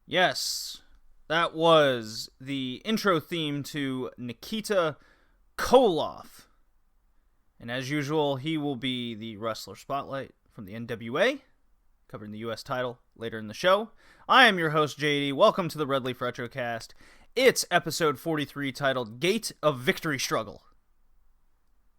Yes, that was the intro theme to Nikita Koloff. And as usual, he will be the wrestler spotlight from the NWA, covering the US title later in the show. I am your host, JD. Welcome to the RedLeafRetrocast. It's episode 43 titled Gate of Victory Struggle.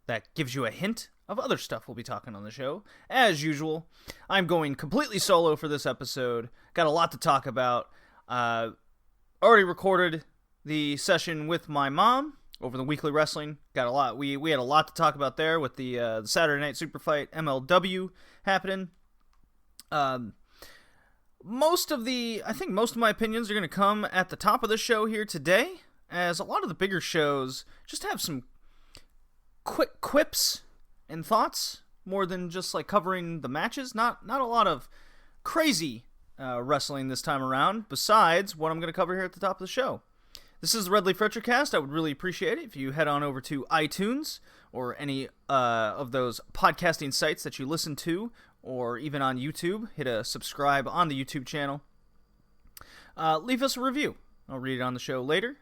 That gives you a hint of other stuff we'll be talking on the show. As usual, I'm going completely solo for this episode. Got a lot to talk about. Already recorded the session with my mom over the weekly wrestling. Got a lot. We had a lot to talk about there with the Saturday Night Super Fight MLW happening. I think most of my opinions are going to come at the top of the show here today, as a lot of the bigger shows just have some quick quips and thoughts more than just like covering the matches. Not a lot of crazy wrestling this time around, besides what I'm going to cover here at the top of the show. This is the RedLeafRetrocast. I would really appreciate it if you head on over to iTunes or any of those podcasting sites that you listen to, or even on YouTube. Hit a subscribe on the YouTube channel. Leave us a review. I'll read it on the show later.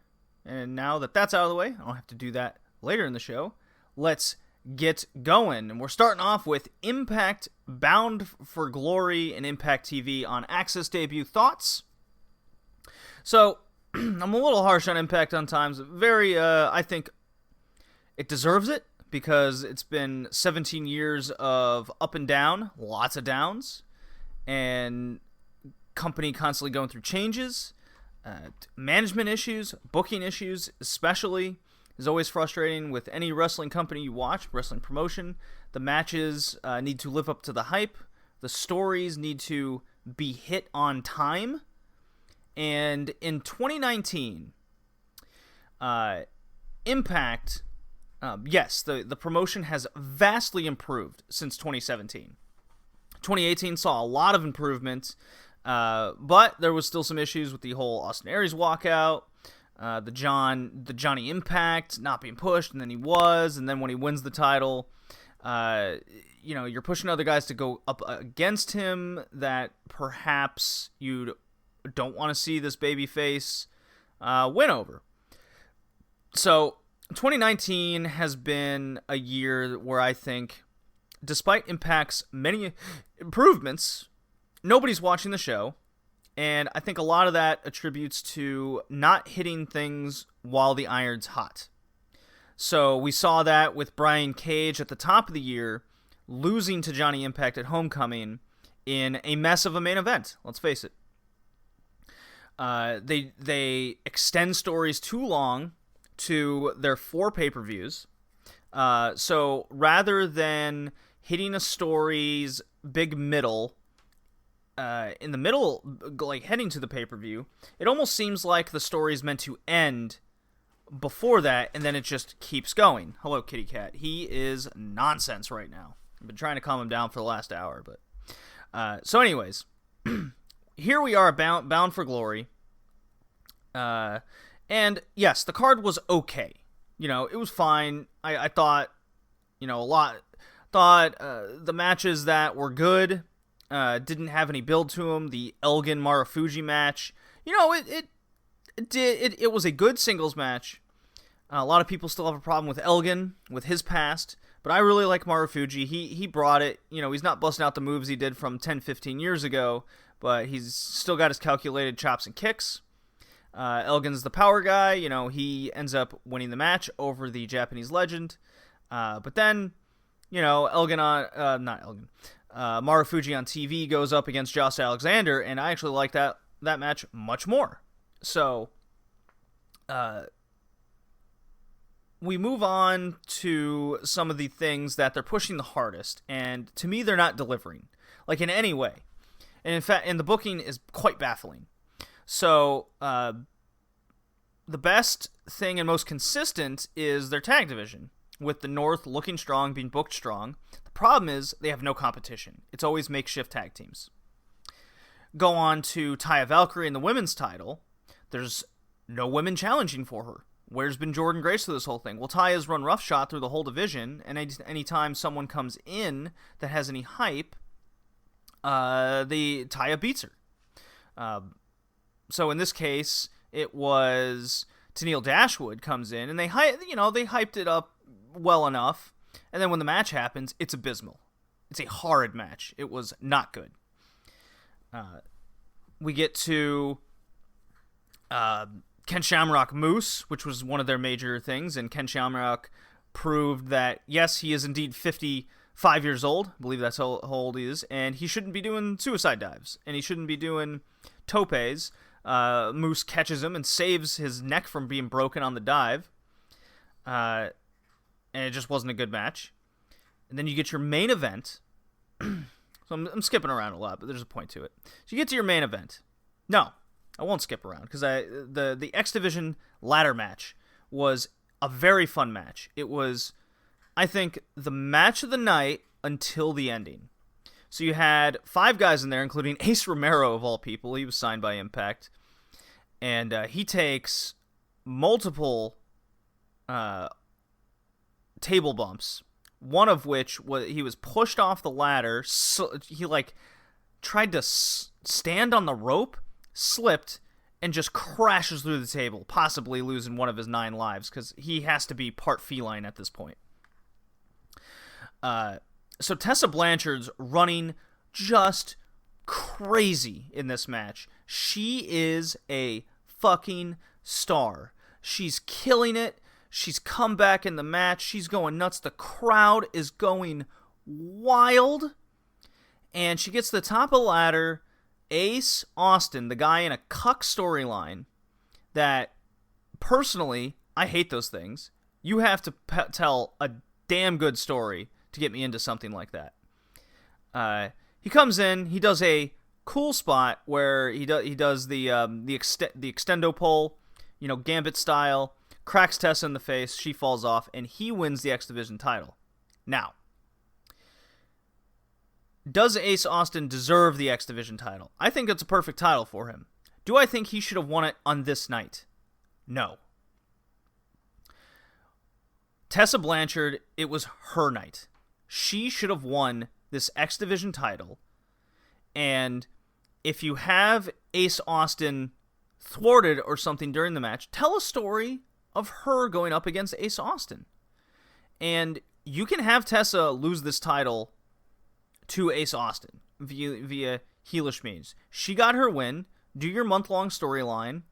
And now that that's out of the way, I don't have to do that later in the show. Let's get going. And we're starting off with Impact Bound for Glory and Impact TV on Access debut thoughts. So, I'm a little harsh on Impact on times. I think it deserves it, because it's been 17 years of up and down, lots of downs, and company constantly going through changes, management issues, booking issues especially, is always frustrating with any wrestling company you watch, wrestling promotion. The matches need to live up to the hype. The stories need to be hit on time. And in 2019, Impact, yes, the promotion has vastly improved since 2017. 2018 saw a lot of improvements, but there was still some issues with the whole Austin Aries walkout. The Johnny Impact not being pushed, and then he was, and then when he wins the title, you're pushing other guys to go up against him that perhaps you don't want to see this babyface win over. So 2019 has been a year where I think, despite Impact's many improvements, nobody's watching the show. And I think a lot of that attributes to not hitting things while the iron's hot. So we saw that with Brian Cage at the top of the year, losing to Johnny Impact at Homecoming in a mess of a main event. Let's face it. They extend stories too long to their 4 pay-per-views. So rather than hitting a story's big middle, in the middle, like heading to the pay-per-view, it almost seems like the story is meant to end before that, and then it just keeps going. Hello, kitty cat. He is nonsense right now. I've been trying to calm him down for the last hour, but so anyways, here we are, bound for glory. And yes, the card was okay. It was fine. I thought, the matches that were good didn't have any build to them. The Elgin Marufuji match, it was a good singles match. A lot of people still have a problem with Elgin, with his past, but I really like Marufuji. He brought it. He's not busting out the moves he did from 10, 15 years ago, but he's still got his calculated chops and kicks. Elgin's the power guy. He ends up winning the match over the Japanese legend. But then, Marufuji on TV goes up against Josh Alexander, and I actually like that match much more. So, we move on to some of the things that they're pushing the hardest, and to me, they're not delivering, like in any way. And in fact, the booking is quite baffling. So, the best thing and most consistent is their tag division, with the North looking strong, being booked strong. The problem is they have no competition. It's always makeshift tag teams. Go on to Taya Valkyrie in the women's title. There's no women challenging for her. Where's been Jordan Grace through this whole thing? Well, Taya's run roughshod through the whole division, and anytime someone comes in that has any hype, Taya beats her. So in this case, it was Tennille Dashwood comes in, and they hyped it up well enough, and then when the match happens, it's abysmal. It's a horrid match. It was not good. We get to Ken Shamrock Moose, which was one of their major things, and Ken Shamrock proved that, yes, he is indeed 55 years old. I believe that's how old he is, and he shouldn't be doing suicide dives, and he shouldn't be doing topes. Moose catches him and saves his neck from being broken on the dive, and it just wasn't a good match. And then you get your main event. So I'm skipping around a lot, but there's a point to it. So you get to your main event. No, I won't skip around, because the X Division ladder match was a very fun match. It was, I think, the match of the night until the ending. So you had 5 guys in there, including Ace Romero, of all people. He was signed by Impact. And he takes multiple table bumps, one of which was he was pushed off the ladder. So he tried to stand on the rope, slipped, and just crashes through the table, possibly losing one of his 9 lives, because he has to be part feline at this point. So Tessa Blanchard's running just crazy in this match. She is a fucking star. She's killing it. She's come back in the match. She's going nuts. The crowd is going wild. And she gets to the top of the ladder. Ace Austin, the guy in a cuck storyline that, personally, I hate those things. You have to tell a damn good story to get me into something like that. He comes in. He does a cool spot where he does the extendo pole, Gambit style, cracks Tessa in the face, she falls off, and he wins the X Division title. Now, does Ace Austin deserve the X Division title? I think it's a perfect title for him. Do I think he should have won it on this night? No. Tessa Blanchard, it was her night. She should have won this X Division title. And if you have Ace Austin thwarted or something during the match, tell a story of her going up against Ace Austin. And you can have Tessa lose this title to Ace Austin via heelish means. She got her win. Do your month-long storyline,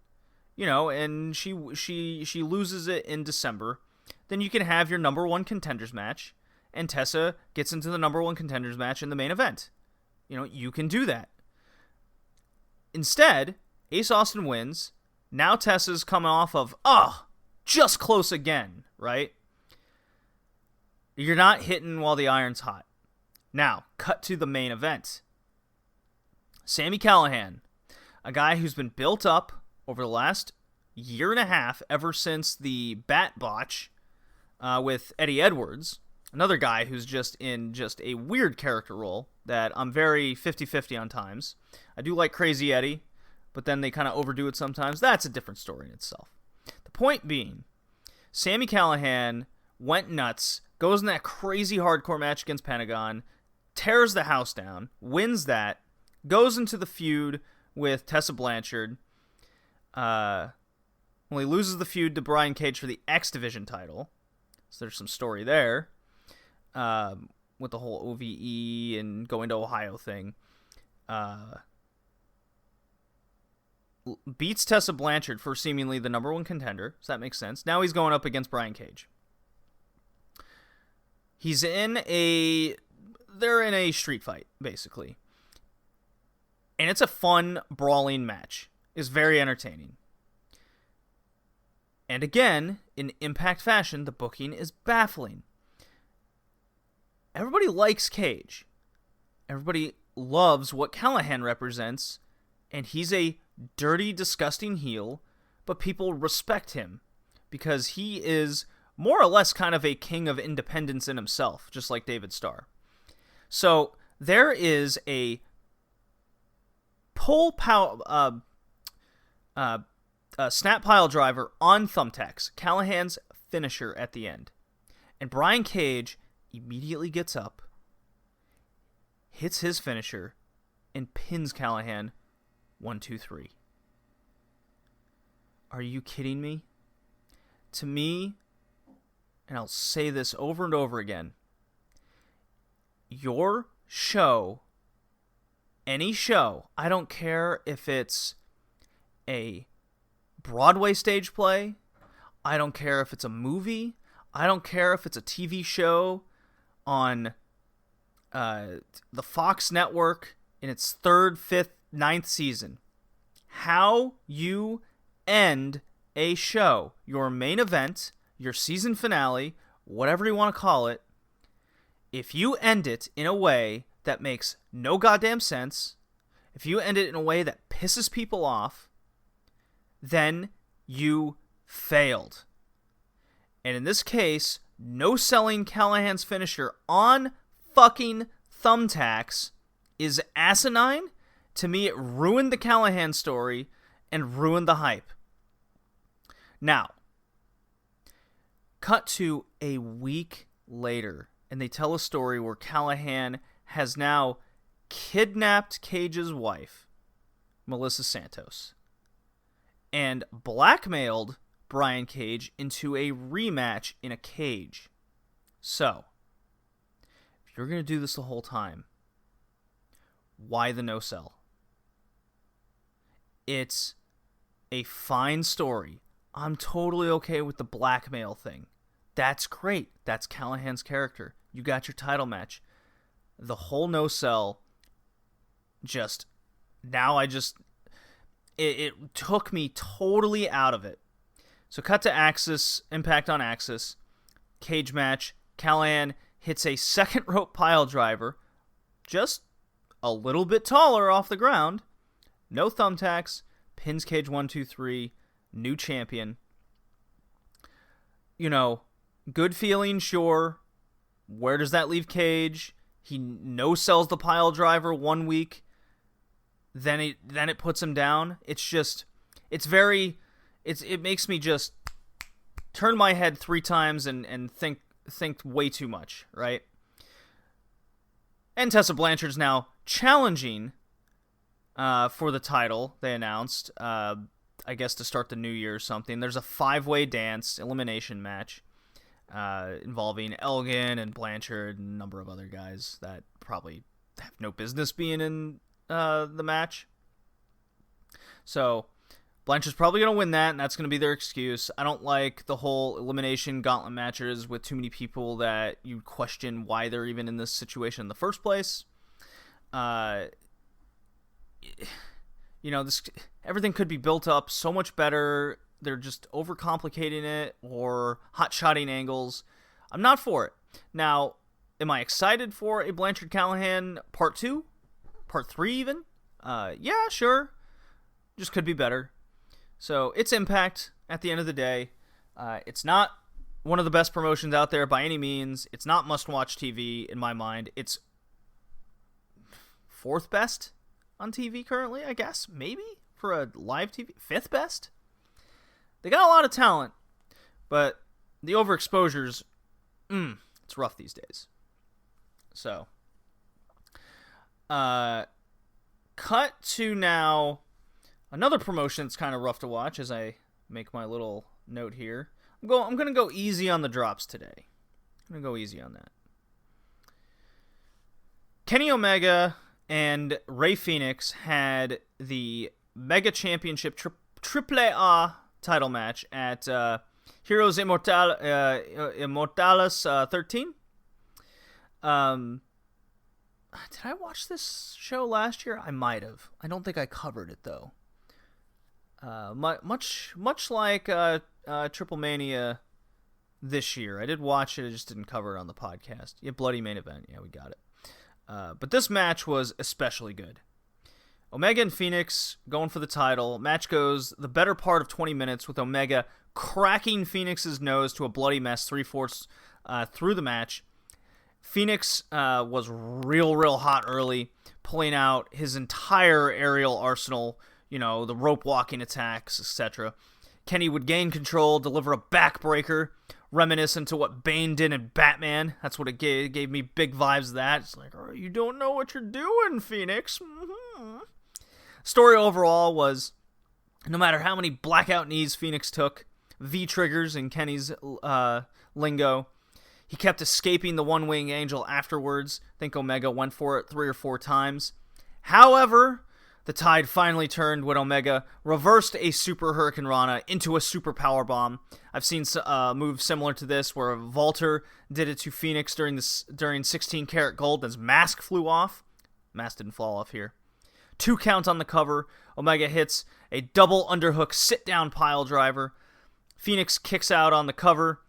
and she loses it in December. Then you can have your number 1 contenders match, and Tessa gets into the number 1 contenders match in the main event. You can do that. Instead, Ace Austin wins. Now Tessa's coming off of, just close again, right? You're not hitting while the iron's hot. Now, cut to the main event. Sami Callihan, a guy who's been built up over the last year and a half, ever since the Bat Botch with Eddie Edwards, another guy who's just in a weird character role that I'm very 50-50 on times. I do like Crazy Eddie, but then they kind of overdo it sometimes. That's a different story in itself. The point being, Sami Callihan went nuts, goes in that crazy hardcore match against Pentagon, tears the house down, wins that, goes into the feud with Tessa Blanchard. Well, he loses the feud to Brian Cage for the X Division title. So there's some story there. With the whole OVE and going to Ohio thing. Beats Tessa Blanchard for seemingly the number 1 contender. So that makes sense. Now he's going up against Brian Cage. They're in a street fight, basically. And it's a fun, brawling match. It's very entertaining. And again, in Impact fashion, the booking is baffling. Everybody likes Cage. Everybody loves what Callihan represents, and he's a dirty, disgusting heel, but people respect him because he is more or less kind of a king of independence in himself, just like David Starr. So there is a snap pile driver on thumbtacks, Callahan's finisher at the end. And Brian Cage immediately gets up, hits his finisher, and pins Callihan 1, 2, 3. Are you kidding me? To me, and I'll say this over and over again, your show, any show, I don't care if it's a Broadway stage play, I don't care if it's a movie, I don't care if it's a TV show on the Fox network in its 3rd, 5th, 9th season. How you end a show, your main event, your season finale, whatever you want to call it, if you end it in a way that makes no goddamn sense, if you end it in a way that pisses people off, then you failed. And in this case, no selling Callahan's finisher on fucking thumbtacks is asinine. To me, it ruined the Callahan story and ruined the hype. Now, cut to a week later, and they tell a story where Callahan has now kidnapped Cage's wife, Melissa Santos, and blackmailed Brian Cage into a rematch in a cage. So, if you're going to do this the whole time, why the no-sell? It's a fine story. I'm totally okay with the blackmail thing. That's great. That's Callahan's character. You got your title match. The whole no-sell, it took me totally out of it. So cut to Axis, Impact on Axis, cage match. Callahan hits a second rope pile driver, just a little bit taller off the ground. No thumbtacks, pins Cage 1, 2, 3, new champion. You know, good feeling, sure. Where does that leave Cage? He no-sells the pile driver 1 week. Then it puts him down. It makes me just turn my head 3 times and think way too much, right? And Tessa Blanchard's now challenging for the title, they announced, I guess to start the new year or something. There's a 5-way dance elimination match involving Elgin and Blanchard and a number of other guys that probably have no business being in the match. So Blanchard's probably going to win that, and that's going to be their excuse. I don't like the whole elimination gauntlet matches with too many people that you question why they're even in this situation in the first place. Everything could be built up so much better. They're just overcomplicating it or hot-shotting angles. I'm not for it. Now, am I excited for a Blanchard Callahan Part 2? Part 3 even? Yeah, sure. Just could be better. So, it's Impact at the end of the day. It's not one of the best promotions out there by any means. It's not must-watch TV in my mind. It's 4th best on TV currently, I guess. Maybe for a live TV. 5th best? They got a lot of talent, but the overexposure's, it's rough these days. So, cut to now another promotion that's kind of rough to watch as I make my little note here. I'm going to go easy on the drops today. I'm going to go easy on that. Kenny Omega and Rey Fenix had the Mega Championship AAA title match at Héroes Inmortales 13. Did I watch this show last year? I might have. I don't think I covered it though. Much like Triple Mania this year, I did watch it. I just didn't cover it on the podcast. Yeah, bloody main event. Yeah, we got it. But this match was especially good. Omega and Fenix going for the title. Match goes the better part of 20 minutes with Omega cracking Fenix's nose to a bloody mess 3/4 through the match. Fenix was real hot early, pulling out his entire aerial arsenal, the rope walking attacks, etc. Kenny would gain control, deliver a backbreaker, reminiscent to what Bane did in Batman. That's what it gave me big vibes of that. It's like, oh, you don't know what you're doing, Fenix. Mm-hmm. Story overall was No matter how many blackout knees Fenix took, V-triggers in Kenny's lingo, he kept escaping the one-wing angel afterwards. I think Omega went for it 3 or 4 times. However, the tide finally turned when Omega reversed a Super Hurricane Rana into a Super Powerbomb. I've seen moves similar to this where Walter did it to Fenix during 16 Karat Gold as Mask flew off. Mask didn't fall off here. 2 count on the cover. Omega hits a double underhook sit-down pile driver. Fenix kicks out on the cover.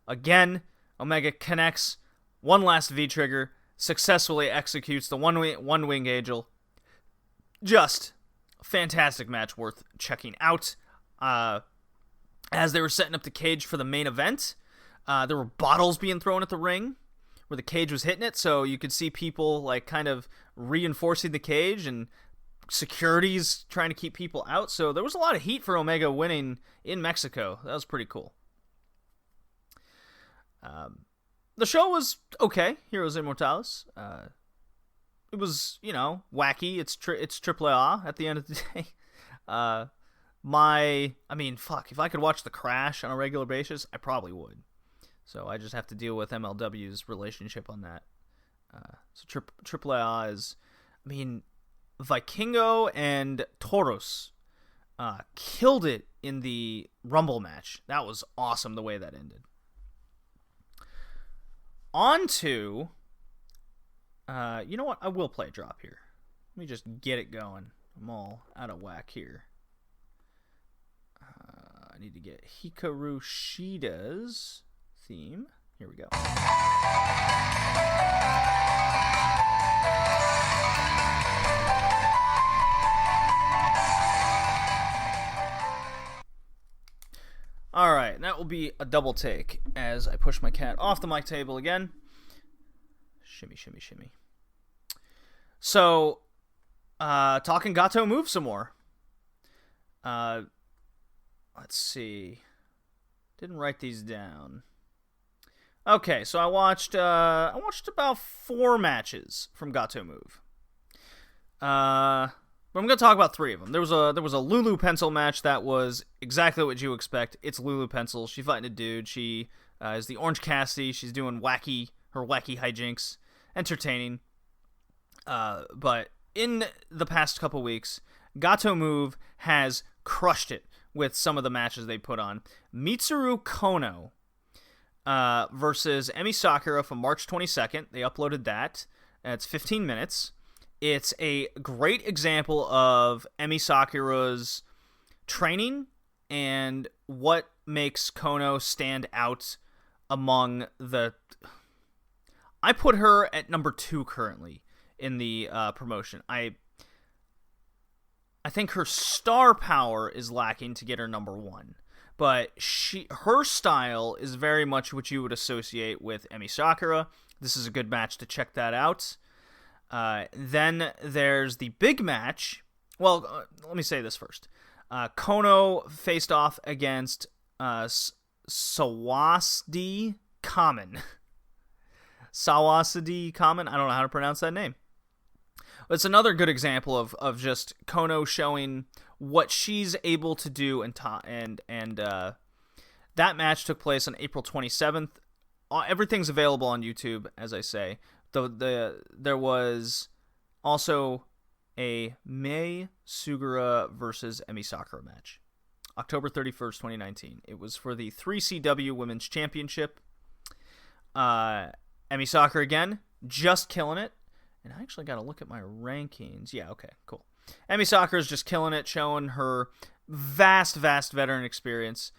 Again, Omega connects one last V-trigger, successfully executes the one-wing angel. Just a fantastic match worth checking out. As they were setting up the cage for the main event, there were bottles being thrown at the ring where the cage was hitting it, so you could see people like kind of reinforcing the cage and security's trying to keep people out. So there was a lot of heat for Omega winning in Mexico. That was pretty cool. The show was okay. Héroes Inmortales. It was, wacky. It's AAA at the end of the day. If I could watch The Crash on a regular basis, I probably would. So I just have to deal with MLW's relationship on that. So AAA is, Vikingo and Toros killed it in the Rumble match. That was awesome the way that ended. On to, you know what? I will play a drop here. Let me just get it going. I'm all out of whack here. I need to get Hikaru Shida's theme. Here we go. Alright, that will be a double take as I push my cat off the mic table again. Shimmy, shimmy, shimmy. So, talking Gatoh move some more. Let's see. Didn't write these down. Okay, so I watched about 4 matches from Gatoh move. But I'm going to talk about 3 of them. There was a Lulu Pencil match that was exactly what you expect. It's Lulu Pencil. She's fighting a dude. She is the Orange Cassidy. She's doing her wacky hijinks. Entertaining. But in the past couple weeks, Gatoh move has crushed it with some of the matches they put on. Mitsuru Kono versus Emi Sakura from March 22nd. They uploaded that. It's 15 minutes. It's a great example of Emi Sakura's training and what makes Kono stand out among the... I put her at number 2 currently in the promotion. I think her star power is lacking to get her number 1. But her style is very much what you would associate with Emi Sakura. This is a good match to check that out. Then there's the big match. Well, let me say this first. Kono faced off against Sawasdi Kamen. Sawasdi Kamen? I don't know how to pronounce that name. It's another good example of just Kono showing what she's able to do, and that match took place on April 27th. Everything's available on YouTube, as I say. There was also a Mei Sugura versus Emi Sakura match. October 31st, 2019. It was for the 3CW Women's Championship. Emi Sakura again, just killing it. And I actually got to look at my rankings. Yeah, okay, cool. Emi Sakura's just killing it, showing her vast veteran experience.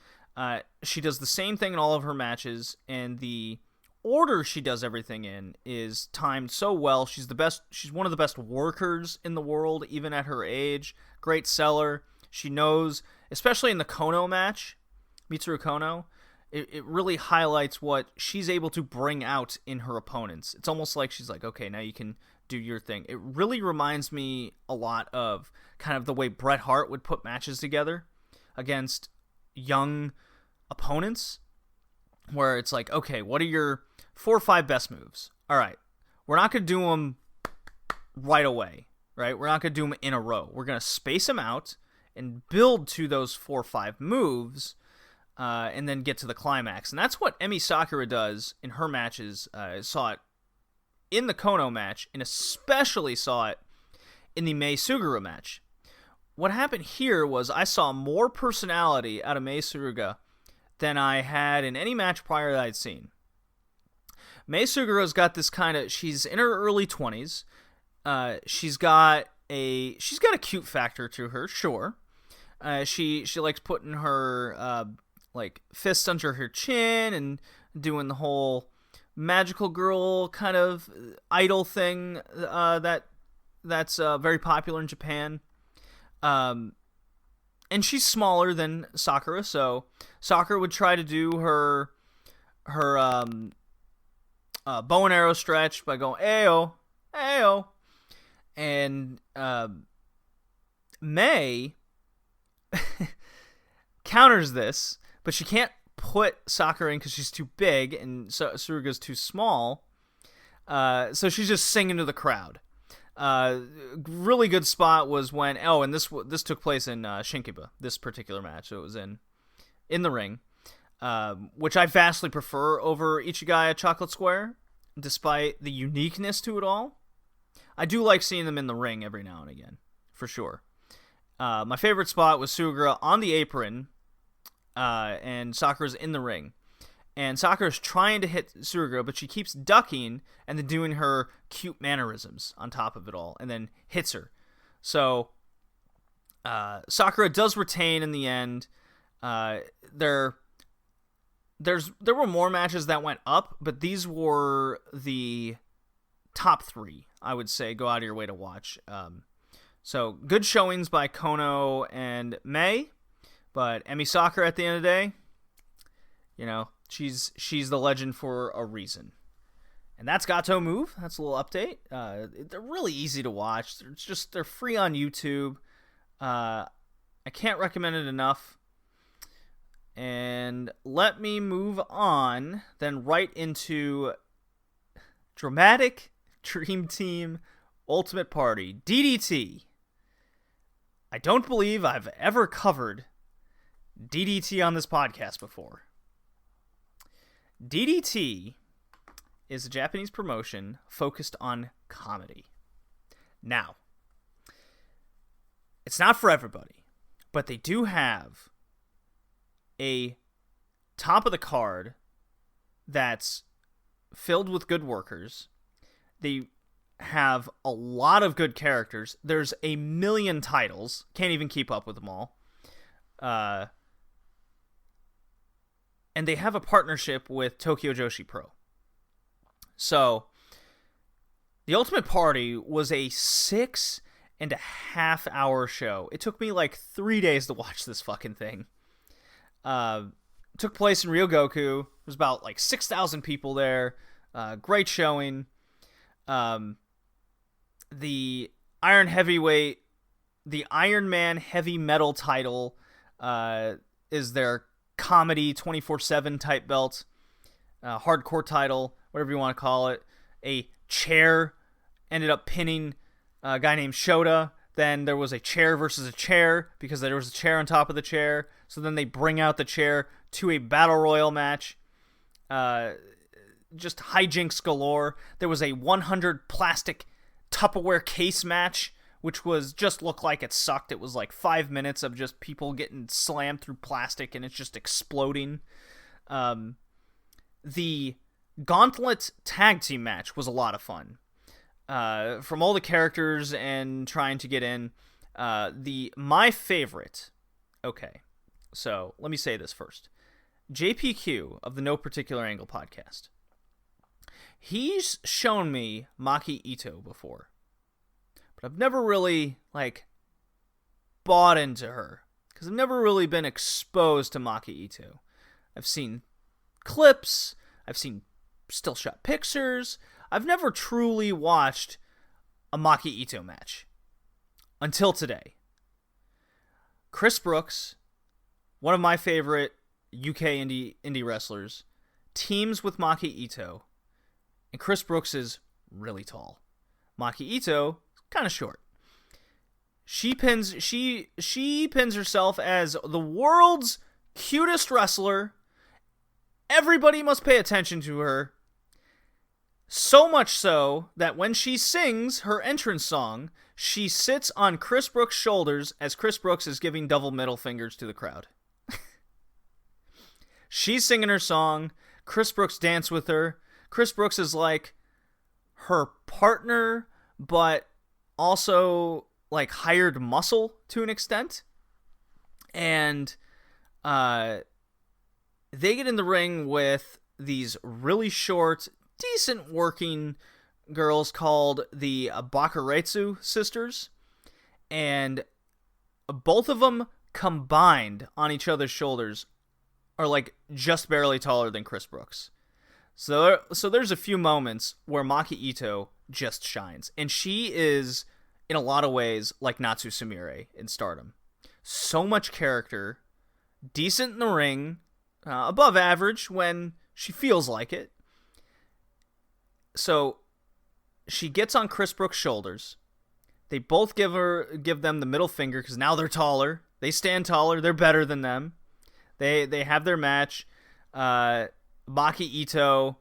She does the same thing in all of her matches, and the order she does everything in is timed so well. She's the best. She's one of the best workers in the world, even at her age. Great seller. She knows, especially in the Kono match, Mitsuru Kono, it really highlights what she's able to bring out in her opponents. It's almost like she's like, okay, now you can do your thing. It really reminds me a lot of kind of the way Bret Hart would put matches together against young opponents, where it's like, okay, what are your 4 or 5 best moves? All right, we're not going to do them right away, right? We're not going to do them in a row. We're going to space them out, and build to those 4 or 5 moves, and then get to the climax. And that's what Emi Sakura does in her matches. I saw it in the Kono match, and especially saw it in the Mei Suguru match. What happened here was I saw more personality out of Mei Suruga than I had in any match prior that I'd seen. Mei Suguru's got this kind of, she's in her early 20s. She's got a cute factor to her, sure. She likes putting her like fists under her chin and doing the whole magical girl kind of idol thing that's very popular in Japan. And she's smaller than Sakura, so Sakura would try to do her bow and arrow stretch by going ayo, ayo, and Mei counters this, but she can't put Sakura in because she's too big and Suruga's too small. So she's just singing to the crowd. Really good spot was when and this took place in Shinkiba, this particular match. So it was in the ring, which I vastly prefer over Ichigaya Chocolate Square, despite the uniqueness to it all. I do like seeing them in the ring every now and again, for sure. My favorite spot was Sugura on the apron, and Sakura's in the ring. And Sakura's trying to hit Sugura, but she keeps ducking and then doing her cute mannerisms on top of it all, and then hits her. So Sakura does retain in the end. There were more matches that went up, but these were the top 3, I would say. Go out of your way to watch. So good showings by Kono and Mei, but Emi Sakura at the end of the day, she's the legend for a reason. And that's Gatoh Move. That's a little update. They're really easy to watch. They're free on YouTube. I can't recommend it enough. And let me move on then right into Dramatic Dream Team Ultimate Party, DDT. I don't believe I've ever covered DDT on this podcast before. DDT is a Japanese promotion focused on comedy. Now, it's not for everybody, but they do have a top of the card that's filled with good workers. They have a lot of good characters. There's a million titles. Can't even keep up with them all. And they have a partnership with Tokyo Joshi Pro. So, the Ultimate Party was a 6.5 hour show. It took me like 3 days to watch this fucking thing. Took place in Ryogoku. There was about like 6,000 people there. Great showing. The Iron Man Heavy Metal title is their comedy 24/7 type belt. Hardcore title, whatever you want to call it. A chair ended up pinning a guy named Shota. Then there was a chair versus a chair because there was a chair on top of the chair. So then they bring out the chair to a battle royal match. Just hijinks galore. There was a 100 plastic Tupperware case match, which just looked like it sucked. It was like 5 minutes of just people getting slammed through plastic and it's just exploding. The Gauntlet tag team match was a lot of fun. From all the characters and trying to get in, my favorite. Okay, so let me say this first. JPQ of the No Particular Angle podcast. He's shown me Maki Ito before, but I've never really bought into her because I've never really been exposed to Maki Ito. I've seen clips, I've seen still shot pictures. I've never truly watched a Maki Ito match until today. Chris Brooks, one of my favorite UK indie wrestlers, teams with Maki Ito, and Chris Brooks is really tall. Maki Ito is kind of short. She pins herself as the world's cutest wrestler. Everybody must pay attention to her. So much so that when she sings her entrance song, she sits on Chris Brooks' shoulders as Chris Brooks is giving double middle fingers to the crowd. She's singing her song. Chris Brooks dances with her. Chris Brooks is like her partner, but also like hired muscle to an extent. And they get in the ring with these really short, decent working girls called the Bakuretsu sisters. And both of them combined on each other's shoulders are like just barely taller than Chris Brooks. So there's a few moments where Maki Ito just shines. And she is, in a lot of ways, like Natsu Sumire in Stardom. So much character, decent in the ring, above average when she feels like it. So she gets on Chris Brooks' shoulders. They both give them the middle finger because now they're taller. They stand taller. They're better than them. They have their match. Maki Ito.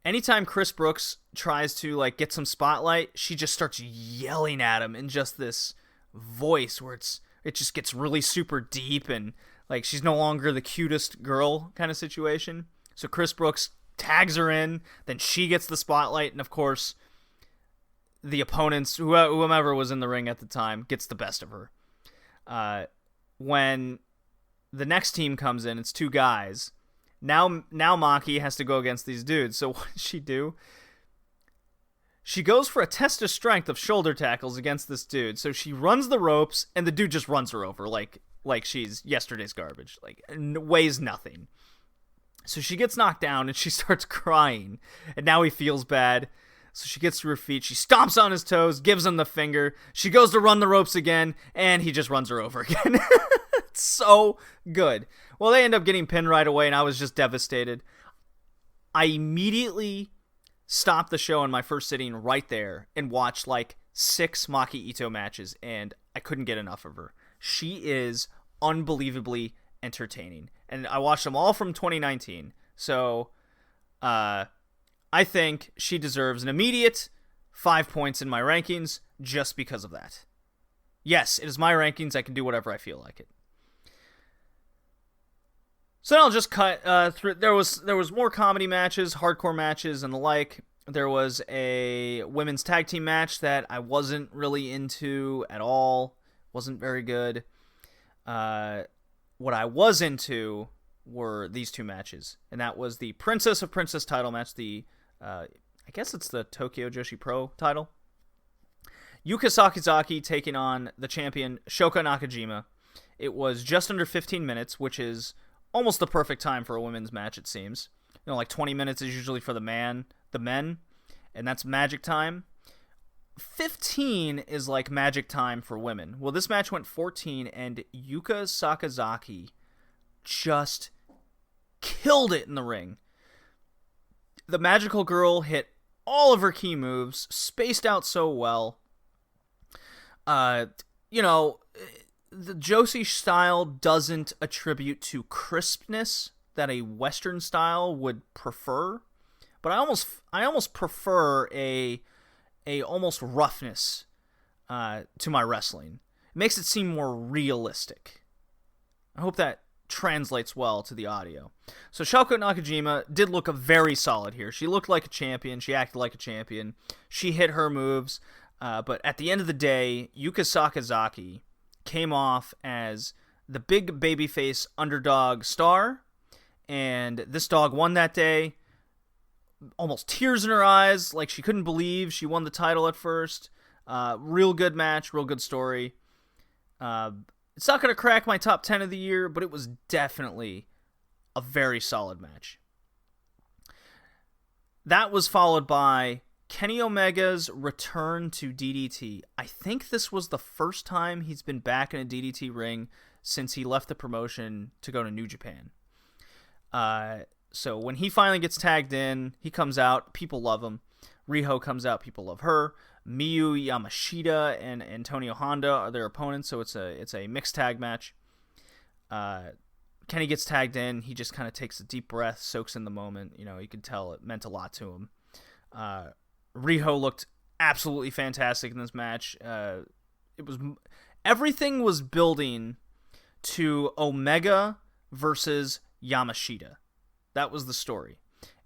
Anytime Chris Brooks tries to like get some spotlight, she just starts yelling at him in just this voice where it just gets really super deep and like she's no longer the cutest girl kind of situation. So Chris Brooks tags her in, then she gets the spotlight, and of course the opponents, whomever was in the ring at the time, gets the best of her. When the next team comes in, it's two guys. Now Maki has to go against these dudes. So what does she do? She goes for a test of strength of shoulder tackles against this dude. So she runs the ropes, and the dude just runs her over like she's yesterday's garbage. Like, weighs nothing. So she gets knocked down, and she starts crying. And now he feels bad. So she gets to her feet. She stomps on his toes, gives him the finger. She goes to run the ropes again, and he just runs her over again. It's so good. Well, they end up getting pinned right away, and I was just devastated. I immediately stopped the show in my first sitting right there and watched like 6 Maki Ito matches, and I couldn't get enough of her. She is unbelievably entertaining, and I watched them all from 2019. So, I think she deserves an immediate 5 points in my rankings just because of that. Yes, it is my rankings. I can do whatever I feel like it. So now I'll just cut through. There was more comedy matches, hardcore matches, and the like. There was a women's tag team match that I wasn't really into at all. Wasn't very good. What I was into were these two matches, and that was the Princess of Princess title match. I guess it's the Tokyo Joshi Pro title. Yuka Sakazaki taking on the champion Shoko Nakajima. It was just under 15 minutes, which is almost the perfect time for a women's match, it seems. You know, like 20 minutes is usually for the men, and that's magic time. 15 is like magic time for women. Well, this match went 14, and Yuka Sakazaki just killed it in the ring. The magical girl hit all of her key moves, spaced out so well. The Joshi style doesn't attribute to crispness that a Western style would prefer, but I almost prefer a almost roughness to my wrestling. It makes it seem more realistic. I hope that translates well to the audio. So Shoko Nakajima did look very solid here. She looked like a champion. She acted like a champion. She hit her moves. But at the end of the day, Yuka Sakazaki came off as the big babyface underdog Starr, and this dog won that day. Almost tears in her eyes, like she couldn't believe she won the title at first. Real good match, real good story. It's not going to crack my top 10 of the year, but it was definitely a very solid match. That was followed by Kenny Omega's return to DDT. I think this was the first time he's been back in a DDT ring since he left the promotion to go to New Japan. So when he finally gets tagged in, he comes out, people love him. Riho comes out, people love her. Miyu Yamashita and Antonio Honda are their opponents, so it's a mixed tag match. Kenny gets tagged in. He just kind of takes a deep breath, soaks in the moment. You could tell it meant a lot to him. Riho looked absolutely fantastic in this match. Everything was building to Omega versus Yamashita. That was the story.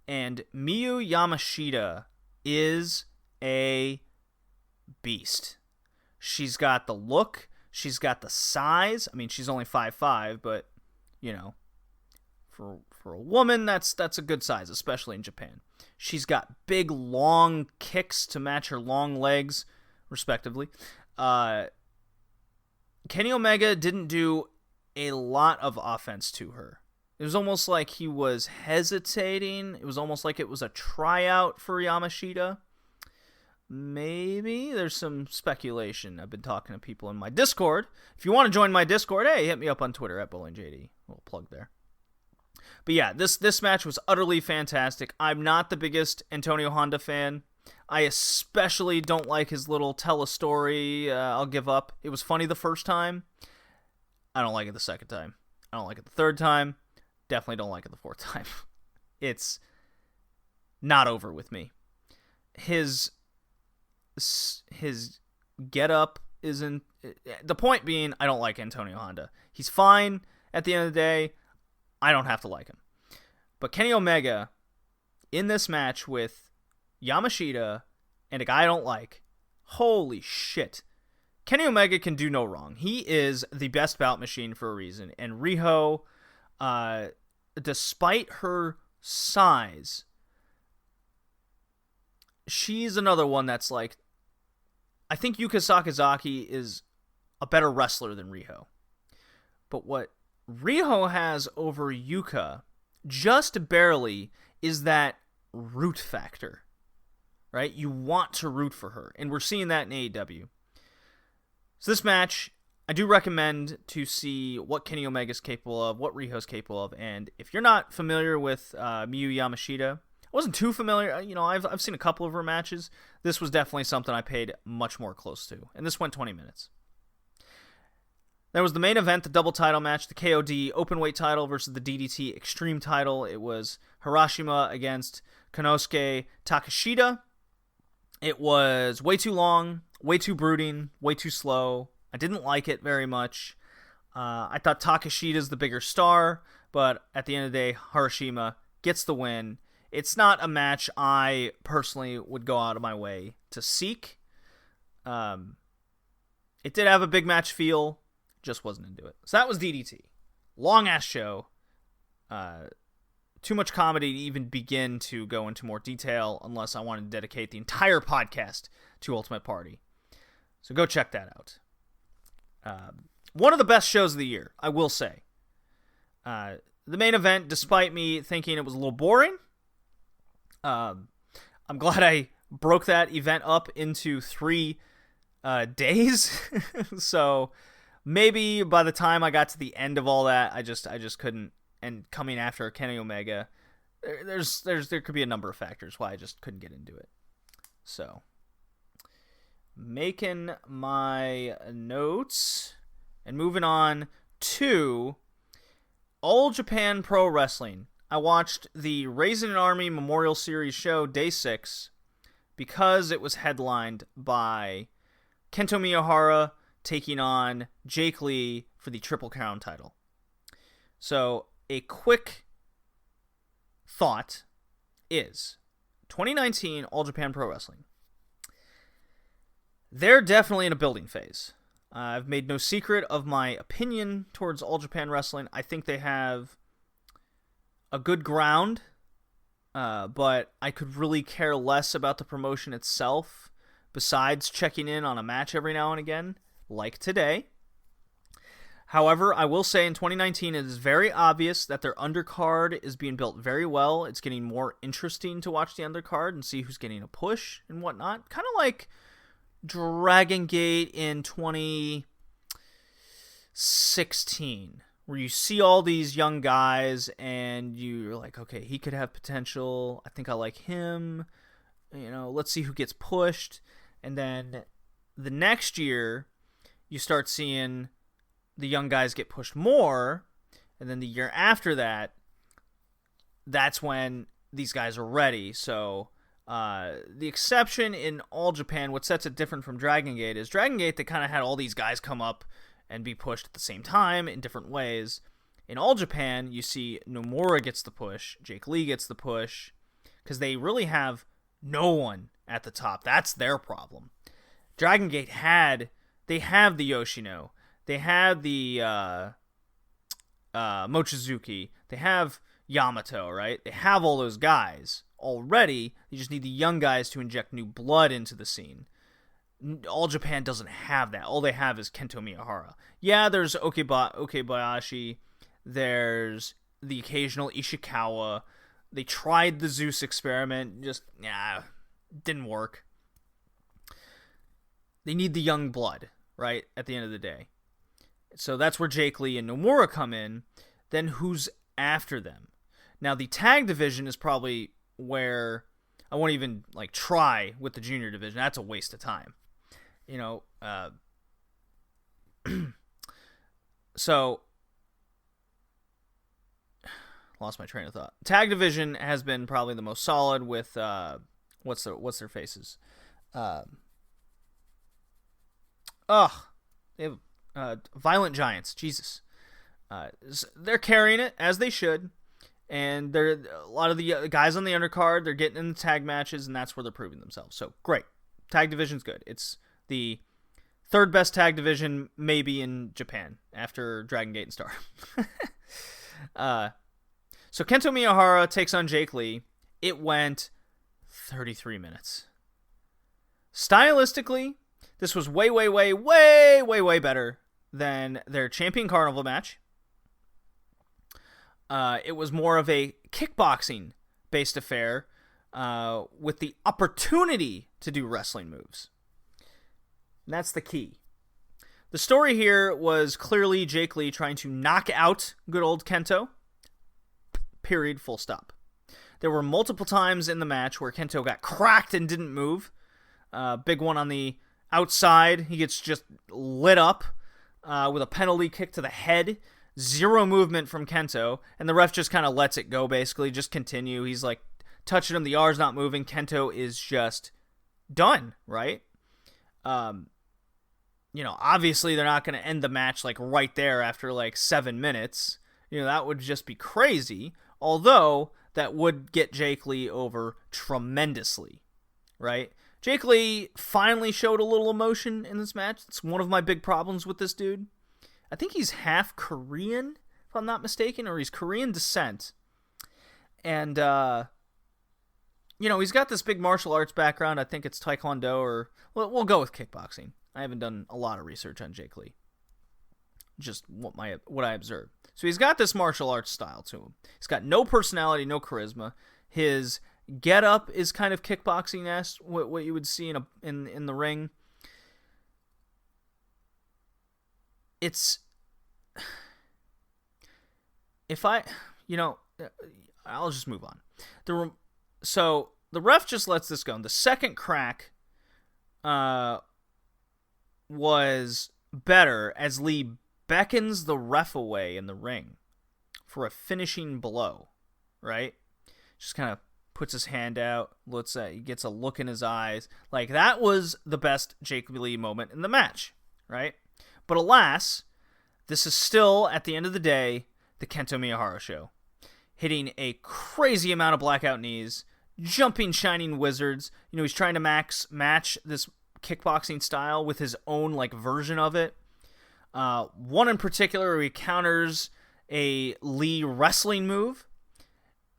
And Miyu Yamashita is a beast. She's got the look. She's got the size. I mean, she's only 5'5", but, for a woman, that's a good size, especially in Japan. She's got big, long kicks to match her long legs, respectively. Kenny Omega didn't do a lot of offense to her. It was almost like he was hesitating. It was almost like it was a tryout for Yamashita. Maybe. There's some speculation. I've been talking to people in my Discord. If you want to join my Discord, hey, hit me up on Twitter at BowlingJD. A little plug there. But yeah, this match was utterly fantastic. I'm not the biggest Antonio Honda fan. I especially don't like his little tell a story, I'll give up. It was funny the first time. I don't like it the second time. I don't like it the third time. Definitely don't like it the fourth time. It's not over with me. His get up isn't... The point being, I don't like Antonio Honda. He's fine at the end of the day. I don't have to like him. But Kenny Omega, in this match with Yamashita and a guy I don't like, holy shit. Kenny Omega can do no wrong. He is the best bout machine for a reason. And Riho, despite her size, she's another one that's like... I think Yuka Sakazaki is a better wrestler than Riho. But what Riho has over Yuka, just barely, is that root factor. Right? You want to root for her. And we're seeing that in AEW. So this match, I do recommend to see what Kenny Omega's capable of, what Riho's capable of. And if you're not familiar with Miyu Yamashita, I wasn't too familiar. I've seen a couple of her matches. This was definitely something I paid much more close to. And this went 20 minutes. There was the main event, the double title match, the KOD Openweight title versus the DDT Extreme title. It was Harashima against Konosuke Takeshita. It was way too long, way too brooding, way too slow. I didn't like it very much. I thought Takeshita's the bigger star, but at the end of the day, Harashima gets the win. It's not a match I personally would go out of my way to seek. It did have a big match feel, just wasn't into it. So that was DDT. Long-ass show. Too much comedy to even begin to go into more detail unless I wanted to dedicate the entire podcast to Ultimate Party. So go check that out. One of the best shows of the year, I will say. The main event, despite me thinking it was a little boring, I'm glad I broke that event up into 3 days. So maybe by the time I got to the end of all that, I just couldn't. And coming after Kenny Omega, there could be a number of factors why I just couldn't get into it. So, making my notes and moving on to All Japan Pro Wrestling. I watched the Raisin Army Memorial Series show, Day 6, because it was headlined by Kento Miyahara taking on Jake Lee for the Triple Crown title. So, a quick thought is 2019 All Japan Pro Wrestling. They're definitely in a building phase. I've made no secret of my opinion towards All Japan Wrestling. I think they have a good ground, but I could really care less about the promotion itself, besides checking in on a match every now and again, like today. However, I will say in 2019, it is very obvious that their undercard is being built very well. It's getting more interesting to watch the undercard and see who's getting a push and whatnot. Kind of like Dragon Gate in 2016, where you see all these young guys and you're like, okay, he could have potential. I think I like him. Let's see who gets pushed. And then the next year, you start seeing the young guys get pushed more. And then the year after that, that's when these guys are ready. So the exception in All Japan, what sets it different from Dragon Gate is Dragon Gate, they kind of had all these guys come up and be pushed at the same time in different ways. In All Japan, you see Nomura gets the push, Jake Lee gets the push, because they really have no one at the top. That's their problem. Dragon Gate they have the Yoshino, they have the Mochizuki, they have Yamato, right? They have all those guys already. You just need the young guys to inject new blood into the scene. All Japan doesn't have that. All they have is Kento Miyahara. Yeah, there's Okebayashi. There's the occasional Ishikawa. They tried the Zeus experiment. Just, didn't work. They need the young blood, right, at the end of the day. So that's where Jake Lee and Nomura come in. Then who's after them? Now, the tag division is probably where I won't even try with the junior division. That's a waste of time. So lost my train of thought. Tag division has been probably the most solid with what's their faces? They have Violent Giants. Jesus. They're carrying it as they should. And they're a lot of the guys on the undercard, they're getting in the tag matches, and that's where they're proving themselves. So, great. Tag division's good. It's the third best tag division maybe in Japan after Dragon Gate and Starr. So, Kento Miyahara takes on Jake Lee. It went 33 minutes. Stylistically, this was way, way, way, way, way, way better than their Champion Carnival match. It was more of a kickboxing-based affair with the opportunity to do wrestling moves. And that's the key. The story here was clearly Jake Lee trying to knock out good old Kento. Period. Full stop. There were multiple times in the match where Kento got cracked and didn't move. Big one on the outside. He gets just lit up with a penalty kick to the head. Zero movement from Kento, and the ref just kind of lets it go, basically. Just continue. He's touching him. The R's not moving. Kento is just done, right? Obviously they're not going to end the match right there after 7 minutes. That would just be crazy. Although that would get Jake Lee over tremendously, right? Jake Lee finally showed a little emotion in this match. It's one of my big problems with this dude. I think he's half Korean, if I'm not mistaken, or he's Korean descent. And, he's got this big martial arts background. I think it's Taekwondo, or we'll go with kickboxing. I haven't done a lot of research on Jake Lee. Just what I observed. So he's got this martial arts style to him. He's got no personality, no charisma. His get-up is kind of kickboxing-esque, what you would see in the ring. I'll just move on. So the ref just lets this go. And the second crack was better as Lee beckons the ref away in the ring for a finishing blow, right? Just kind of puts his hand out, he gets a look in his eyes. That was the best Jake Lee moment in the match, right? But alas, this is still, at the end of the day, the Kento Miyahara show. Hitting a crazy amount of blackout knees, jumping shining wizards. He's trying to match this kickboxing style with his own version of it. One in particular where he counters a Lee wrestling move,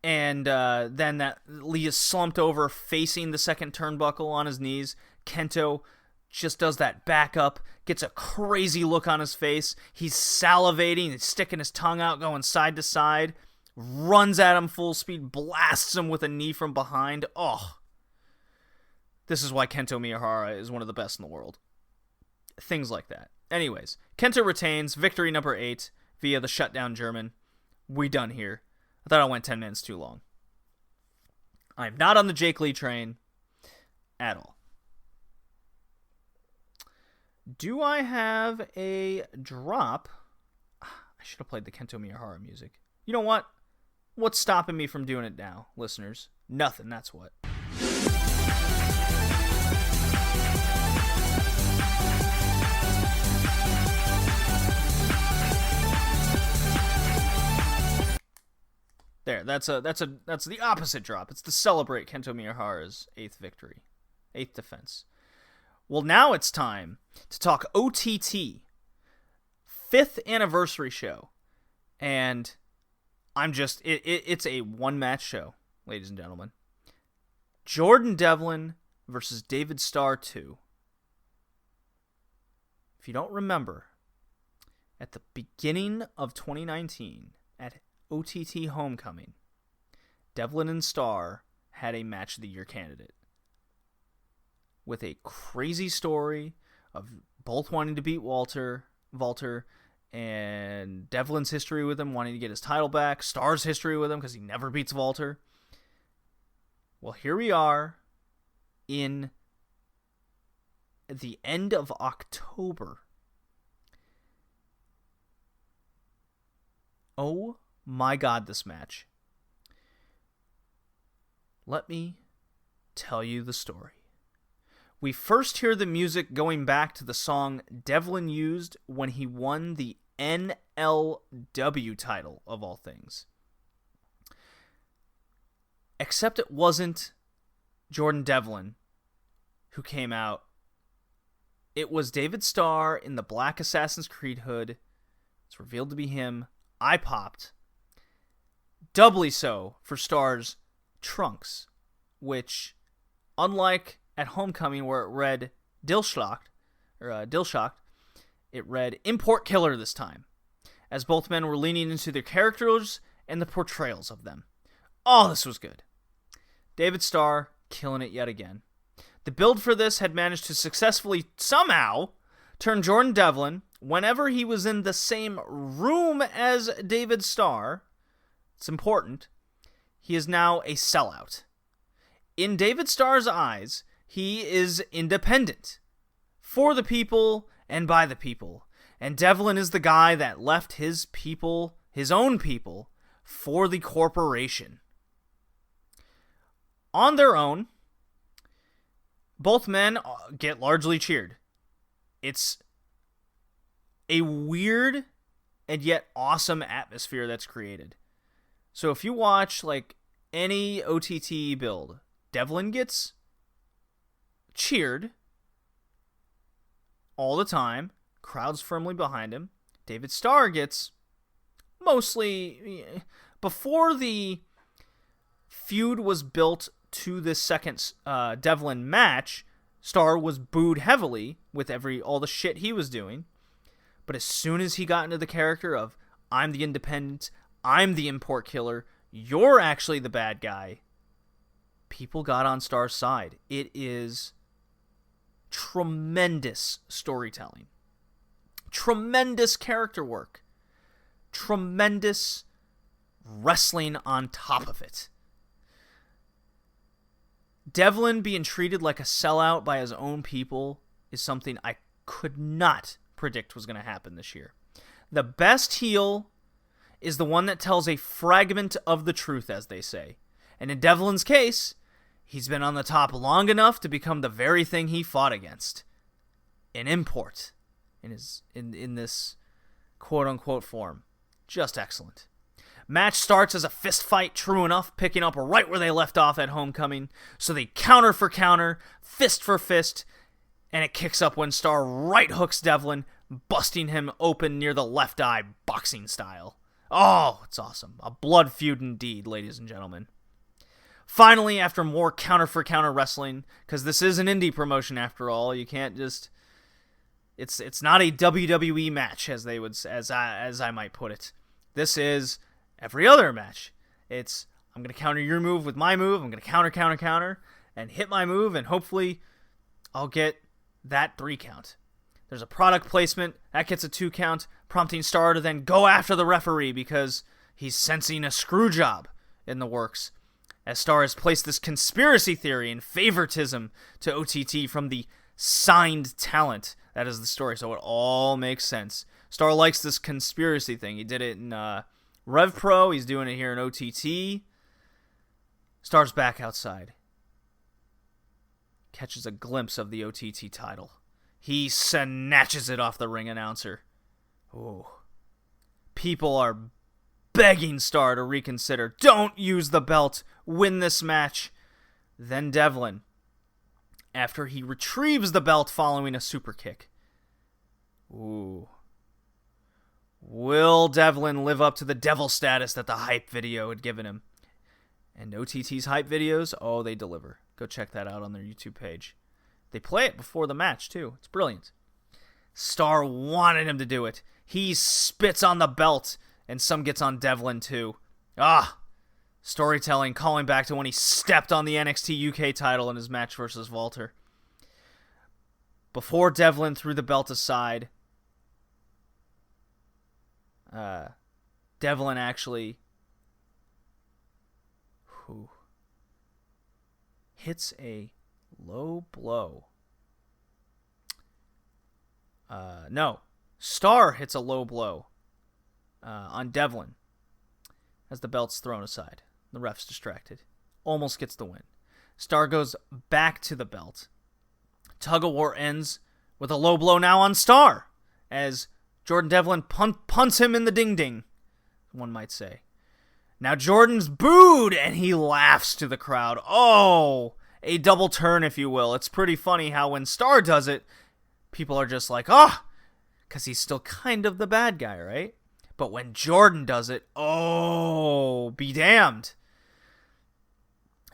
and then that Lee is slumped over facing the second turnbuckle on his knees. Kento just does that back up, gets a crazy look on his face. He's salivating, he's sticking his tongue out, going side to side, runs at him full speed, blasts him with a knee from behind. Oh, this is why Kento Miyahara is one of the best in the world. Things like that. Anyways, Kento retains victory number 8 via the shutdown German. We done here. I thought I went 10 minutes too long. I'm not on the Jake Lee train at all. Do I have a drop? I should have played the Kento Miyahara music. You know what? What's stopping me from doing it now, listeners? Nothing, that's what. There, that's the opposite drop. It's to celebrate Kento Miyahara's 8th defense. Well, now it's time to talk OTT, 5th anniversary show, and it's a one-match show, ladies and gentlemen. Jordan Devlin versus David Starr 2. If you don't remember, at the beginning of 2019, at OTT Homecoming, Devlin and Starr had a Match of the Year candidate with a crazy story of both wanting to beat Walter, and Devlin's history with him, wanting to get his title back, Starr's history with him because he never beats Walter. Well, here we are in the end of October. Oh my God, this match. Let me tell you the story. We first hear the music going back to the song Devlin used when he won the NLW title, of all things. Except it wasn't Jordan Devlin who came out. It was David Starr in the black Assassin's Creed hood. It's revealed to be him. I popped. Doubly so for Starr's trunks, which, unlike at Homecoming where it read Dilshocked, it read Import Killer this time, as both men were leaning into their characters and the portrayals of them. Oh, this was good. David Starr killing it yet again. The build for this had managed to successfully somehow turn Jordan Devlin, whenever he was in the same room as David Starr, it's important, he is now a sellout. In David Starr's eyes, he is independent, for the people and by the people, and Devlin is the guy that left his people, his own people, for the corporation. On their own, both men get largely cheered. It's a weird and yet awesome atmosphere that's created. So if you watch like any OTT build, Devlin gets cheered all the time, crowds firmly behind him. David Starr gets mostly, before the feud was built to this second Devlin match, Starr was booed heavily with all the shit he was doing. But as soon as he got into the character of, I'm the independent, I'm the import killer, you're actually the bad guy, people got on Starr's side. It is tremendous storytelling. Tremendous character work. Tremendous wrestling on top of it. Devlin being treated like a sellout by his own people is something I could not predict was going to happen this year. The best heel is the one that tells a fragment of the truth, as they say. And in Devlin's case, he's been on the top long enough to become the very thing he fought against. An import in this quote-unquote form. Just excellent. Match starts as a fist fight, true enough, picking up right where they left off at Homecoming. So they counter for counter, fist for fist, and it kicks up when Starr right hooks Devlin, busting him open near the left eye, boxing style. Oh, it's awesome. A blood feud indeed, ladies and gentlemen. Finally, after more counter for counter wrestling, because this is an indie promotion after all, you can't just... It's not a WWE match, as I might put it. This is every other match. It's, I'm going to counter your move with my move, I'm going to counter, and hit my move, and hopefully I'll get that 3 count. There's a product placement, that gets a 2 count, prompting Starr to then go after the referee because he's sensing a screw job in the works. As Starr has placed this conspiracy theory and favoritism to OTT from the signed talent. That is the story, so it all makes sense. Starr likes this conspiracy thing. He did it in Rev Pro. He's doing it here in OTT. Starr's back outside. Catches a glimpse of the OTT title. He snatches it off the ring announcer. Ooh. People are begging Starr to reconsider. Don't use the belt. Win this match. Then Devlin, after he retrieves the belt following a super kick. Ooh. Will Devlin live up to the devil status that the hype video had given him? And OTT's hype videos, oh, they deliver. Go check that out on their YouTube page. They play it before the match, too. It's brilliant. Starr wanted him to do it. He spits on the belt, and some gets on Devlin, too. Storytelling, calling back to when he stepped on the NXT UK title in his match versus Walter. Before Devlin threw the belt aside, Devlin actually hits a low blow. No. Starr hits a low blow on Devlin as the belt's thrown aside. The ref's distracted. Almost gets the win. Starr goes back to the belt. Tug of war ends with a low blow now on Starr as Jordan Devlin punts him in the ding-ding, one might say. Now Jordan's booed and he laughs to the crowd. Oh, a double turn, if you will. It's pretty funny how when Starr does it, people are just like, because he's still kind of the bad guy, right? But when Jordan does it, oh, be damned.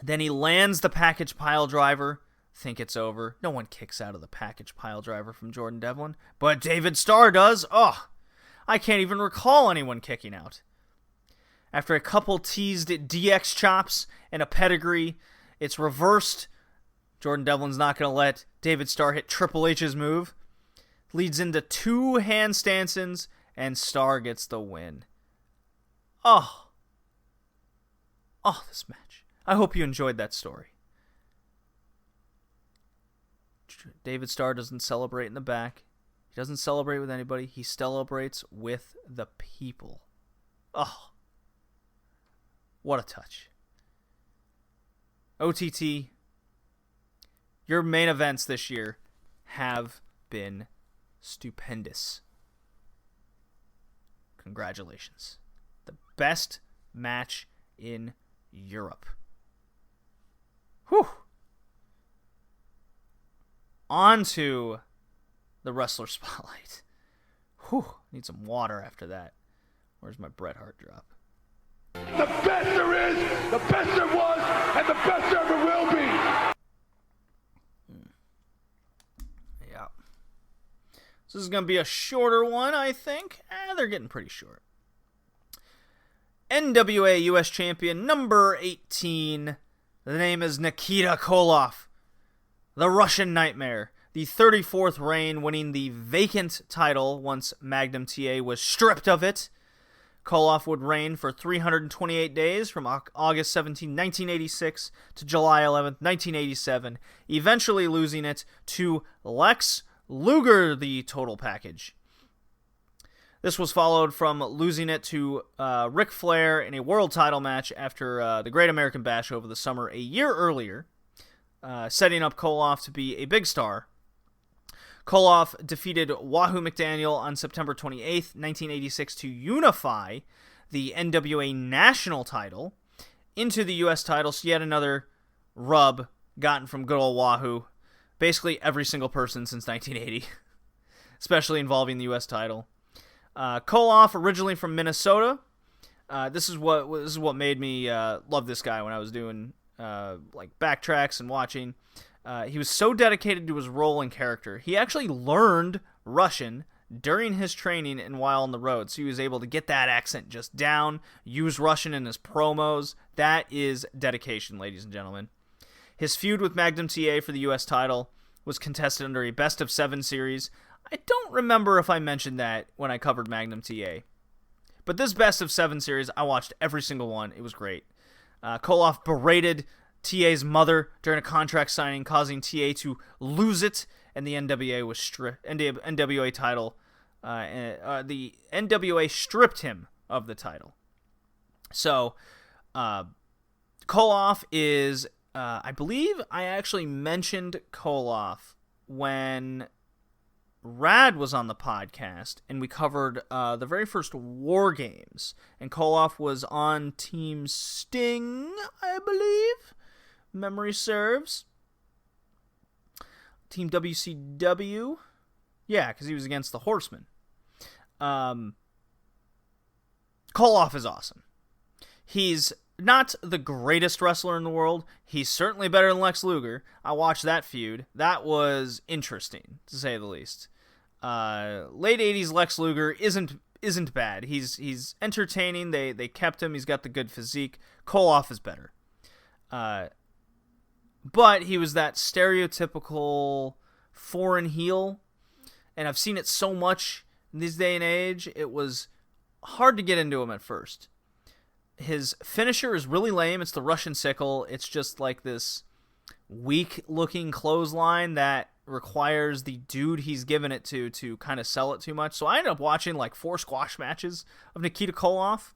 Then he lands the package pile driver. Think it's over. No one kicks out of the package pile driver from Jordan Devlin. But David Starr does. I can't even recall anyone kicking out. After a couple teased DX chops and a pedigree, it's reversed. Jordan Devlin's not going to let David Starr hit Triple H's move. Leads into 2 handstands, and Starr gets the win. This match. I hope you enjoyed that story. David Starr doesn't celebrate in the back. He doesn't celebrate with anybody. He celebrates with the people. What a touch. OTT, your main events this year have been stupendous. Congratulations. The best match in Europe. Whew. On to the Wrestler Spotlight. Whew. Need some water after that. Where's my Bret Hart drop? The best there is, the best there was, and the best there ever will be. Yeah. So this is going to be a shorter one, I think. They're getting pretty short. NWA US Champion number 18. The name is Nikita Koloff, the Russian Nightmare. The 34th reign, winning the vacant title once Magnum TA was stripped of it. Koloff would reign for 328 days from August 17, 1986 to July 11, 1987, eventually losing it to Lex Luger, the total package. This was followed from losing it to Ric Flair in a world title match after the Great American Bash over the summer a year earlier, setting up Koloff to be a big star. Koloff defeated Wahoo McDaniel on September 28th, 1986 to unify the NWA national title into the U.S. title, so yet another rub gotten from good old Wahoo. Basically every single person since 1980, especially involving the U.S. title. Koloff, originally from Minnesota. This is what made me love this guy when I was doing backtracks and watching. He was so dedicated to his role and character. He actually learned Russian during his training and while on the road, so he was able to get that accent just down, use Russian in his promos. That is dedication, ladies and gentlemen. His feud with Magnum TA for the U.S. title was contested under a best-of-7 series. I don't remember if I mentioned that when I covered Magnum TA. But this best-of-7 series, I watched every single one. It was great. Koloff berated TA's mother during a contract signing, causing TA to lose it and the NWA title. The NWA stripped him of the title. So, Koloff is, I believe I actually mentioned Koloff when Rad was on the podcast, and we covered the very first War Games, and Koloff was on Team Sting, I believe, memory serves. Team WCW, yeah, because he was against the Horsemen. Koloff is awesome. He's not the greatest wrestler in the world. He's certainly better than Lex Luger. I watched that feud. That was interesting, to say the least. Late 80s Lex Luger isn't bad. He's entertaining. They kept him. He's got the good physique. Koloff is better. But he was that stereotypical foreign heel, and I've seen it so much in this day and age, it was hard to get into him at first. His finisher is really lame. It's the Russian sickle. It's just like this weak-looking clothesline that requires the dude he's given it to kind of sell it too much. So I ended up watching like 4 squash matches of Nikita Koloff,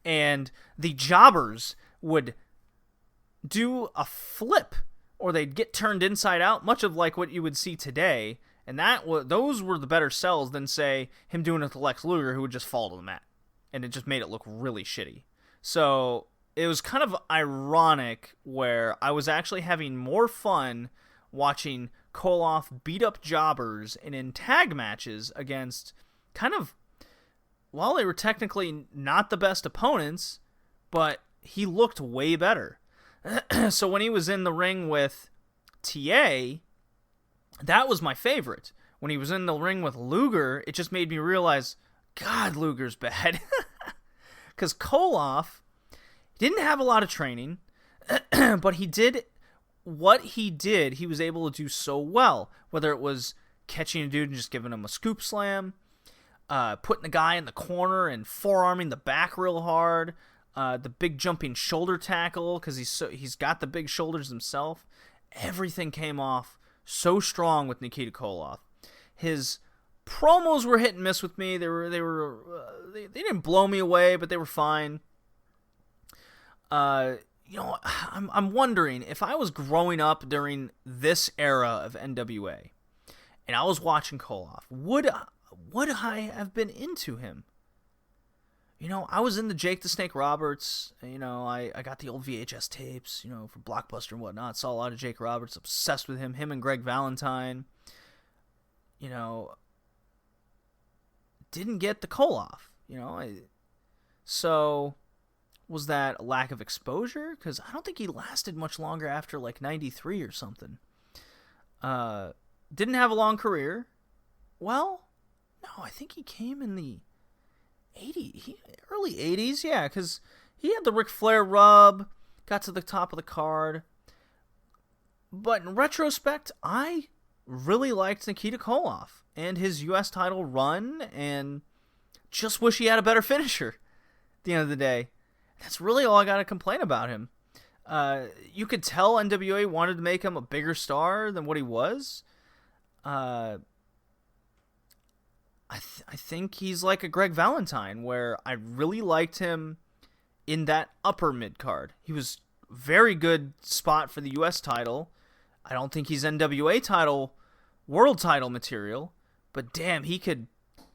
and the jobbers would do a flip, or they'd get turned inside out, much of like what you would see today, and those were the better sells than, say, him doing it to Lex Luger, who would just fall to the mat, and it just made it look really shitty. So it was kind of ironic where I was actually having more fun watching Koloff beat up jobbers and in tag matches against kind of, well, they were technically not the best opponents, but he looked way better. So when he was in the ring with TA, that was my favorite. When he was in the ring with Luger, it just made me realize, God, Luger's bad. Because Koloff didn't have a lot of training, but he did what he did, he was able to do so well. Whether it was catching a dude and just giving him a scoop slam, putting the guy in the corner and forearming the back real hard, the big jumping shoulder tackle, because he's got the big shoulders himself. Everything came off so strong with Nikita Koloff. His promos were hit and miss with me. They didn't blow me away, but they were fine. I'm wondering if I was growing up during this era of NWA and I was watching Koloff, would I have been into him? I was in the Jake the Snake Roberts. I got the old VHS tapes, for Blockbuster and whatnot. Saw a lot of Jake Roberts, obsessed with him and Greg Valentine. Didn't get the Koloff, so was that a lack of exposure? Because I don't think he lasted much longer after like 93 or something. Didn't have a long career. Well, no, I think he came in the early 80s, yeah, because he had the Ric Flair rub, got to the top of the card. But in retrospect, I really liked Nikita Koloff and his U.S. title run, and just wish he had a better finisher at the end of the day. That's really all I got to complain about him. You could tell NWA wanted to make him a bigger star than what he was. I think he's like a Greg Valentine, where I really liked him in that upper mid-card. He was very good spot for the U.S. title. I don't think he's NWA title, world title material, but damn, he could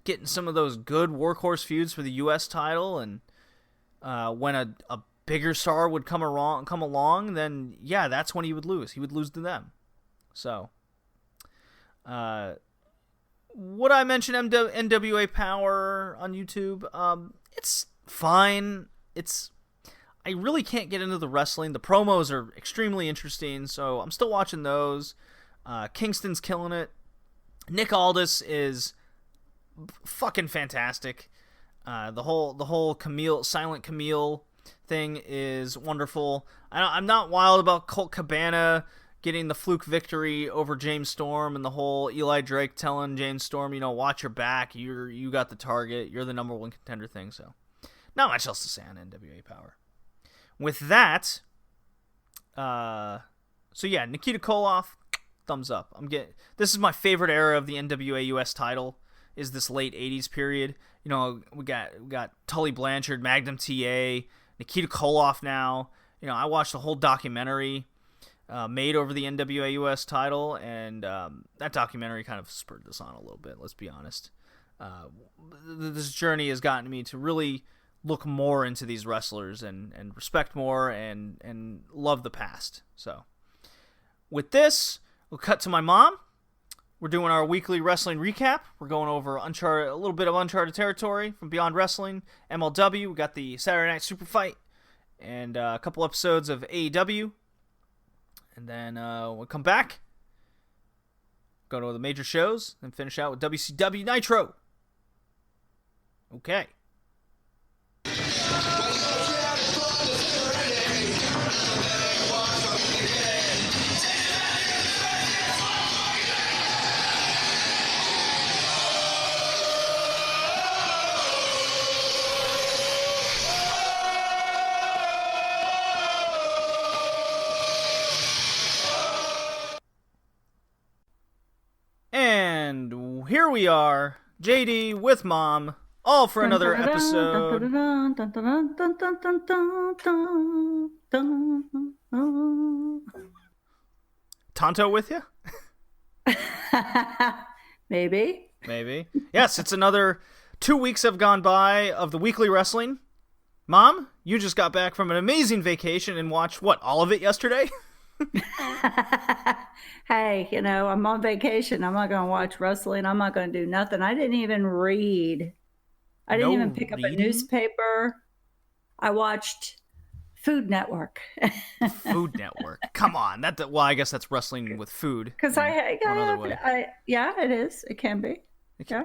get in some of those good workhorse feuds for the U.S. title, and when a bigger star would come along, then yeah, that's when he would lose. He would lose to them. So, would I mention NWA Power on YouTube? It's fine. I really can't get into the wrestling. The promos are extremely interesting, so I'm still watching those. Kingston's killing it. Nick Aldis is fucking fantastic. The whole Silent Camille thing is wonderful. I'm not wild about Colt Cabana getting the fluke victory over James Storm, and the whole Eli Drake telling James Storm, watch your back. You got the target. You're the number one contender thing. So, not much else to say on NWA Power. With that, so yeah, Nikita Koloff, thumbs up. This is my favorite era of the NWA US title, is this late 80s period. You know, we got Tully Blanchard, Magnum TA, Nikita Koloff now. You know, I watched the whole documentary made over the NWA US title, and that documentary kind of spurred this on a little bit, let's be honest. This journey has gotten me to really look more into these wrestlers and respect more and love the past. So with this, we'll cut to my mom. We're doing our weekly wrestling recap. We're going over a little bit of Uncharted territory from Beyond Wrestling, MLW. We got the Saturday Night Super Fight and a couple episodes of AEW. And then we'll come back, go to the major shows, and finish out with WCW Nitro. Okay. And here we are, JD with Mom, all for another episode. Tonto with you? Maybe. Yes, it's another 2 weeks have gone by of the weekly wrestling. Mom, you just got back from an amazing vacation and watched, all of it yesterday? Hey, I'm on vacation. I'm not going to watch wrestling. I'm not going to do nothing. I didn't even read. I didn't even pick up a newspaper. I watched Food Network. Food Network. Come on. I guess that's wrestling with food. Because it is. It can be. Yeah.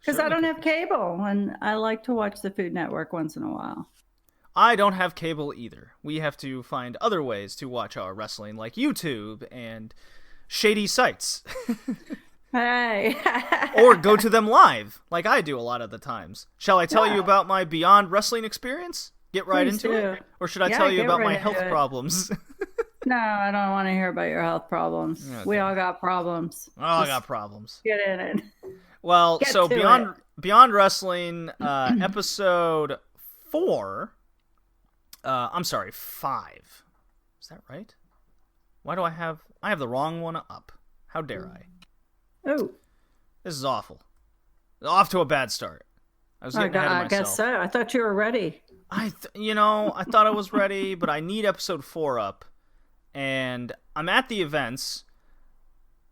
Because I don't have cable, and I like to watch the Food Network once in a while. I don't have cable either. We have to find other ways to watch our wrestling, like YouTube and shady sites. Hey. Or go to them live, like I do a lot of the times. Shall I tell you about my Beyond Wrestling experience? Get right into it? Or should I tell you about my health problems? No, I don't want to hear about your health problems. Okay. We all got problems. I got problems. Get in it. Well, so Beyond Wrestling, episode 4... 5. Is that right? Why do I have the wrong one up? How dare I? Oh. This is awful. Off to a bad start. I was getting ahead of myself. I guess so. I thought you were ready. I thought I was ready, but I need episode 4 up. And I'm at the events,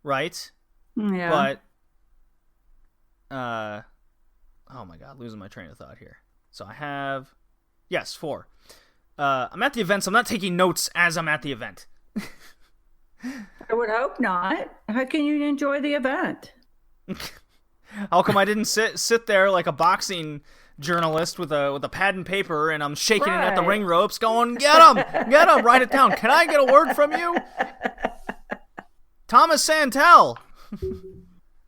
right? Yeah. But, oh my God, losing my train of thought here. So I have, 4. I'm at the events. I'm not taking notes as I'm at the event. I would hope not. How can you enjoy the event? How come I didn't sit there like a boxing journalist with a pad and paper, and I'm shaking it at the ring ropes, going, "Get him, write it down. Can I get a word from you, Thomas Santel?"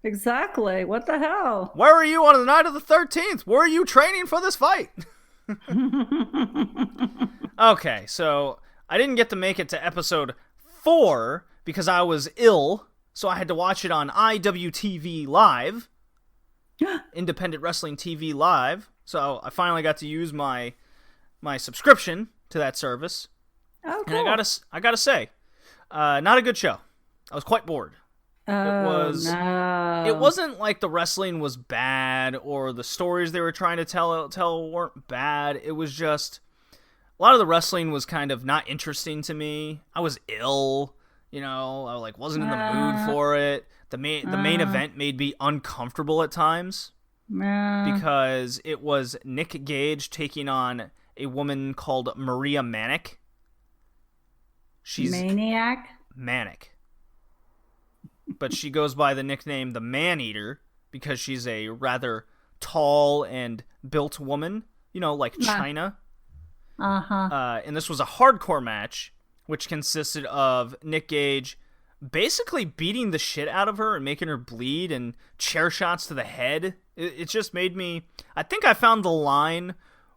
Exactly. What the hell? Where were you on the night of the 13th? Were you training for this fight? Okay, so I didn't get to make it to episode 4 because I was ill, so I had to watch it on IWTV Live, Independent Wrestling TV Live. So I finally got to use my subscription to that service. Oh, cool. And I gotta say, not a good show. I was quite bored. No. It wasn't like the wrestling was bad or the stories they were trying to tell weren't bad. It was just a lot of the wrestling was kind of not interesting to me. I was ill, I wasn't in the mood for it. The main event made me uncomfortable at times because it was Nick Gage taking on a woman called Maria Manic. She's Manic. But she goes by the nickname the Man-Eater because she's a rather tall and built woman, like China. Uh-huh. And this was a hardcore match, which consisted of Nick Gage basically beating the shit out of her and making her bleed and chair shots to the head. It just made me... I think I found the line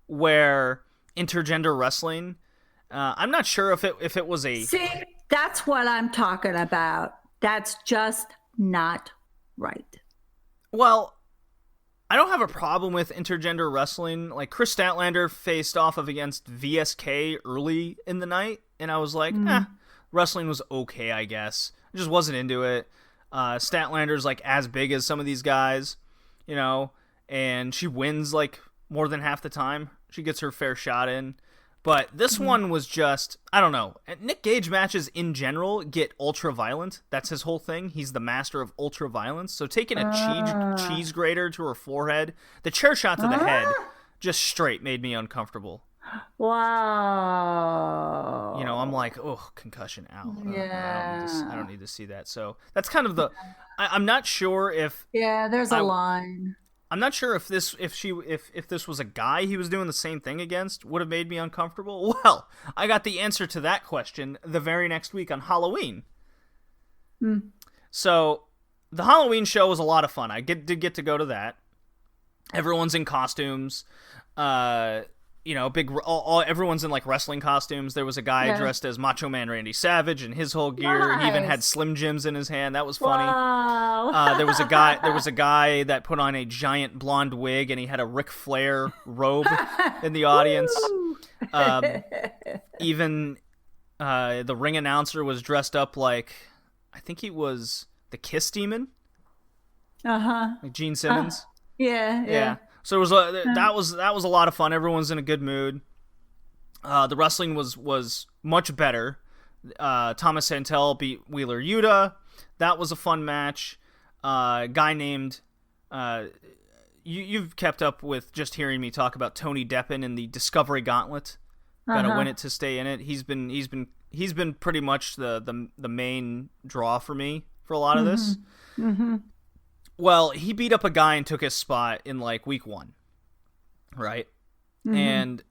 where intergender wrestling... I'm not sure if it was a... See, that's what I'm talking about. That's just not right. Well, I don't have a problem with intergender wrestling. Like, Chris Statlander faced off against VSK early in the night, and I was like, wrestling was okay, I guess. I just wasn't into it. Statlander's, like, as big as some of these guys, you know, and she wins, like, more than half the time. She gets her fair shot in. But this one was just, I don't know. Nick Gage matches in general get ultra violent. That's his whole thing. He's the master of ultra violence. So taking a cheese grater to her forehead, the chair shot to the head, just straight made me uncomfortable. Wow. You know, I'm like, oh, concussion, ow. Yeah. I don't need to see that. So that's kind of the, I'm not sure if. Yeah, there's a line. I'm not sure if this was a guy he was doing the same thing against would have made me uncomfortable. Well, I got the answer to that question the very next week on Halloween. So the Halloween show was a lot of fun. I did get to go to that. Everyone's in costumes. You know, everyone's in like wrestling costumes. There was a guy dressed as Macho Man Randy Savage and his whole gear. Nice. He even had Slim Jims in his hand. That was funny. Wow. There was a guy that put on a giant blonde wig and he had a Ric Flair robe in the audience. Even the ring announcer was dressed up like, I think he was the Kiss Demon. Like Gene Simmons. Yeah. So it was that was a lot of fun. Everyone's in a good mood. The wrestling was much better. Thomas Santel beat Wheeler Yuta. That was a fun match. Guy named you've kept up with just hearing me talk about Tony Deppen in the Discovery Gauntlet. Gotta win it to stay in it. He's been pretty much the main draw for me for a lot of this. Well, he beat up a guy and took his spot in, like, week 1, right? And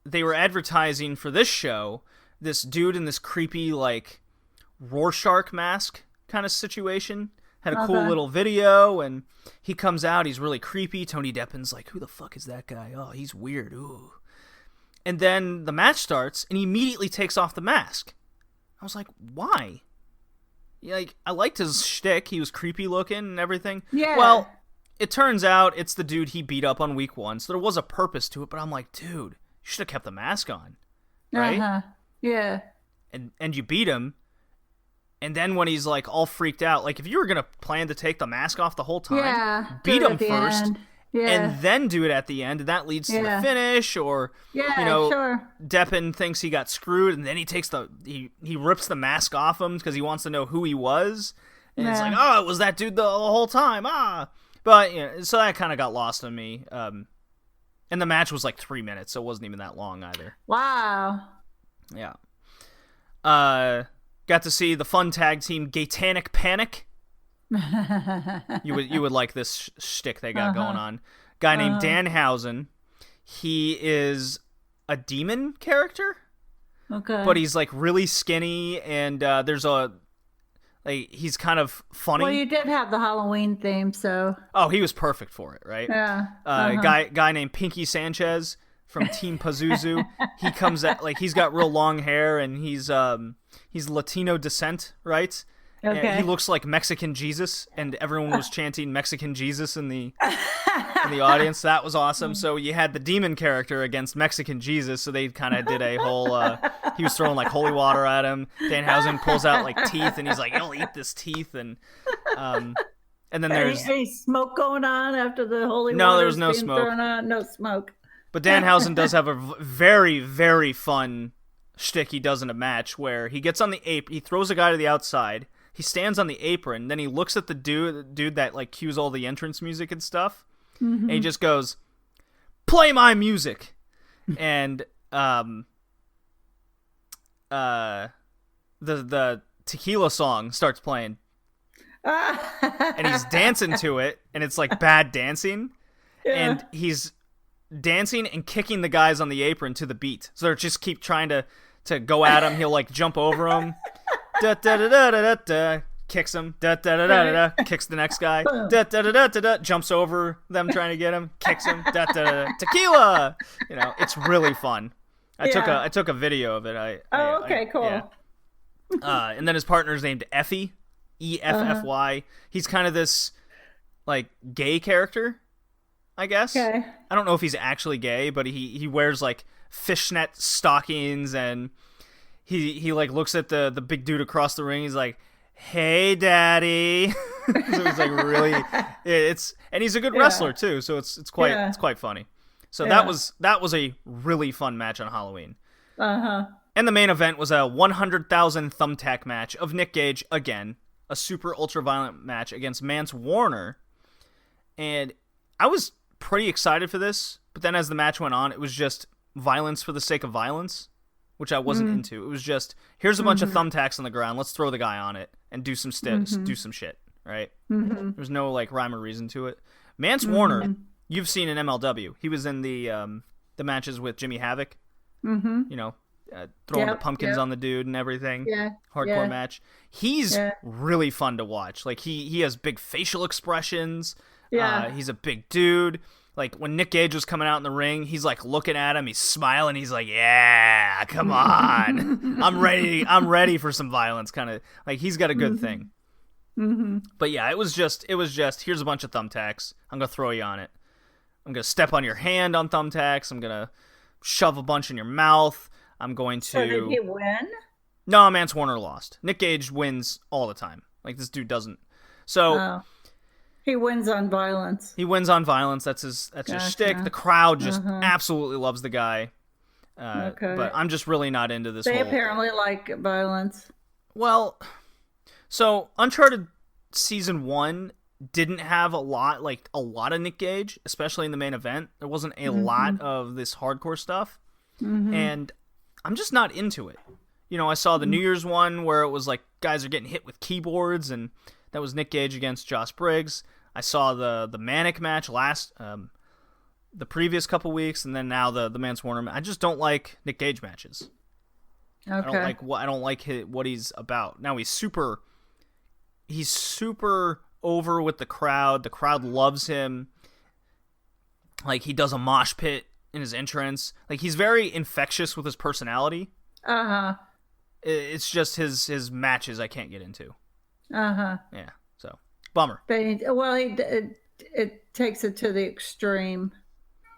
they were advertising for this show, this dude in this creepy, like, Rorschach mask kind of situation. Had a cool little video, and he comes out, he's really creepy. Tony Deppen's like, who the fuck is that guy? Oh, he's weird, ooh. And then the match starts, and he immediately takes off the mask. I was like, why? Like, I liked his shtick. He was creepy looking and everything. Yeah. Well, it turns out it's the dude he beat up on week 1, so there was a purpose to it, but I'm like, dude, you should have kept the mask on. Right? Yeah. And you beat him, and then when he's, like, all freaked out, like, if you were going to plan to take the mask off the whole time, beat him first, and then do it at the end, and that leads to the finish, or, Deppen thinks he got screwed, and then he takes he rips the mask off him because he wants to know who he was, and it's like, oh, it was that dude the whole time, but, you know, so that kind of got lost on me, and the match was like 3 minutes, so it wasn't even that long either. Wow. Yeah. Got to see the fun tag team Gatanic Panic. You would like this shtick they got going on. Guy named Danhausen. He is a demon character. Okay. But he's like really skinny, and he's kind of funny. Well, you did have the Halloween theme, so. Oh, he was perfect for it, right? Yeah. Guy named Pinky Sanchez from Team Pazuzu. He comes at he's got real long hair, and he's Latino descent, right? Okay. He looks like Mexican Jesus, and everyone was chanting Mexican Jesus in the audience. That was awesome. So you had the demon character against Mexican Jesus, so they kind of did a whole he was throwing like holy water at him. Danhausen pulls out like teeth, and he's like, you'll eat this teeth, and then there's any smoke going on after the holy water. No, there was no smoke. No smoke. But Danhausen does have a very, very fun shtick he does in a match where he gets on the apron, he throws a guy to the outside, he stands on the apron, then he looks at the dude that like cues all the entrance music and stuff, and he just goes, "Play my music," and the tequila song starts playing, and he's dancing to it, and it's like bad dancing, and he's dancing and kicking the guys on the apron to the beat, so they just keep trying to go at him. He'll like jump over him. Da da da da da da, kicks him. Da da da da da, kicks the next guy. Da da da da da, jumps over them trying to get him. Kicks him. Da da da, tequila. You know, it's really fun. I took a video of it. Okay, cool. Yeah. And then his partner's named Effie. EFFY. He's kind of this like gay character, I guess. Okay. I don't know if he's actually gay, but he wears like fishnet stockings, and he like looks at the big dude across the ring. He's like, "Hey, daddy." So he's like really, and he's a good wrestler too. So it's quite funny. So that was a really fun match on Halloween. And the main event was a 100,000 thumbtack match of Nick Gage again, a super ultra violent match against Mance Warner. And I was pretty excited for this, but then as the match went on, it was just violence for the sake of violence, which I wasn't into. It was just, here's a bunch of thumbtacks on the ground, let's throw the guy on it and do some do some shit, right? There's no like rhyme or reason to it. Mance Warner, you've seen in MLW. He was in the matches with Jimmy Havoc. You know, throwing the pumpkins on the dude and everything. Hardcore match. He's really fun to watch. Like he has big facial expressions. He's a big dude. Like when Nick Gage was coming out in the ring, he's like looking at him, he's smiling, he's like, "Yeah, come on. I'm ready for some violence," kind of like he's got a good thing. But yeah, it was just here's a bunch of thumbtacks. I'm going to throw you on it. I'm going to step on your hand on thumbtacks. I'm going to shove a bunch in your mouth. I'm going to... So did he win? No, Mance Warner lost. Nick Gage wins all the time. Like, this dude doesn't. So... He wins on violence. He wins on violence. That's his shtick. The crowd just absolutely loves the guy. But I'm just really not into this They whole... apparently like violence. Well, so Uncharted Season 1 didn't have a lot of Nick Gage, especially in the main event. There wasn't a lot of this hardcore stuff. And I'm just not into it. You know, I saw the New Year's one where it was like guys are getting hit with keyboards, and that was Nick Gage against Josh Briggs. I saw the Manic match the previous couple weeks, and then now the Mance Warner. I just don't like Nick Gage matches. I don't like what he's about. Now he's super over with the crowd. The crowd loves him. Like he does a mosh pit in his entrance. Like he's very infectious with his personality. It's just his matches I can't get into. Yeah. So bummer. But it takes it to the extreme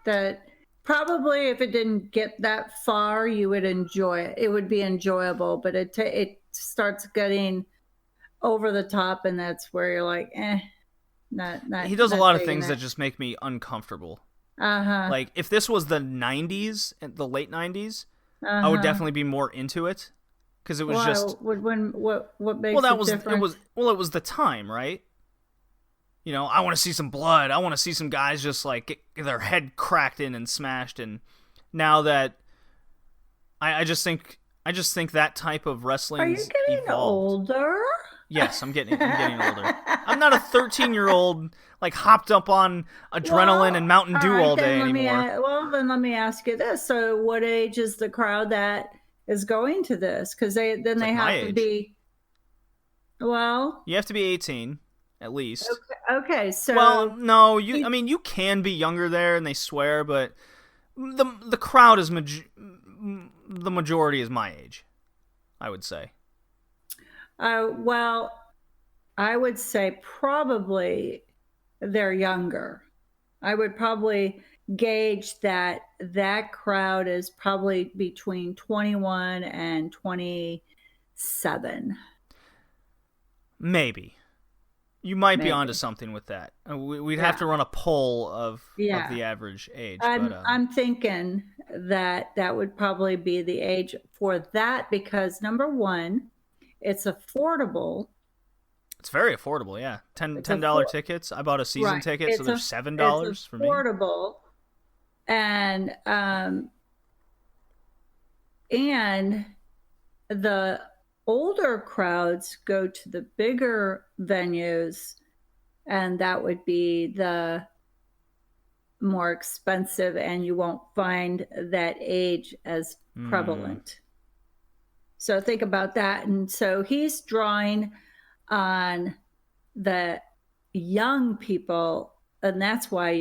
that probably if it didn't get that far, you would enjoy it. It would be enjoyable, but it starts getting over the top, and that's where you're like, not. He does a lot of things that just make me uncomfortable. Like if this was the 90s, the late 90s, I would definitely be more into it because it was what makes it different? It was the time, right? You know, I want to see some blood. I want to see some guys just like get their head cracked in and smashed. And now that I just think that type of wrestling. Are you getting older? Yes, I'm getting older. I'm not a 13-year-old like hopped up on adrenaline and Mountain Dew all day anymore. Then let me ask you this: so, what age is the crowd that is going to this? Because they have to be. Well, you have to be 18 at least. Okay. So, well, no, you can be younger there, and they swear, but the crowd is the majority is my age, I would say. Well, I would say probably they're younger. I would probably gauge that crowd is probably between 21 and 27. Maybe. You might be onto something with that. We'd have to run a poll of the average age. I'm thinking that would probably be the age for that because, number one, it's affordable. It's very affordable, yeah. $10 tickets. I bought a season ticket, so there's $7 for me. It's affordable. And the older crowds go to the bigger venues, and that would be the more expensive, and you won't find that age as prevalent. So think about that. And so he's drawing on the young people, and that's why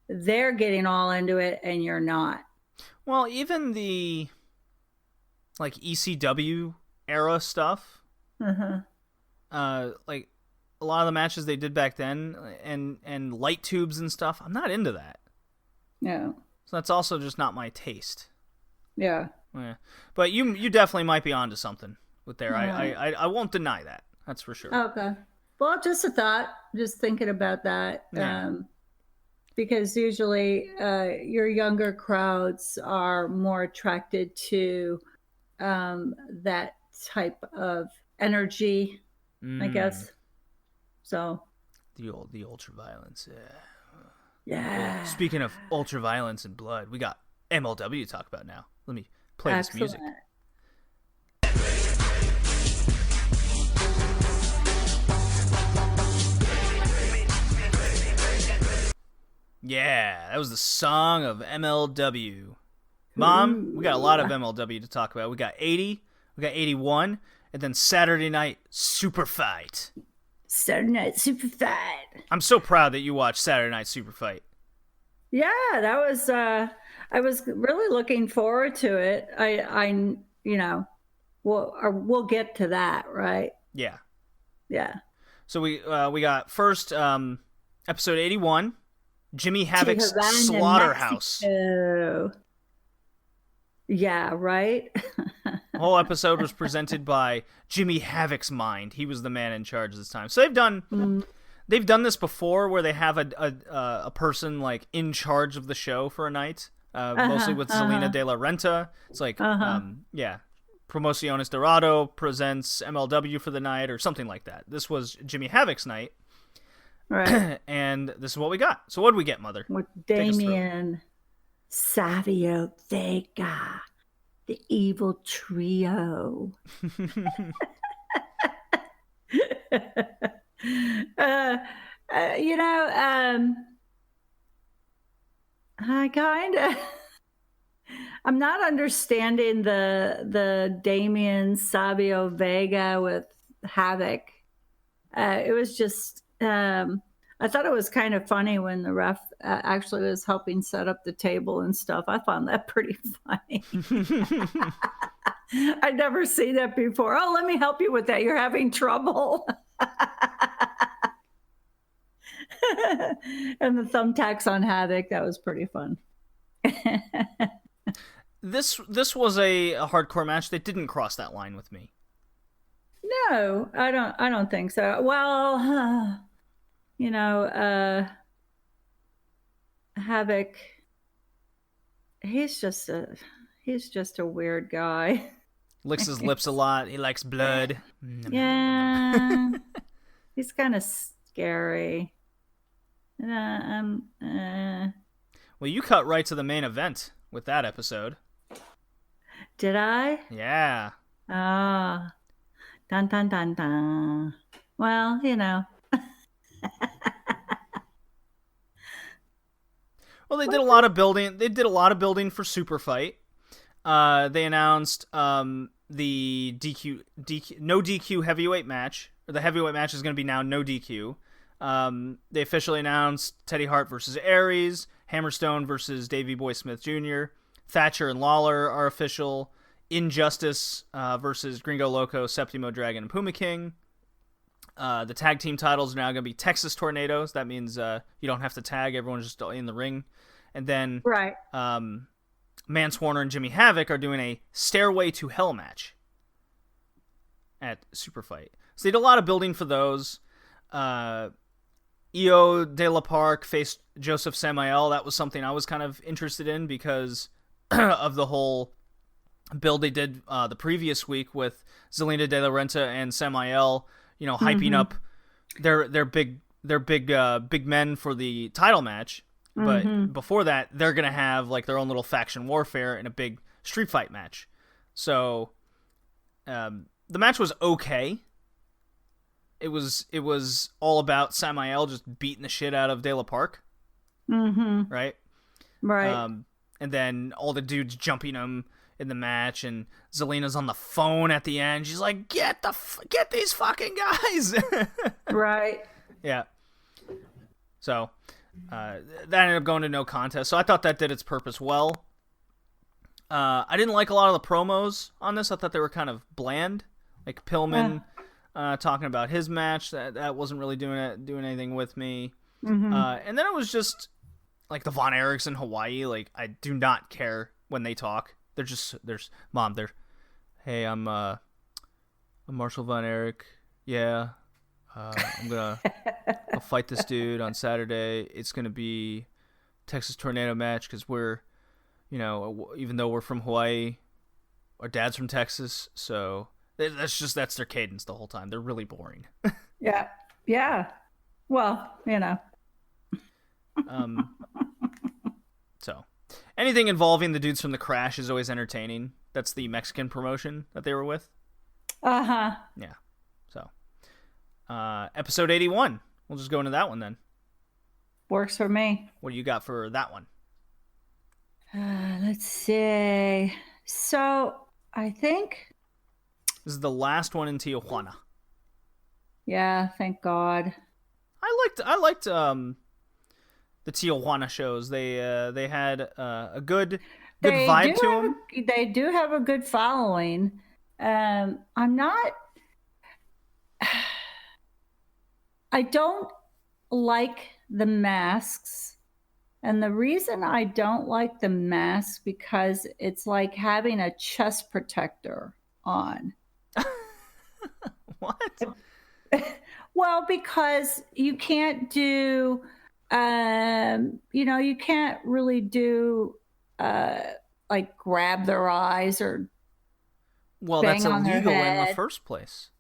they're getting all into it and you're not. Well, even the like ECW era stuff, like a lot of the matches they did back then, and light tubes and stuff. I'm not into that. Yeah. So that's also just not my taste. Yeah. Yeah. But you definitely might be onto something with there. Right. I won't deny that. That's for sure. Okay. Well, just a thought. Just thinking about that. Yeah. Because usually your younger crowds are more attracted to that type of energy, I guess. So the ultra violence, yeah. Yeah. Well, speaking of ultra violence and blood, we got MLW to talk about now. Let me play this music. Yeah, that was the song of MLW. Mom, we got a lot of MLW to talk about. We got 80, we got 81, and then Saturday Night Super Fight. Saturday Night Super Fight. I'm so proud that you watched Saturday Night Super Fight. Yeah, that was I was really looking forward to it. I we'll get to that, right? Yeah. Yeah. So we got first episode 81, Jimmy Havoc's Slaughterhouse. Yeah, right? The whole episode was presented by Jimmy Havoc's mind. He was the man in charge this time. So they've done this before where they have a person like in charge of the show for a night, mostly with Zelina De La Renta. It's like, Promociones Dorado presents MLW for the night or something like that. This was Jimmy Havoc's night. Right. And this is what we got. So what did we get, Mother? With Damien, Savio Vega, the evil trio. I'm not understanding the Damien Savio Vega with Havoc. It was just, I thought it was kind of funny when the ref actually was helping set up the table and stuff. I found that pretty funny. I'd never seen that before. Oh, let me help you with that. You're having trouble. And the thumbtacks on Havoc, that was pretty fun. This was a hardcore match that didn't cross that line with me. No, I don't think so. Well, Havoc, he's just a weird guy. Licks his lips a lot. He likes blood. Yeah. He's kind of scary. Well, you cut right to the main event with that episode. Did I? Yeah. Ah. Dun dun dun dun. Well, Well, they did a lot of building. They did a lot of building for Super Fight. They announced the DQ no DQ heavyweight match. Or the heavyweight match is going to be now no DQ. They officially announced Teddy Hart versus Aries, Hammerstone versus Davey Boy Smith Jr., Thatcher and Lawler are official, Injustice versus Gringo Loco, Septimo Dragon, and Puma King. The tag team titles are now going to be Texas Tornadoes. That means you don't have to tag. Everyone's just in the ring. And then right. Mance Warner and Jimmy Havoc are doing a Stairway to Hell match at Super Fight. So they did a lot of building for those. Io De La Park faced Joseph Samael. That was something I was kind of interested in because of the whole build they did the previous week with Zelina De La Renta and Samael, hyping up their big men for the title match. But before that, they're gonna have like their own little faction warfare in a big street fight match. So the match was okay. It was all about Samael just beating the shit out of De La Park. Right? Right. And then all the dudes jumping him in the match, and Zelina's on the phone at the end. She's like, get these fucking guys. Right. Yeah. So that ended up going to no contest. So I thought that did its purpose well. I didn't like a lot of the promos on this. I thought they were kind of bland. Like Pillman talking about his match. That wasn't really doing anything with me. Mm-hmm. And then it was just like the Von Erichs in Hawaii. Like, I do not care when they talk. Hey, I'm Marshall Von Erich. Yeah. I'm gonna go fight this dude on Saturday. It's gonna be Texas Tornado match because we're, even though we're from Hawaii, our dad's from Texas, so that's their cadence the whole time. They're really boring. Yeah. Well, So anything involving the dudes from the Crash is always entertaining. That's the Mexican promotion that they were with. Uh-huh. Yeah. So, episode 81. We'll just go into that one then. Works for me. What do you got for that one? Let's see. So, I think this is the last one in Tijuana. Yeah, thank God. I liked the Tijuana shows. They had a good vibe to them. They do have a good following. I'm not. I don't like the masks, and the reason I don't like the mask because it's like having a chest protector on. What? Well, because you can't do, you can't really do, like grab their eyes or. Well, that's illegal in the head. first place.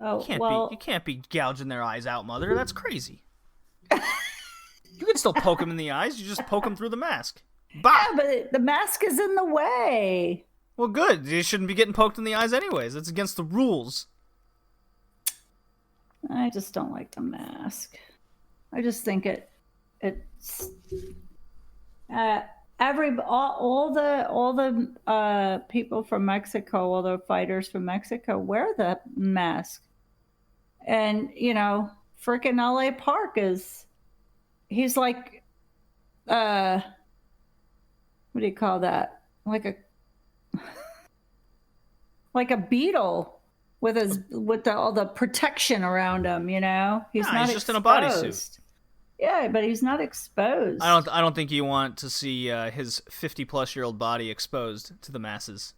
Oh, you can't be gouging their eyes out, Mother. That's crazy. You can still poke them in the eyes. You just poke them through the mask. Bah! Yeah, but the mask is in the way. Well, good. You shouldn't be getting poked in the eyes anyways. That's against the rules. I just don't like the mask. I just think it's all the people from Mexico, all the fighters from Mexico wear the mask, and freaking LA Park he's like, what do you call that? Like a beetle. With all the protection around him, he's just exposed. In a bodysuit. Yeah, but he's not exposed. I don't think you want to see his 50-plus-year-old body exposed to the masses.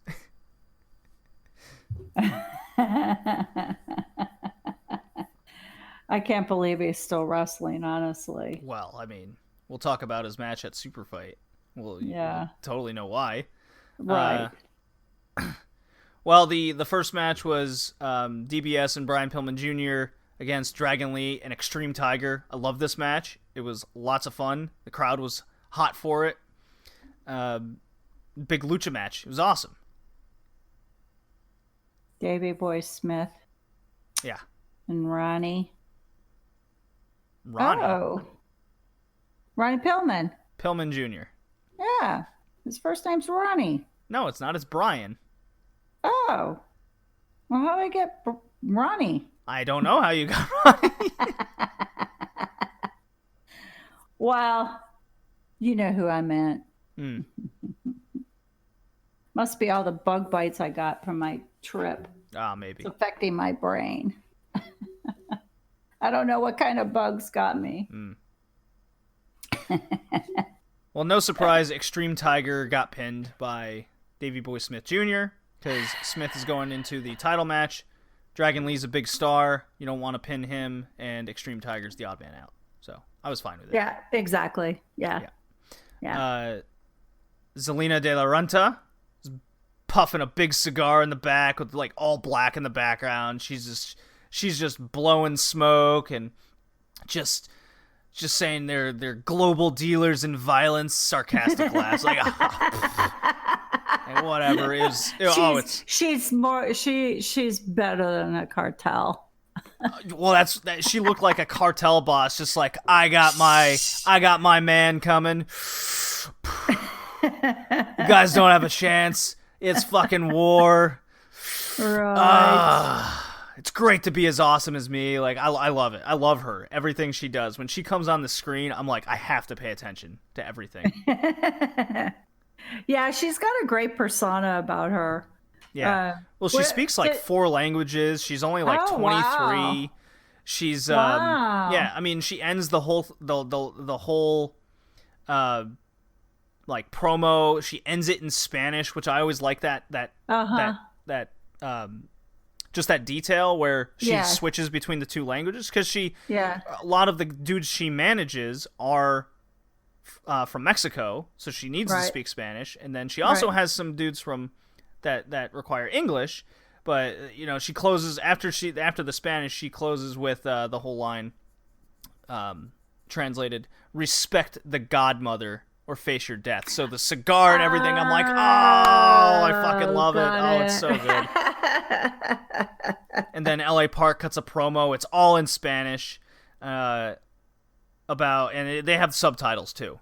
I can't believe he's still wrestling, honestly. Well, I mean, we'll talk about his match at Super Fight. Well, yeah, you totally know why. Right. Well, the first match was DBS and Brian Pillman Jr. against Dragon Lee and Extreme Tiger. I love this match. It was lots of fun. The crowd was hot for it. Big lucha match. It was awesome. Davey Boy Smith. Yeah. And Ronnie. Ronnie? Oh. Ronnie Pillman. Pillman Jr. Yeah. His first name's Ronnie. No, it's not. It's Brian. Oh. Well, how did I get Ronnie? I don't know how you got Ronnie. Well, you know who I meant. Mm. Must be all the bug bites I got from my trip. Ah, maybe. It's affecting my brain. I don't know what kind of bugs got me. Mm. Well, no surprise, Extreme Tiger got pinned by Davey Boy Smith Jr. because Smith is going into the title match. Dragon Lee's a big star. You don't want to pin him, and Extreme Tiger's the odd man out. So I was fine with it. Yeah, exactly. Yeah. Zelina De La Renta is puffing a big cigar in the back with like all black in the background. She's just blowing smoke and just saying they're global dealers in violence. Sarcastic laughs like. And whatever she's better than a cartel. Well, she looked like a cartel boss, just like I got my man coming. You guys don't have a chance. It's fucking war. Right. It's great to be as awesome as me. Like I love it. I love her. Everything she does. When she comes on the screen, I'm like, I have to pay attention to everything. Yeah, she's got a great persona about her. Yeah. Well, she speaks like 4 languages. She's only like 23. Wow. She's yeah. I mean, she ends the whole like promo. She ends it in Spanish, which I always like that just that detail where she switches between the 2 languages, because a lot of the dudes she manages are from Mexico, so she needs to speak Spanish, and then she also has some dudes from that require English, but she closes after the Spanish, she closes with the whole line, translated, "Respect the godmother or face your death." So the cigar and everything, I'm like, oh, I fucking love it. Oh, it's so good. And then LA Park cuts a promo. It's all in Spanish, and they have subtitles too,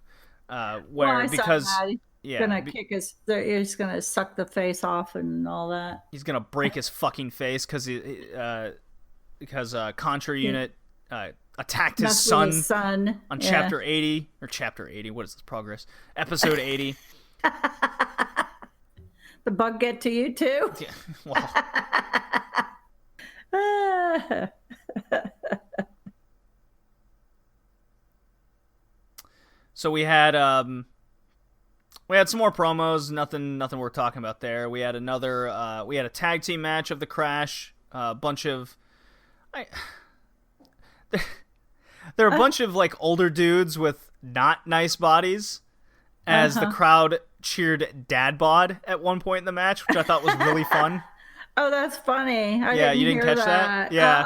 he's gonna suck the face off and all that. He's gonna break his fucking face because Contra Unit attacked his son on Chapter 80, or Chapter 80. What is this, Progress? Episode 80. The bug get to you too? Yeah. Well. So we had some more promos. Nothing worth talking about there. We had a tag team match of the Crash. A bunch of there are a bunch of like older dudes with not nice bodies, as the crowd cheered "Dad bod" at one point in the match, which I thought was really fun. Oh, that's funny. You didn't catch that? Yeah.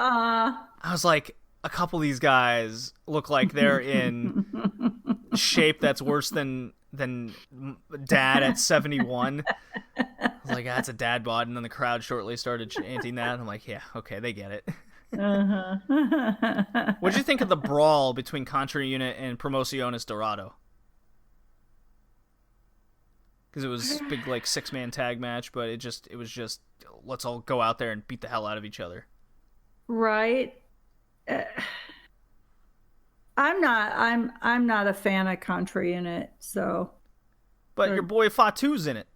I was like, a couple of these guys look like they're in shape that's worse than Dad at 71. I was like, that's a dad bod, and then the crowd shortly started chanting that. I'm like, yeah, okay, they get it. What'd you think of the brawl between Contra Unit and Promociones Dorado? Because it was a big, like, 6-man tag match, but it was just let's all go out there and beat the hell out of each other. Right. I'm not a fan of Contra Unit, so. But your boy Fatu's in it.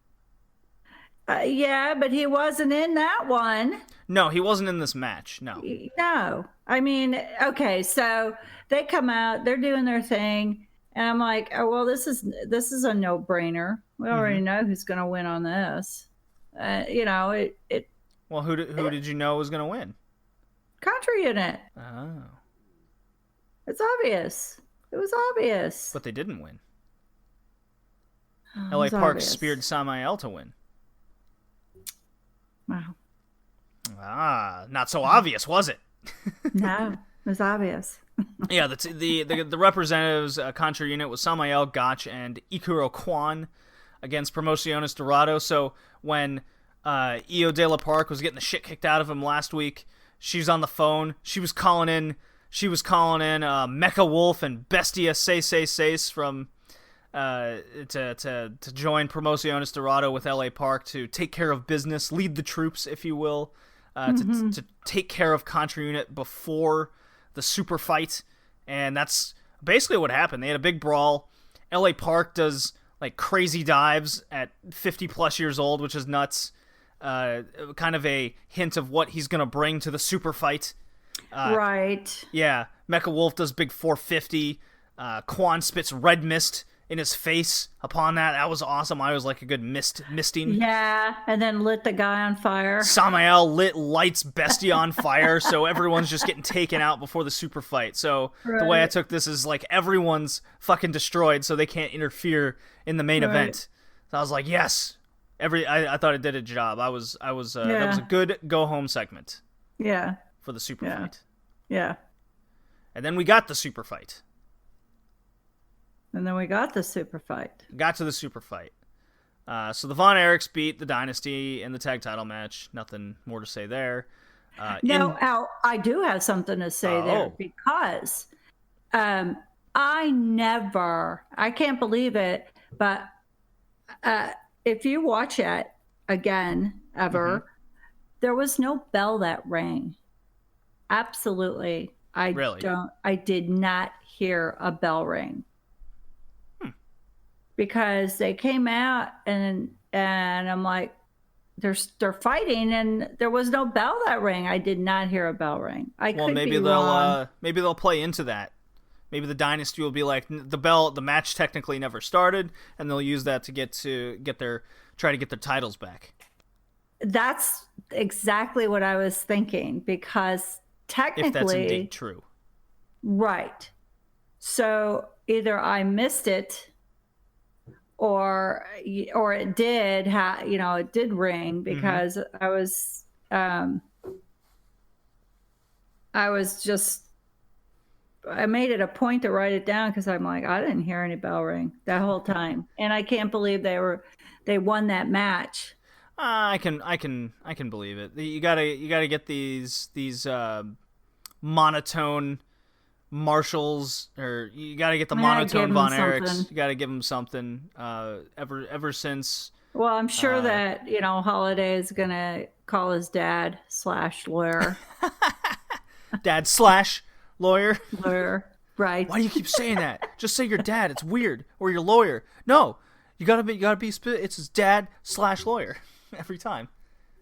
Yeah, but he wasn't in that one. No, he wasn't in this match. No. No. I mean, okay, so they come out, they're doing their thing, and I'm like, oh, well, this is a no-brainer. We already know who's going to win on this. Well, who did you know was going to win? Contra Unit. Oh. It's obvious. It was obvious. But they didn't win. LA Park speared Samael to win. Wow. Not so obvious, was it? No, it was obvious. Yeah, the representatives, Contra Unit, was Samael, Gotch, and Ikuro Kwan against Promociones Dorado. So when Io de la Park was getting the shit kicked out of him last week, she was on the phone. She was calling in Mecha Wolf and Bestia Seis from to join Promociones Dorado with LA Park to take care of business, lead the troops, if you will, to take care of Contra Unit before the super fight. And that's basically what happened. They had a big brawl. LA Park does like crazy dives at 50 plus years old, which is nuts. Kind of a hint of what he's going to bring to the super fight. Right. Yeah. Mecha Wolf does big 450. Quan spits red mist in his face upon that. That was awesome. I was like a good misting. Yeah, and then lit the guy on fire. Samael lights Bestia on fire, so everyone's just getting taken out before the super fight. So the way I took this is like everyone's fucking destroyed, so they can't interfere in the main event. So I was like, yes. I thought it did a job. That was a good go home segment. Yeah. For the super fight. Yeah. And then we got the super fight. Got to the super fight. So the Von Erichs beat the Dynasty in the tag title match. Nothing more to say there. Al, I do have something to say there, because I can't believe it, but if you watch it again ever, there was no bell that rang. Absolutely. I did not hear a bell ring. Because they came out and I'm like, they're fighting, and there was no bell that rang. I did not hear a bell ring. Maybe they'll play into that. Maybe the dynasty will be like, the match technically never started, and they'll use that to try to get their titles back. That's exactly what I was thinking, because technically, if that's indeed true, right? So either I missed it, or it did, it did ring, because I made it a point to write it down, because I'm like, I didn't hear any bell ring that whole time, and I can't believe they won that match. I can believe it. You gotta get these monotone marshals, or you gotta get the monotone Von Erichs. You gotta give them something. Ever since. Well, I'm sure that Holiday is gonna call his dad / lawyer. Dad / lawyer. Lawyer, right? Why do you keep saying that? Just say your dad. It's weird. Or your lawyer. No, you gotta be. It's his dad / lawyer every time.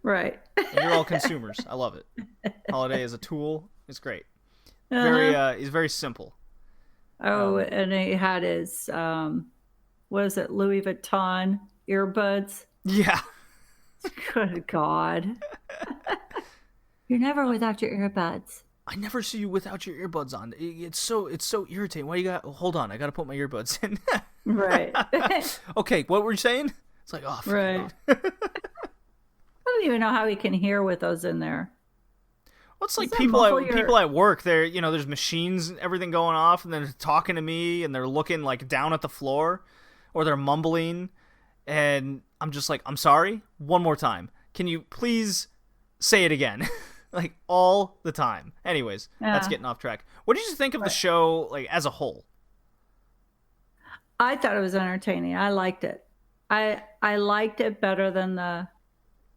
Right. And you're all consumers. I love it. Holiday is a tool. It's great. He's very simple. Oh, and he had his what is it, Louis Vuitton earbuds? Yeah. Good God. You're never without your earbuds. I never see you without your earbuds on. It's so irritating. Why you got? Hold on, I got to put my earbuds in. Right. Okay, what were you saying? It's like, oh, right. I don't even know how he can hear with those in there. Well, it's like people at work. There's machines and everything going off, and they're talking to me, and they're looking like down at the floor, or they're mumbling, and I'm just like, I'm sorry, one more time. Can you please say it again? Like all the time. Anyways, That's getting off track. What did you think of the show, like, as a whole? I thought it was entertaining. I liked it. I liked it better than the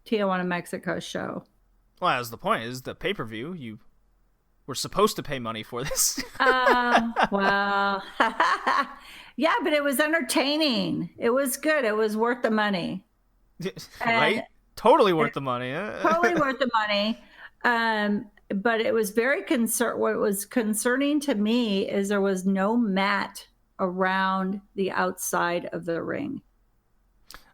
Tijuana, Mexico show. Well, as the point is, the pay-per-view, you were supposed to pay money for this. Well, yeah, but it was entertaining. It was good. It was worth the money. Right? Totally worth the money. Totally worth the money. But it was very what was concerning to me is there was no mat around the outside of the ring.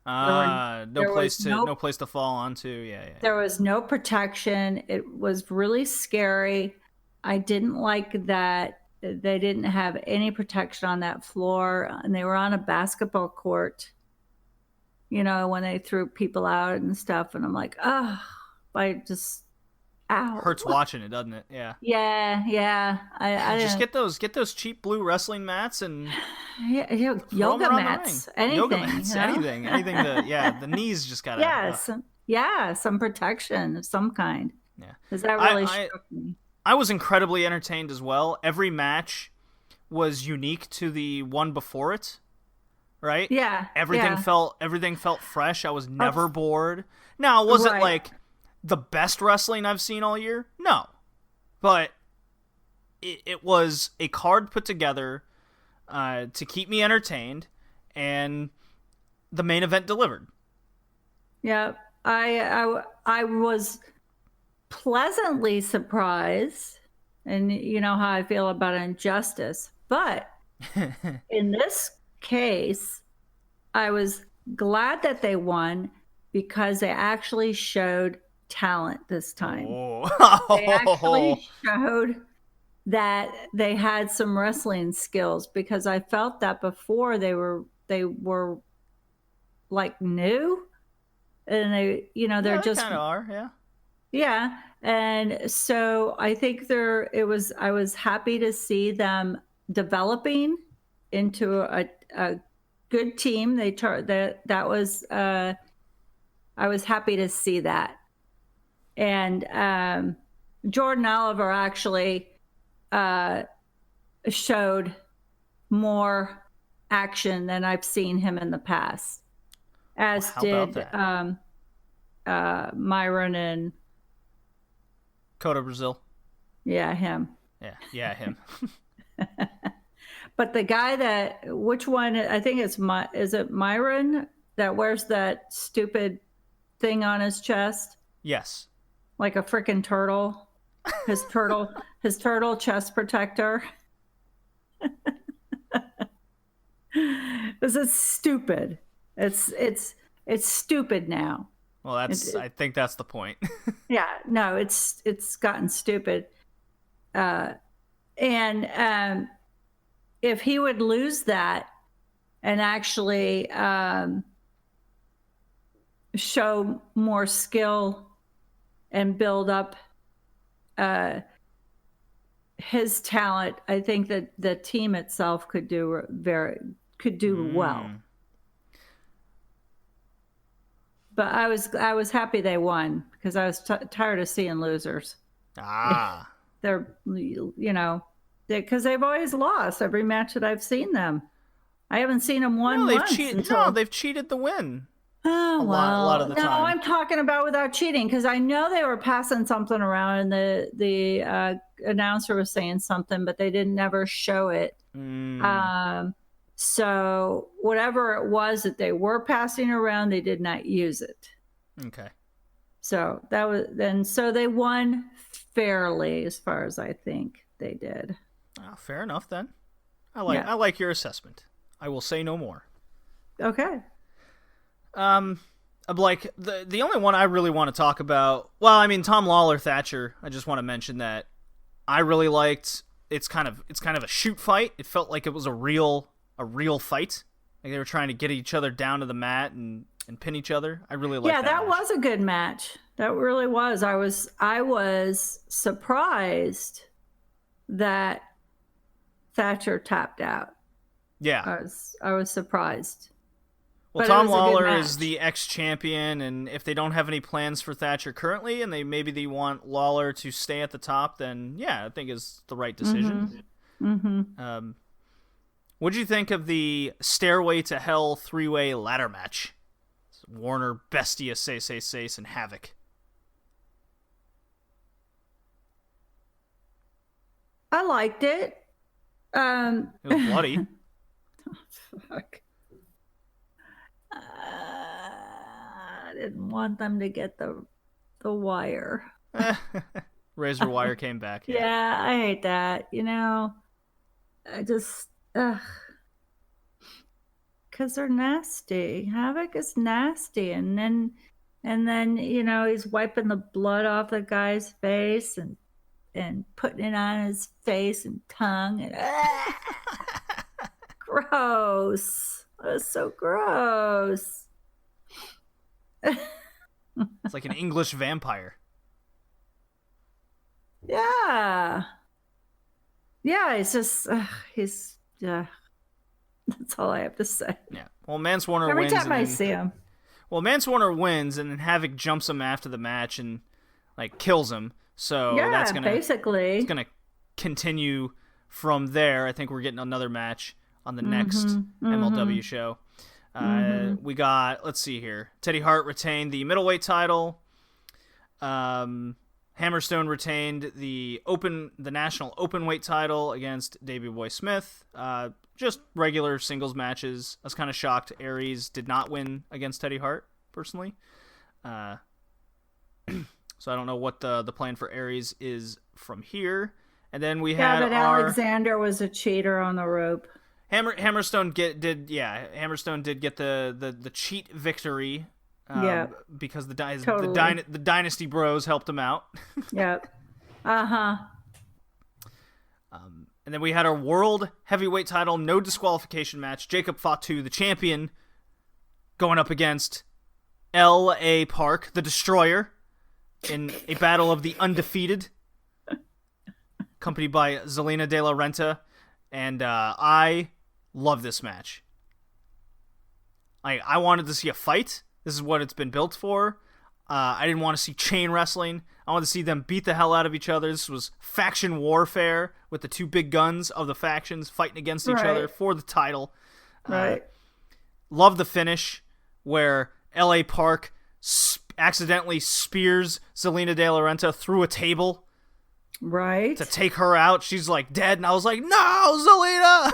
No place to fall onto. Yeah. There was no protection. It was really scary. I didn't like that they didn't have any protection on that floor, and they were on a basketball court, when they threw people out and stuff. And I'm like, oh, ow. Hurts watching it, doesn't it? Yeah. Yeah. I just get those cheap blue wrestling mats and yoga mats, anything. Anything. The knees just gotta. Some protection of some kind. Yeah. Because that really shook me. I was incredibly entertained as well. Every match was unique to the one before it. Right? Yeah. Everything felt fresh. I was never bored. Now, was it like the best wrestling I've seen all year? No. But it was a card put together to keep me entertained, and the main event delivered. Yeah, I was pleasantly surprised, and you know how I feel about injustice, but in this case, I was glad that they won because they actually showed talent this time. They actually showed that they had some wrestling skills, because I felt that before they were like new, and they're just kind of are, yeah. And so I think I was happy to see them developing into a good team. I was happy to see that. And Jordan Oliver actually showed more action than I've seen him in the past, as did Myron and Cota Brazil. Yeah, him. Yeah, him. But the guy which one? I think is it Myron that wears that stupid thing on his chest? Yes. Like a freaking turtle. His turtle chest protector. This is stupid. It's stupid now. Well, I think that's the point. Yeah, no, it's gotten stupid. And if he would lose that and actually show more skill and build up his talent, I think that the team itself could do well. But I was happy they won because I was tired of seeing losers. They're, because they've always lost every match that I've seen them. I haven't seen them win once. They've cheated the win. Oh, a lot of the time. No, I'm talking about without cheating because I know they were passing something around and the announcer was saying something, but they didn't never show it. So whatever it was that they were passing around, they did not use it. Okay. So that was then. So they won fairly, as far as I think they did. Fair enough then. I like your assessment. I will say no more. Okay. Like the only one I really want to talk about. Well, I mean Tom Lawler Thatcher. I just want to mention that I really liked. It's kind of a shoot fight. It felt like it was a real fight. Like they were trying to get each other down to the mat and pin each other. I really liked that. Yeah, that was a good match. That really was. I was surprised that Thatcher tapped out. Yeah. I was surprised. Well, Tom Lawler is the ex-champion, and if they don't have any plans for Thatcher currently, and they want Lawler to stay at the top, then yeah, I think is the right decision. Mm-hmm. What did you think of the Stairway to Hell 3-way ladder match? Warner, Bestia, Sace, and Havoc. I liked it. It was bloody. Oh, fuck. I didn't want them to get the wire. Razor wire came back. Yeah, I hate that. I just because they're nasty. Havoc is nasty, and then he's wiping the blood off the guy's face and putting it on his face and tongue and gross. That was so gross. It's like an English vampire. Yeah. Yeah, it's just that's all I have to say. Yeah. Well, Mance Warner Every wins. time I see him. Well, Mance Warner wins, and then Havoc jumps him after the match and kills him. So yeah, that's gonna basically it's gonna continue from there. I think we're getting another match on the next MLW show. We got, let's see here. Teddy Hart retained the middleweight title. Hammerstone retained the national openweight title against Davey Boy Smith. Just regular singles matches. I was kind of shocked Aries did not win against Teddy Hart, personally. So I don't know what the plan for Aries is from here. And then we had Alexander was a cheater on the rope. Hammerstone did get the cheat victory. Because the Dynasty Bros helped him out. Yep. And then we had our World Heavyweight title no disqualification match. Jacob Fatu, the champion, going up against L.A. Park, the Destroyer, in a battle of the undefeated, accompanied by Zelina De La Renta. And I love this match. I wanted to see a fight. This is what it's been built for. I didn't want to see chain wrestling. I wanted to see them beat the hell out of each other. This was faction warfare with the two big guns of the factions fighting against each other for the title. Right. Love the finish where L.A. Park accidentally spears Zelina De La Renta through a table. Right. To take her out. She's like dead, and I was like, no, Zelina!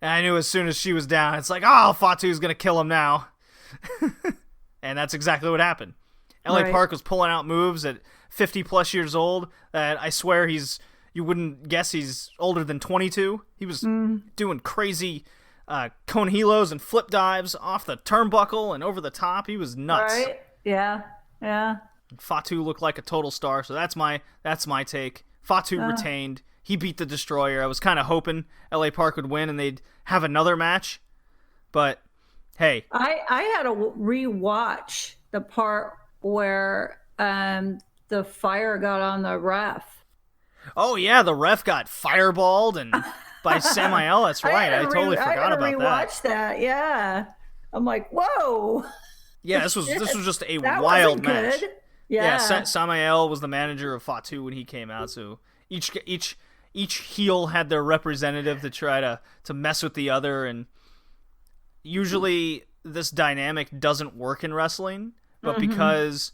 And I knew as soon as she was down, it's like, oh, Fatu's going to kill him now. And that's exactly what happened. LA Park was pulling out moves at 50 plus years old that I swear you wouldn't guess he's older than 22. He was doing crazy cone helos and flip dives off the turnbuckle and over the top. He was nuts. Right? Yeah. Fatu looked like a total star, so that's my take. Fatu retained. He beat the Destroyer. I was kind of hoping LA Park would win and they'd have another match, but hey. I had to rewatch the part where the fire got on the ref. Oh yeah, the ref got fireballed and by Samael. That's right. I totally forgot about that. I rewatched that. Yeah, I'm like, whoa. Yeah, this was just a wild match. Good. Yeah, Samael was the manager of Fatu when he came out. So each heel had their representative to try to mess with the other, and usually this dynamic doesn't work in wrestling, but because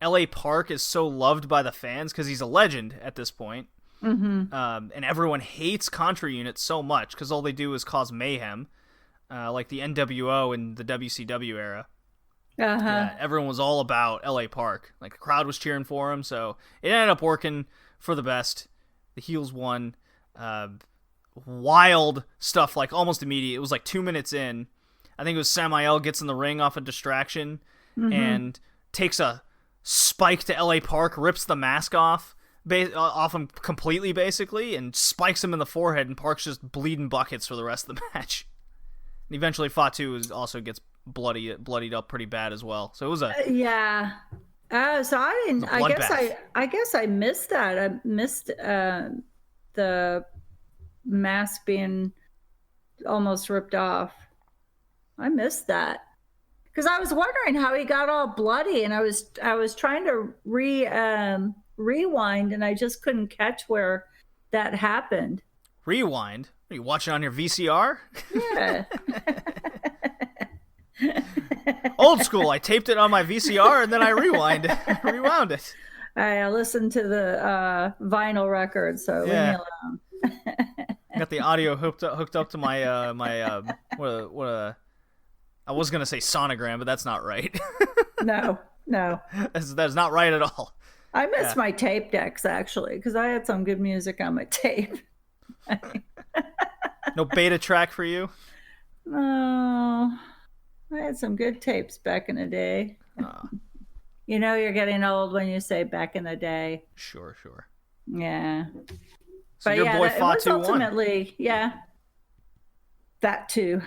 LA Park is so loved by the fans because he's a legend at this point, and everyone hates Contra Unit so much because all they do is cause mayhem, like the NWO in the WCW era. Yeah, everyone was all about LA Park. Like, the crowd was cheering for him, so it ended up working for the best. The heels won. Wild stuff, like almost immediate. It was like 2 minutes in. I think it was Samael gets in the ring off a distraction and takes a spike to LA Park, rips the mask off him completely, basically, and spikes him in the forehead, and Park's just bleeding buckets for the rest of the match. And eventually Fatu also gets bloodied up pretty bad as well. So it was a so I didn't. I guess I missed that. I missed the mask being almost ripped off. I missed that because I was wondering how he got all bloody, and I was trying to rewind, and I just couldn't catch where that happened. Rewind? Are you watching on your VCR? Yeah. Old school. I taped it on my VCR and then I rewound it. I listened to the vinyl record, so leave me alone. Got the audio hooked up to my I was gonna say sonogram, but that's not right. No. That's not right at all. I missed my tape decks actually because I had some good music on my tape. No beta track for you? No. I had some good tapes back in the day. You know you're getting old when you say back in the day. Sure. Yeah. So your boy Fatu won. Ultimately, yeah. Fat 2.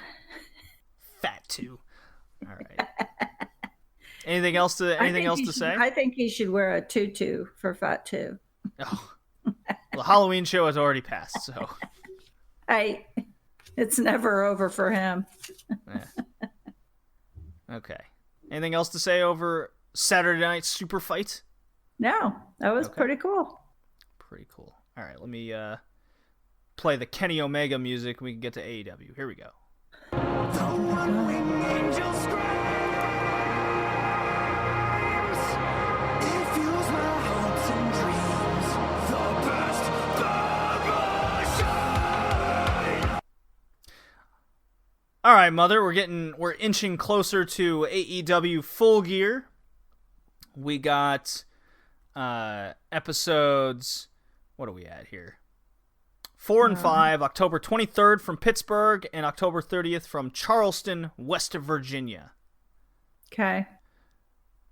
All right. Anything else to say? I think he should wear a tutu for Fat 2. Oh. Well, the Halloween show has already passed, so. It's never over for him. Yeah. Okay. Anything else to say over Saturday night's super fight? No, that was pretty cool. Pretty cool. All right, let me play the Kenny Omega music. We can get to AEW. Here we go. The one-winged angel screams. It fuels my hopes and dreams. The best promotion. All right, Mother, we're inching closer to AEW Full Gear. We got episodes. What are we at here? 4 and 5, October 23rd from Pittsburgh and October 30th from Charleston, West Virginia. Okay.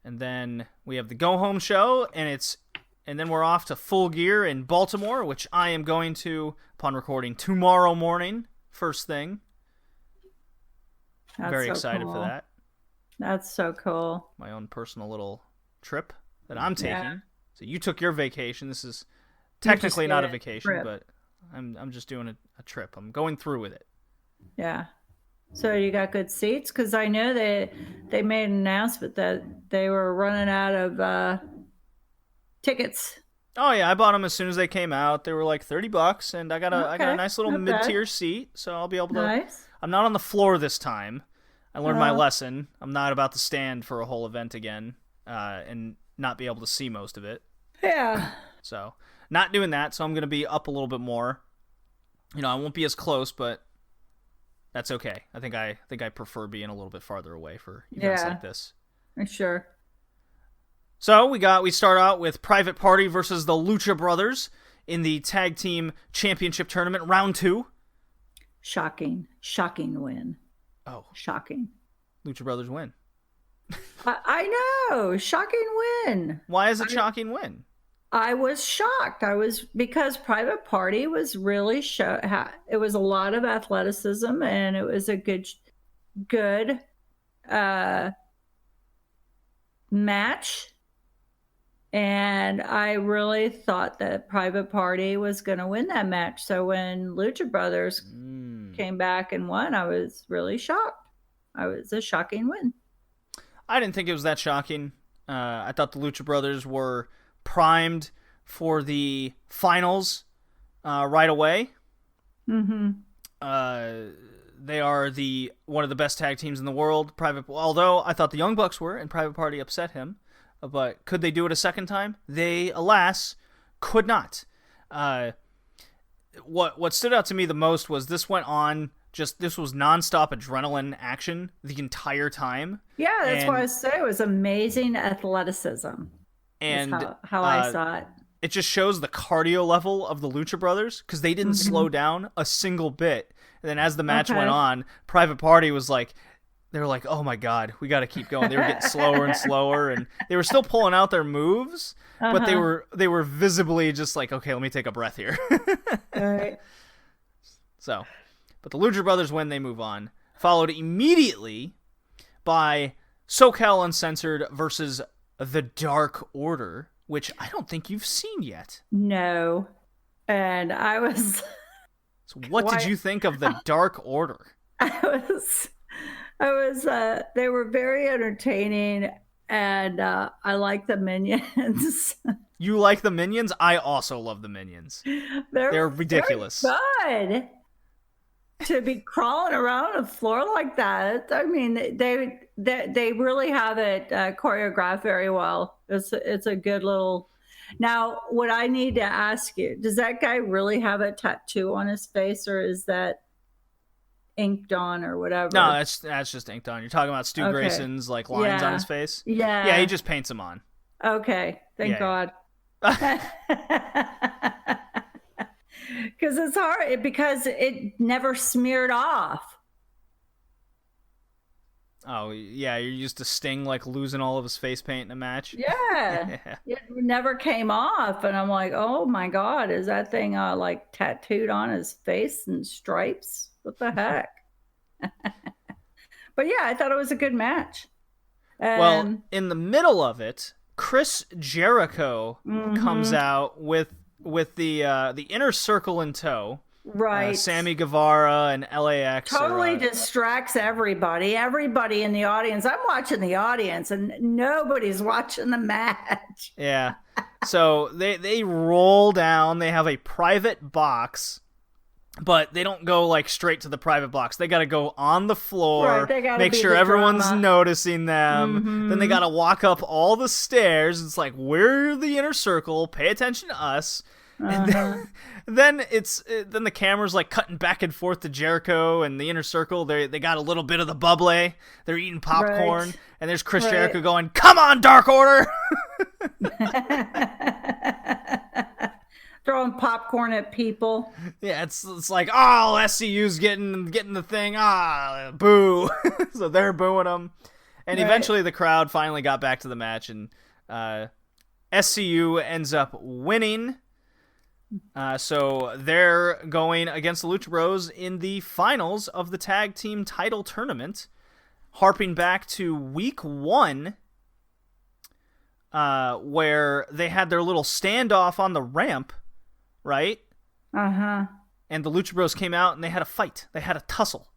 And then we have the Go Home show, and then we're off to Full Gear in Baltimore, which I am going to upon recording tomorrow morning, first thing. That's very so excited cool. for that. That's so cool. My own personal little trip that I'm taking. Yeah. So you took your vacation. This is technically not a vacation, trip. but I'm just doing a trip. I'm going through with it. Yeah. So you got good seats? Because I know they made an announcement that they were running out of tickets. Oh yeah, I bought them as soon as they came out. They were like $30, and I got a nice little mid-tier seat, so I'll be able to. Nice. I'm not on the floor this time. I learned my lesson. I'm not about to stand for a whole event again, and not be able to see most of it. Yeah. So not doing that. So I'm gonna be up a little bit more. You know, I won't be as close, but that's okay. I think I prefer being a little bit farther away for events like this. Sure. So we start out with Private Party versus the Lucha Brothers in the Tag Team Championship Tournament, Round 2. Shocking win. Oh. Shocking. Lucha Brothers win. I know. Shocking win. Why is it shocking win? I was shocked. Because Private Party was really it was a lot of athleticism, and it was a good match. And I really thought that Private Party was going to win that match. So when Lucha Brothers came back and won, I was really shocked. It was a shocking win. I didn't think it was that shocking. I thought the Lucha Brothers were primed for the finals right away. Mm-hmm. They are one of the best tag teams in the world. Although I thought the Young Bucks were, and Private Party upset him. But could they do it a second time? They, alas, could not. What stood out to me the most was this went on. This was nonstop adrenaline action the entire time. Yeah, that's why I say it was amazing athleticism. And how I saw it. It just shows the cardio level of the Lucha Brothers, because they didn't slow down a single bit. And then as the match went on, Private Party was like, they were like, oh my God, we got to keep going. They were getting slower and slower, and they were still pulling out their moves, but they were visibly just like, okay, let me take a breath here. All right. So, but the Lucha Brothers win, they move on. Followed immediately by SoCal Uncensored versus the Dark Order, which I don't think you've seen yet. No. And I was... So what did you think of the Dark Order? They were very entertaining, and I like the Minions. You like the Minions? I also love the Minions. They're ridiculous. Good. To be crawling around the floor like that. I mean, they really have it choreographed very well. It's a good little... Now, what I need to ask you, does that guy really have a tattoo on his face, or is that inked on or whatever? No, that's just inked on. You're talking about Stu Grayson's like lines on his face? Yeah. Yeah, he just paints them on. Okay. Thank God. Because it's hard, because it never smeared off. Oh, yeah, you're used to Sting like losing all of his face paint in a match? Yeah. It never came off, and I'm like, oh my God, is that thing like tattooed on his face in stripes? What the heck? But yeah, I thought it was a good match. Well, in the middle of it, Chris Jericho comes out with the Inner Circle in tow. Right. Sammy Guevara and LAX. Totally distracts everybody. Everybody in the audience. I'm watching the audience, and nobody's watching the match. Yeah. So they roll down. They have a private box, but they don't go like straight to the private box. They got to go on the floor, make sure everyone's noticing them. Then they got to walk up all the stairs. It's like, we're the Inner Circle. Pay attention to us. And then the camera's like cutting back and forth to Jericho and the Inner Circle. They got a little bit of the bubbly. They're eating popcorn, and there's Chris Jericho going, "Come on, Dark Order!" Throwing popcorn at people. Yeah, it's like, oh, SCU's getting the thing. Boo! So they're booing them, and eventually the crowd finally got back to the match, and SCU ends up winning. So they're going against the Lucha Bros in the finals of the tag team title tournament, harping back to week 1, where they had their little standoff on the ramp, right? And the Lucha Bros came out and they had a fight. They had a tussle.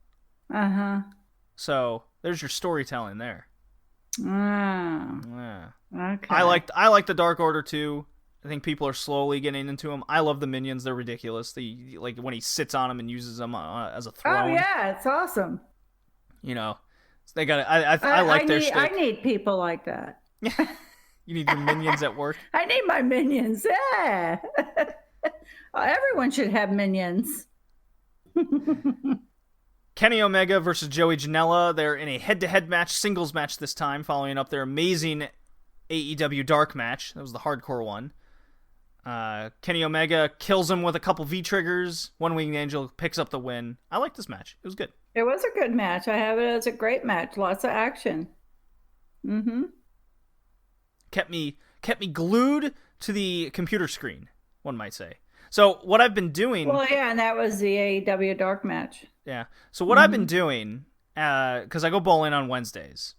So there's your storytelling there. Yeah. Okay. I like the Dark Order too. I think people are slowly getting into them. I love the Minions; they're ridiculous. Like when he sits on them and uses them as a throne. Oh yeah, it's awesome. You know, so they got. I like their shtick. I need people like that. You need your Minions at work. I need my Minions. Yeah. Everyone should have Minions. Kenny Omega versus Joey Janela. They're in a head-to-head match, singles match this time, following up their amazing AEW Dark match. That was the hardcore one. Kenny Omega kills him with a couple V-triggers. One Winged Angel picks up the win. I like this match. It was good. It was a good match. I have it as a great match. Lots of action. Mm-hmm. Kept me glued to the computer screen, one might say. So what I've been doing... Well, yeah, and that was the AEW Dark match. Yeah. So what I've been doing, because I go bowling on Wednesdays,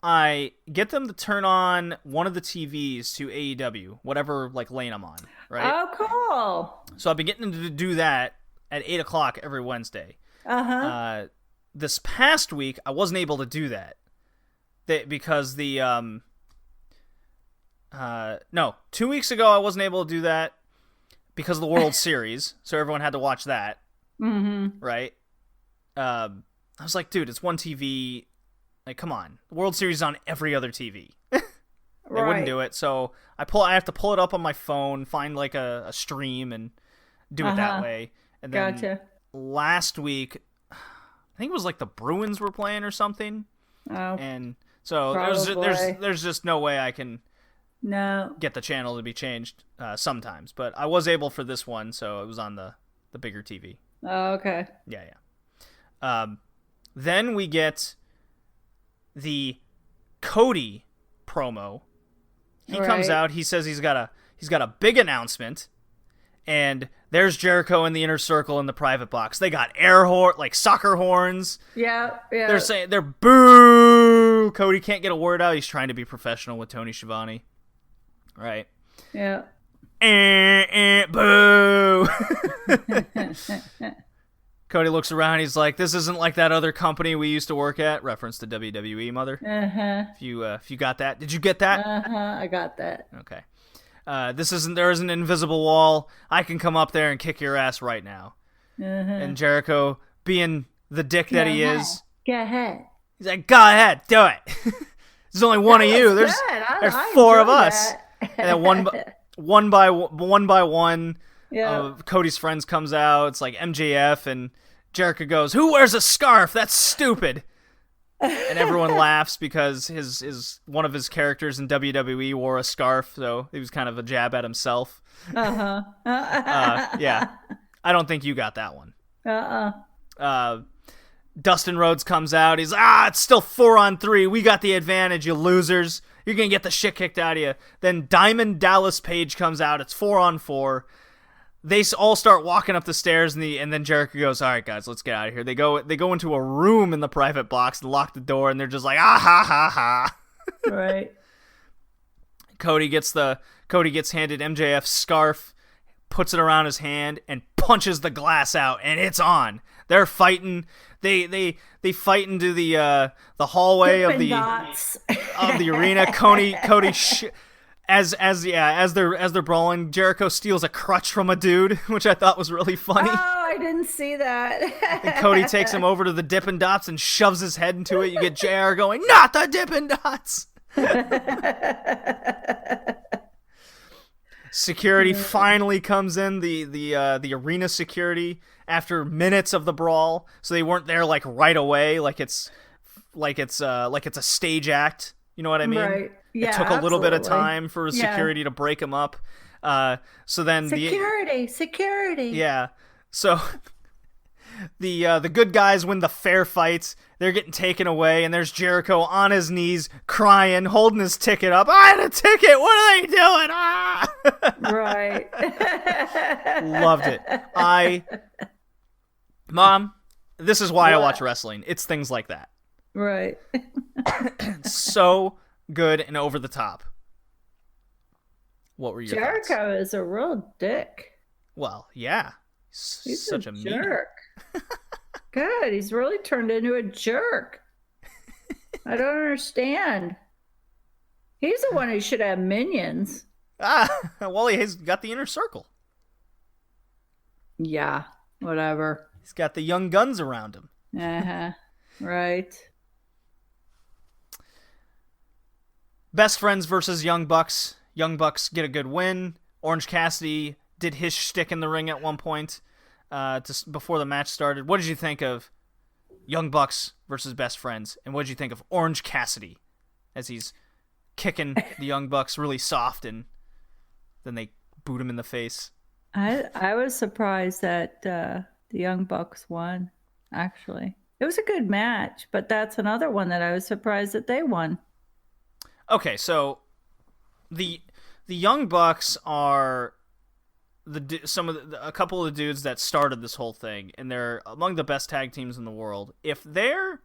I get them to turn on one of the TVs to AEW, whatever lane I'm on, right? Oh, cool. So I've been getting them to do that at 8 o'clock every Wednesday. Uh-huh. This past week, I wasn't able to do that. Because the... 2 weeks ago, I wasn't able to do that because of the World Series, so everyone had to watch that. Mm-hmm. Right? I was like, dude, it's one TV. Like, come on. The World Series is on every other TV. They wouldn't do it, so I have to pull it up on my phone, find a stream, and do it that way. And then Gotcha. Last week, I think it was the Bruins were playing or something. Oh, and so probably. there's just no way I can no get the channel to be changed sometimes. But I was able for this one, so it was on the bigger TV. Oh, okay. Yeah. Then we get the Cody promo. He comes out. He says he's got a big announcement, and there's Jericho in the inner circle in the private box. They got air horn, soccer horns. Yeah. They're boo. Cody can't get a word out. He's trying to be professional with Tony Schiavone, right? Yeah. Boo. Cody looks around. He's like, "This isn't like that other company we used to work at." Reference to WWE, mother. If you got that, did you get that? I got that. Okay. There is an invisible wall. I can come up there and kick your ass right now. And Jericho, being the dick that he is, go ahead. He's like, "Go ahead, do it." There's only one of you. There's four of us. And then one by one. Yeah. Cody's friends comes out. It's like MJF, and Jericho goes, "Who wears a scarf? That's stupid." And everyone laughs because his one of his characters in WWE wore a scarf, so it was kind of a jab at himself. Yeah. I don't think you got that one. Dustin Rhodes comes out. He's like, it's still 4-on-3. We got the advantage, you losers. You're going to get the shit kicked out of you. Then Diamond Dallas Page comes out. It's 4-on-4. They all start walking up the stairs, and then Jericho goes, "All right, guys, let's get out of here." They go into a room in the private box and lock the door, and they're just like, "Ah ha ha ha." Right. Cody gets handed MJF's scarf, puts it around his hand, and punches the glass out, and it's on. They're fighting. They fight into the hallway of the arena. Cody as they're brawling, Jericho steals a crutch from a dude, which I thought was really funny. Oh, I didn't see that. And Cody takes him over to the Dippin' Dots and shoves his head into it. You get JR going, "Not the Dippin' Dots." Security finally comes in, the arena security, after minutes of the brawl. So they weren't there right away, like it's a stage act. You know what I mean? Right. Yeah, it took a little bit of time for security to break them up. So then security. Yeah. So the good guys win the fair fights. They're getting taken away, and there's Jericho on his knees, crying, holding his ticket up. "I had a ticket. What are they doing?" Ah! Right. Loved it. Mom, this is why I watch wrestling. It's things like that. Right. So good and over the top. What were your thoughts? Jericho is a real dick. Well, yeah. He's such a a jerk. Good. He's really turned into a jerk. I don't understand. He's the one who should have minions. Well, he's got the inner circle. Yeah, whatever. He's got the young guns around him. Uh-huh. Right. Best Friends versus Young Bucks. Young Bucks get a good win. Orange Cassidy did his shtick in the ring at one point before the match started. What did you think of Young Bucks versus Best Friends. And what did you think of Orange Cassidy as he's kicking the Young Bucks really soft and then they boot him in the face? I was surprised that the Young Bucks won, actually. It was a good match, but that's another one that I was surprised that they won. Okay, so the Young Bucks are a couple of the dudes that started this whole thing, and they're among the best tag teams in the world. If they're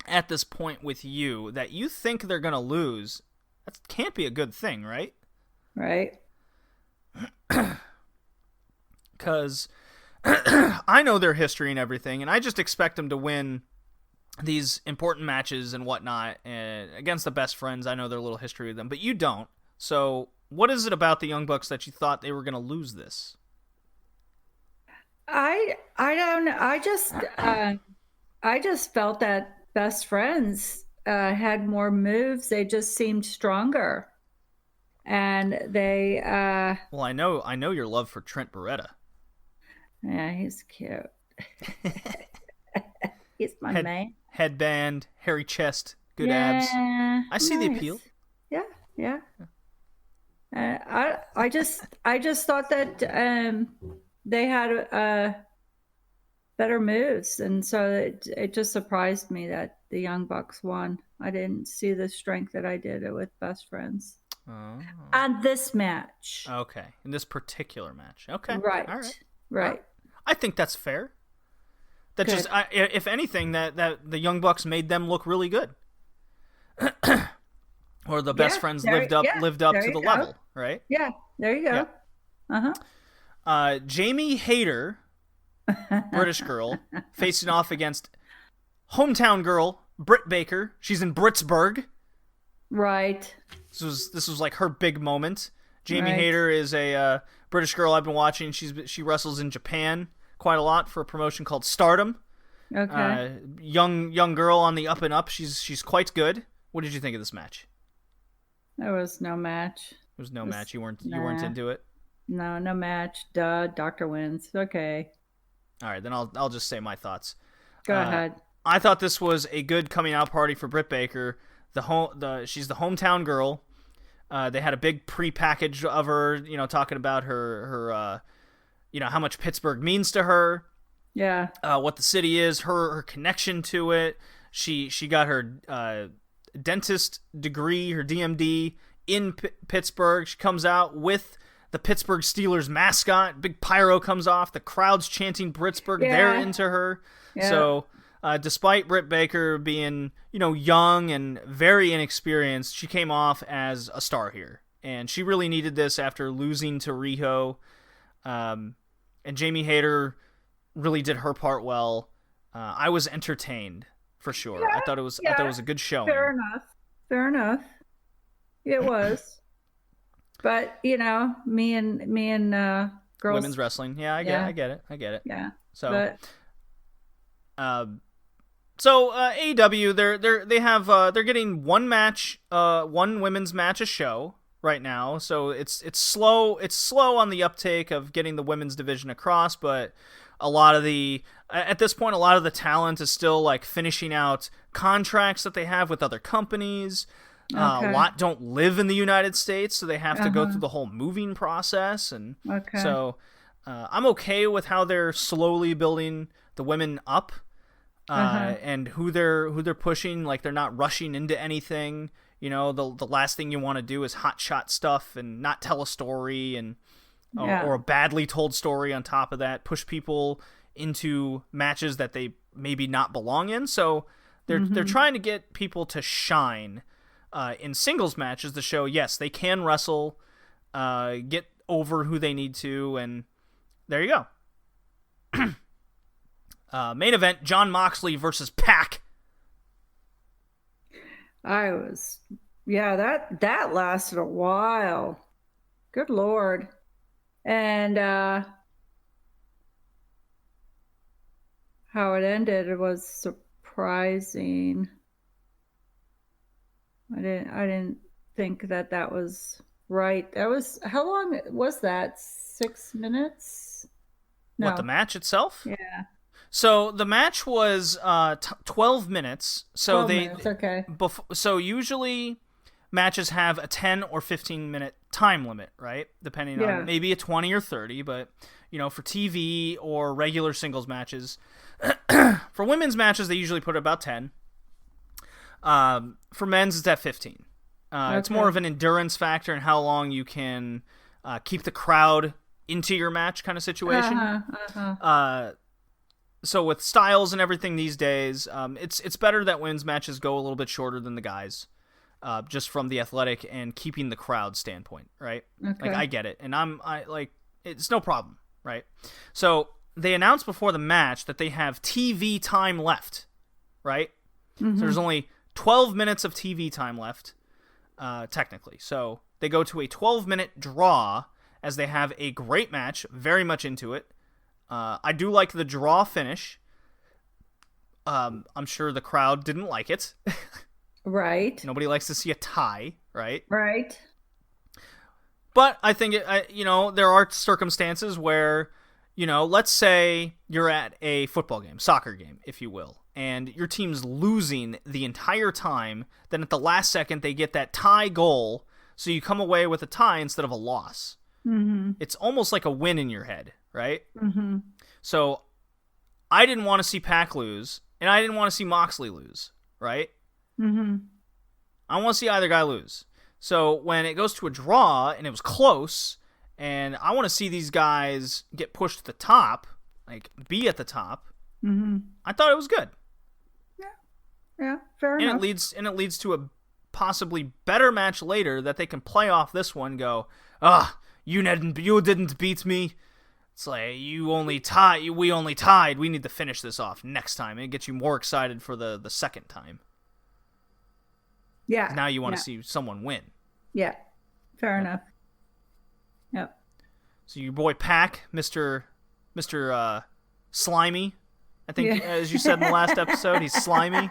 at this point with you that you think they're gonna lose, that can't be a good thing, right? Right. Because I know their history and everything, and I just expect them to win these important matches and whatnot. And against the Best Friends, I know their little history with them, but you don't. So what is it about the Young Bucks that you thought they were going to lose this? I don't know. I just felt that Best Friends had more moves. They just seemed stronger, and they. Well, I know your love for Trent Beretta. Yeah, he's cute. He's my man. Headband, hairy chest, good abs. I see the appeal. Yeah. I just thought that they had better moves, and so it just surprised me that the Young Bucks won. I didn't see the strength that I did with Best Friends on this match. Okay, in this particular match. Okay, right, all right, right. I think that's fair. That good. Just, if anything, that the Young Bucks made them look really good. Or the Best Friends lived up to the level, right? Yeah, there you go. Yeah. Jamie Hayter, British girl, facing off against hometown girl Britt Baker. She's in Britsburg. Right. This was like her big moment. Jamie Hayter is a British girl I've been watching. She wrestles in Japan quite a lot for a promotion called Stardom. Okay. Young girl on the up and up. She's quite good. What did you think of this match? There was no match. There was no match. You weren't into it? No match. Duh. Doctor wins. Okay. All right, then I'll just say my thoughts. Go ahead. I thought this was a good coming out party for Britt Baker. She's the hometown girl. They had a big pre-package of her, talking about her how much Pittsburgh means to her. Yeah. What the city is, her connection to it. She got her dentist degree, her DMD in Pittsburgh. She comes out with the Pittsburgh Steelers mascot. Big pyro comes off. The crowd's chanting Britsburg. Yeah. They're into her. Yeah. So despite Britt Baker being, young and very inexperienced, she came off as a star here. And she really needed this after losing to Riho. And Jamie Hayter really did her part well. I was entertained for sure. Yeah, I thought it was a good showing. Fair enough. It was. But me and girls. Women's wrestling. Yeah, I get it. Yeah. So. So AEW, they're getting one women's match a show right now. So it's slow on the uptake of getting the women's division across, but at this point a lot of the talent is still like finishing out contracts that they have with other companies. Okay. A lot don't live in the United States, so they have to go through the whole moving process, and so I'm okay with how they're slowly building the women up. And who they're pushing, like they're not rushing into anything. The last thing you want to do is hot shot stuff and not tell a story or a badly told story on top of that. Push people into matches that they maybe not belong in. So they're trying to get people to shine in singles matches to show yes they can wrestle, get over who they need to, and there you go. Main event, Jon Moxley versus Pac. That lasted a while. Good Lord. And how it ended was surprising. I didn't think that was right. How long was that? 6 minutes? No. What, the match itself? Yeah. So the match was 12 minutes. So 12 minutes, okay. So usually matches have a 10 or 15 minute time limit, right? Depending on maybe a 20 or 30, but for TV or regular singles matches, for women's matches they usually put it about 10. For men's it's at 15. It's more of an endurance factor and how long you can keep the crowd into your match kind of situation. So with styles and everything these days, it's better that women's matches go a little bit shorter than the guys, just from the athletic and keeping the crowd standpoint, right? Okay. Like I get it, and it's no problem, right? So they announced before the match that they have TV time left, right? Mm-hmm. So there's only 12 minutes of TV time left, technically. So they go to a 12-minute draw as they have a great match, very much into it. I do like the draw finish. I'm sure the crowd didn't like it. Right. Nobody likes to see a tie, right? Right. But I think, there are circumstances where, let's say you're at a football game, soccer game, if you will, and your team's losing the entire time, then at the last second they get that tie goal, so you come away with a tie instead of a loss. Mm-hmm. It's almost like a win in your head, right? Mm-hmm. So I didn't want to see Pac lose, and I didn't want to see Moxley lose, right? Mm-hmm. I want to see either guy lose. So when it goes to a draw, and it was close, and I want to see these guys get pushed to the top, like be at the top, I thought it was good. Yeah, fair enough. It leads to a possibly better match later that they can play off this one and go, you didn't beat me. It's like, we only tied. We need to finish this off next time. It gets you more excited for the second time. Yeah. Now you want to see someone win. Yeah. Fair enough. Yep. So your boy Pac, Mr. Slimy, I think, as you said in the last episode, he's slimy.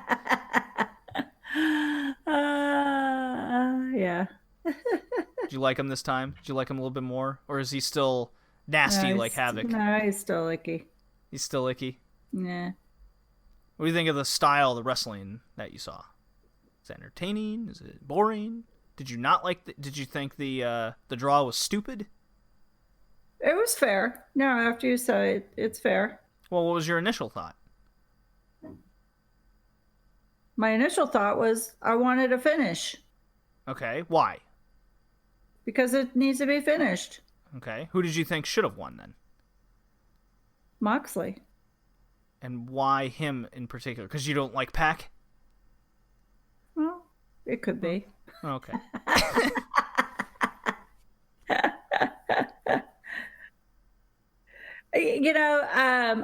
Yeah. Did you like him this time? Did you like him a little bit more? Or is he still nasty like Havoc? No, he's still icky. He's still icky? Yeah. What do you think of the style of the wrestling that you saw? Is it entertaining? Is it boring? Did you not like did you think the draw was stupid? It was fair. No, after you said it, it's fair. Well, what was your initial thought? My initial thought was I wanted a finish. Okay, why? Because it needs to be finished. Okay, who did you think should have won then? Moxley. And why him in particular? Because you don't like Pac? Well, it could be. Okay.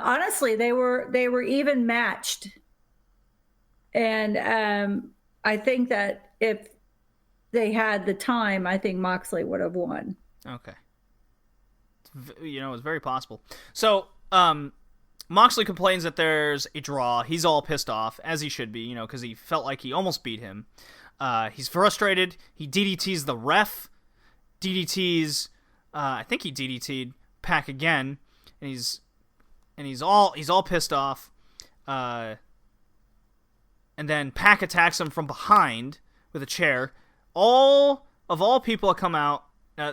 Honestly, they were even matched. And I think that if they had the time, I think Moxley would have won. Okay. It's very possible. So, Moxley complains that there's a draw. He's all pissed off, as he should be, because he felt like he almost beat him. He's frustrated. He DDTs the ref. I think he DDT'd Pac again, and he's all pissed off. And then Pac attacks him from behind with a chair. All people come out.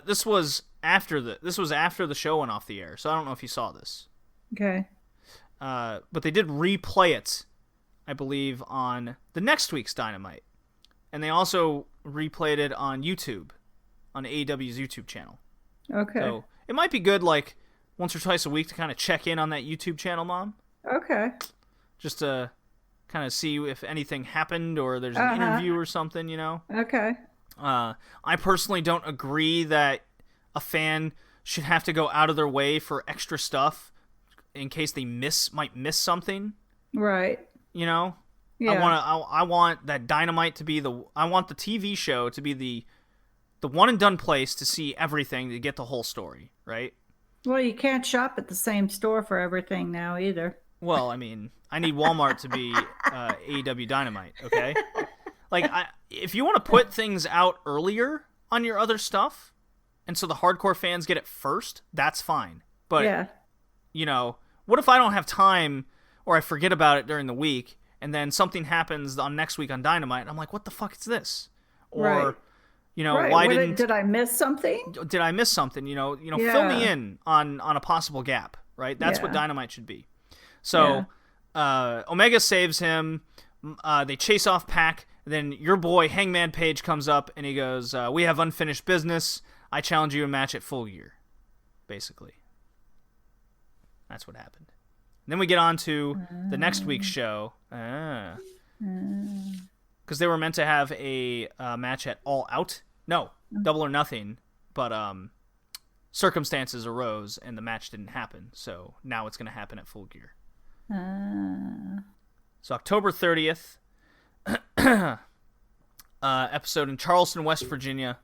This was after the show went off the air, so I don't know if you saw this. Okay. But they did replay it, I believe, on the next week's Dynamite. And they also replayed it on YouTube, on AEW's YouTube channel. Okay. So it might be good, like, once or twice a week to kind of check in on that YouTube channel, Mom. Okay. Just to kind of see if anything happened or there's an interview or something, Okay. I personally don't agree that a fan should have to go out of their way for extra stuff in case they might miss something. Right. Yeah. I want that Dynamite to be I want the TV show to be the one and done place to see everything, to get the whole story, right? Well, you can't shop at the same store for everything now either. Well, I mean, I need Walmart to be AEW Dynamite, okay? Like, if you want to put things out earlier on your other stuff, and so the hardcore fans get it first, that's fine. But, what if I don't have time? or I forget about it during the week, and then something happens on next week on Dynamite, and I'm like, what the fuck is this? Or, right. Why did I miss something? Did I miss something? Fill me in on a possible gap, right? That's what Dynamite should be. So, Omega saves him. They chase off Pac. Then your boy Hangman Page comes up and he goes, "We have unfinished business. I challenge you to a match at Full Gear." Basically, that's what happened. And then we get on to the next week's show, because they were meant to have a match at All Out. No, Double or Nothing, but circumstances arose and the match didn't happen. So now it's going to happen at Full Gear. So October 30th. Episode in Charleston, West Virginia,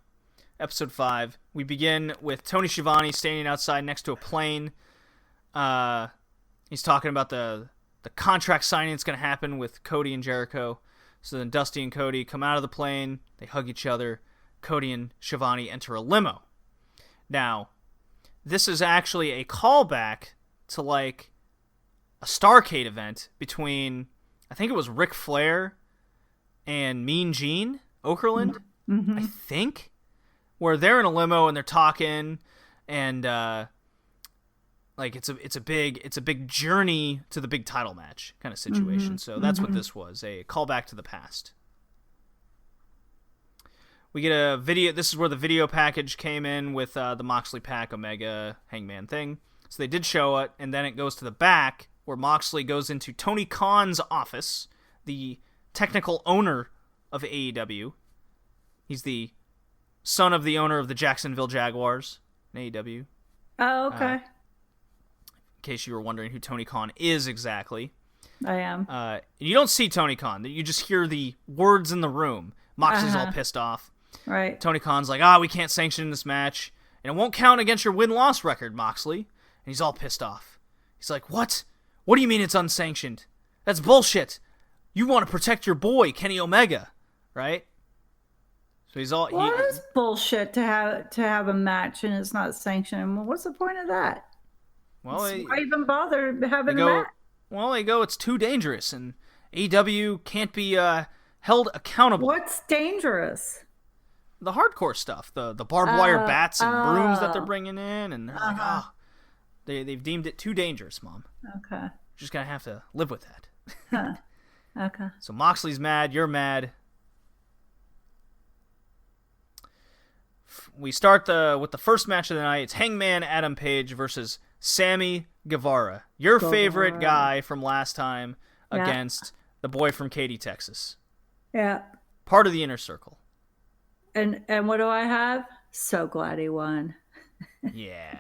episode 5. We begin with Tony Schiavone standing outside next to a plane. He's talking about the contract signing that's going to happen with Cody and Jericho. So then Dusty and Cody come out of the plane. They hug each other. Cody and Schiavone enter a limo. Now, this is actually a callback to like a Starrcade event between, I think it was Ric Flair and Mean Gene Okerlund, I think, where they're in a limo and they're talking, and like it's a big journey to the big title match kind of situation. So that's what this was, a callback to the past. We get a video. This is where the video package came in with the Moxley Pac Omega Hangman thing. So they did show it, and then it goes to the back where Moxley goes into Tony Khan's office, the technical owner of AEW. He's the son of the owner of the Jacksonville Jaguars in AEW. Oh, okay. In case you were wondering who Tony Khan is exactly. I am. You don't see Tony Khan. You just hear the words in the room. Moxley's all pissed off. Right. Tony Khan's like, we can't sanction this match, and it won't count against your win-loss record, Moxley. And he's all pissed off. He's like, what? What do you mean it's unsanctioned? That's bullshit. You want to protect your boy, Kenny Omega, right? So he's all... Well, it's bullshit to have a match and it's not sanctioned. What's the point of that? Well, why even bother having a match? Well, they go, it's too dangerous, and AEW can't be held accountable. What's dangerous? The hardcore stuff, the barbed wire bats and brooms that they're bringing in, and they're like, they've deemed it too dangerous, Mom. Okay. You're just gonna have to live with that. Huh. Okay. So Moxley's mad, you're mad. We start with the first match of the night. It's Hangman Adam Page versus Sammy Guevara, your favorite guy from last time, against the boy from Katy, Texas. Yeah. Part of the Inner Circle. And what do I have? So glad he won. Yeah.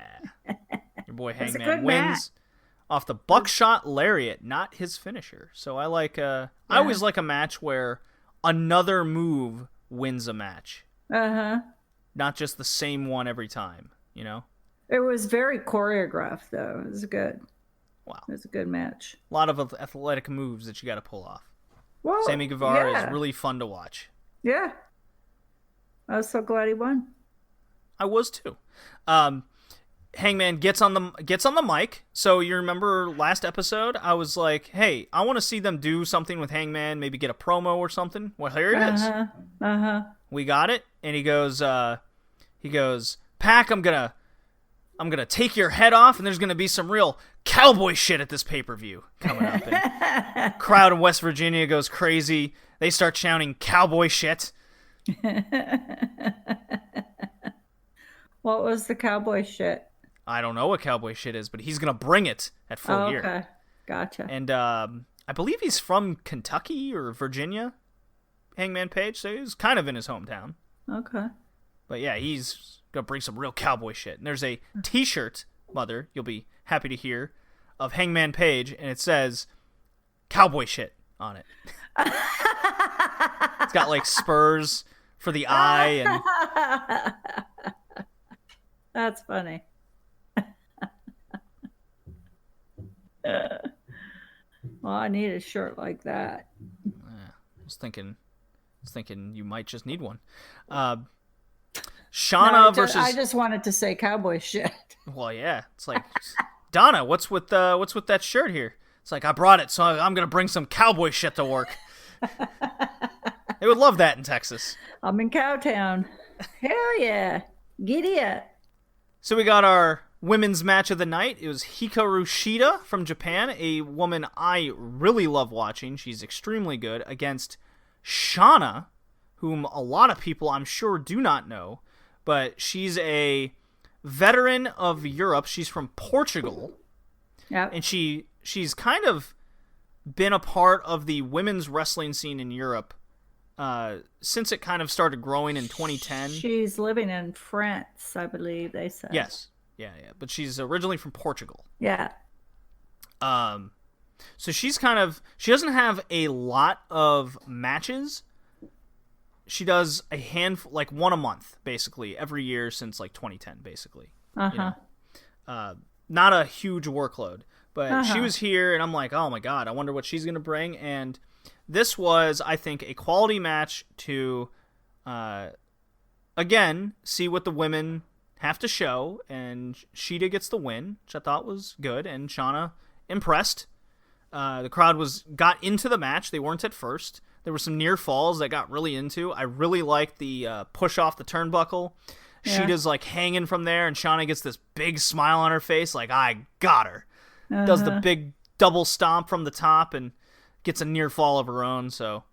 Your boy Hangman wins off the buckshot lariat, not his finisher. So I like I always like a match where another move wins a match. Not just the same one every time, you know? It was very choreographed, though. It was good. Wow. It was a good match. A lot of athletic moves that you got to pull off. Well, Sammy Guevara is really fun to watch. Yeah. I was so glad he won. I was too. Hangman gets on the mic. So you remember last episode, I was like, "Hey, I want to see them do something with Hangman, maybe get a promo or something." Well, here it is. We got it, and he goes, "Pac, I'm gonna take your head off, and there's gonna be some real cowboy shit at this pay-per-view coming up." And crowd in West Virginia goes crazy. They start shouting cowboy shit. What was the cowboy shit? I don't know what cowboy shit is, but he's gonna bring it at Full Gear. Okay, gotcha. And I believe he's from Kentucky or Virginia, Hangman Page, so he's kind of in his hometown. Okay. But yeah, he's gonna bring some real cowboy shit. And there's a T-shirt, Mother, you'll be happy to hear, of Hangman Page, and it says "cowboy shit" on it. It's got like spurs for the eye, and that's funny. Well, I need a shirt like that. I was thinking you might just need one. Shauna versus. I just wanted to say cowboy shit. Well, yeah, it's like Donna. What's with that shirt here? It It's like, I brought it, so I'm going to bring some cowboy shit to work. They would love that in Texas. I'm in Cowtown. Hell yeah. Giddy up. So we got our women's match of the night. It was Hikaru Shida from Japan, a woman I really love watching. She's extremely good, against Shauna, whom a lot of people I'm sure do not know, but she's a veteran of Europe. She's from Portugal. Yep. And she's kind of been a part of the women's wrestling scene in Europe since it kind of started growing in 2010. She's living in France, I believe they said. Yes. Yeah. But she's originally from Portugal. Yeah. So she doesn't have a lot of matches. She does a handful, like one a month, basically, every year since like 2010, basically. Uh-huh. You know? Not a huge workload. But she was here, and I'm like, oh my god, I wonder what she's going to bring. And this was, I think, a quality match to, again, see what the women have to show. And Shida gets the win, which I thought was good. And Shauna impressed. The crowd got into the match. They weren't at first. There were some near falls that got really into. I really liked the push off the turnbuckle. Yeah. Shida's like hanging from there, and Shauna gets this big smile on her face, like, I got her. Does the big double stomp from the top and gets a near fall of her own. So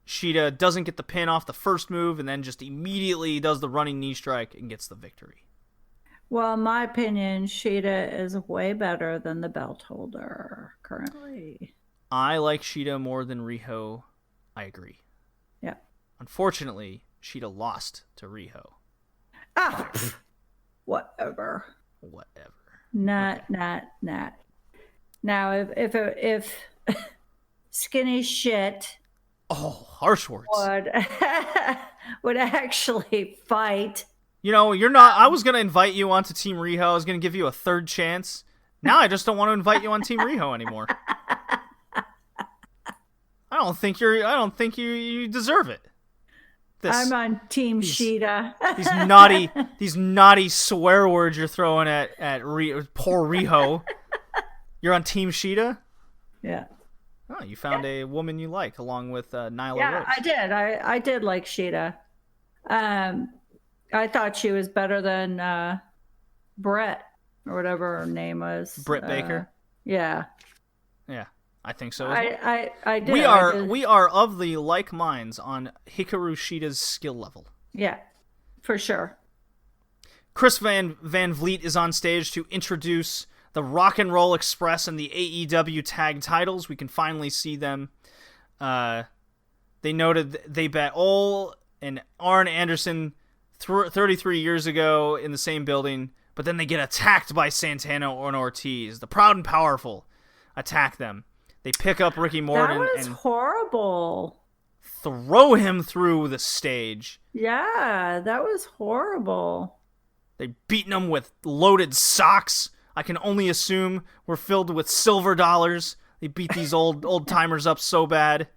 Shida doesn't get the pin off the first move, and then just immediately does the running knee strike and gets the victory. Well, in my opinion, Shida is way better than the belt holder currently. I like Shida more than Riho. I agree. Yeah. Unfortunately, Shida lost to Riho. Ah, whatever. Not. Now, if skinny shit, harsh words, would actually fight. You know, you're not. I was gonna invite you onto Team Riho. I was gonna give you a third chance. Now I just don't want to invite you on Team Riho anymore. I don't think you deserve it. I'm on Team Shida. these naughty swear words you're throwing at poor Riho. You're on Team Shida? Yeah. Oh, you found a woman you like along with Nyla Rose. I did. I did like Shida. I thought she was better than Brett or whatever her name was. Britt Baker? Yeah. Yeah. I think so as well. I did. We are of the like minds on Hikaru Shida's skill level. Yeah, for sure. Chris Van Vliet is on stage to introduce the Rock and Roll Express and the AEW tag titles. We can finally see them. They noted they bet Ole and Arn Anderson 33 years ago in the same building, but then they get attacked by Santana and Ortiz. The Proud and Powerful attack them. They pick up Ricky Morton and horrible. Throw him through the stage. Yeah, that was horrible. They beaten him with loaded socks. I can only assume were filled with silver dollars. They beat these old timers up so bad,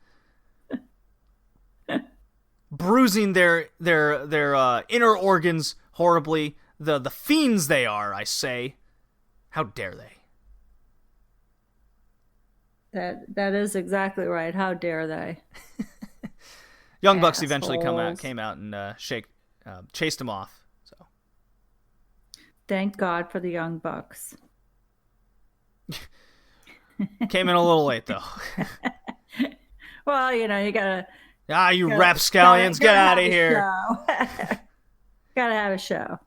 bruising their inner organs horribly. The fiends they are, I say. How dare they? That is exactly right. How dare they? Young Bucks eventually came out and chased him off. So thank God for the Young Bucks. Came in a little late though. Well, you know, you gotta. You rapscallions, get out of here! Gotta have a show.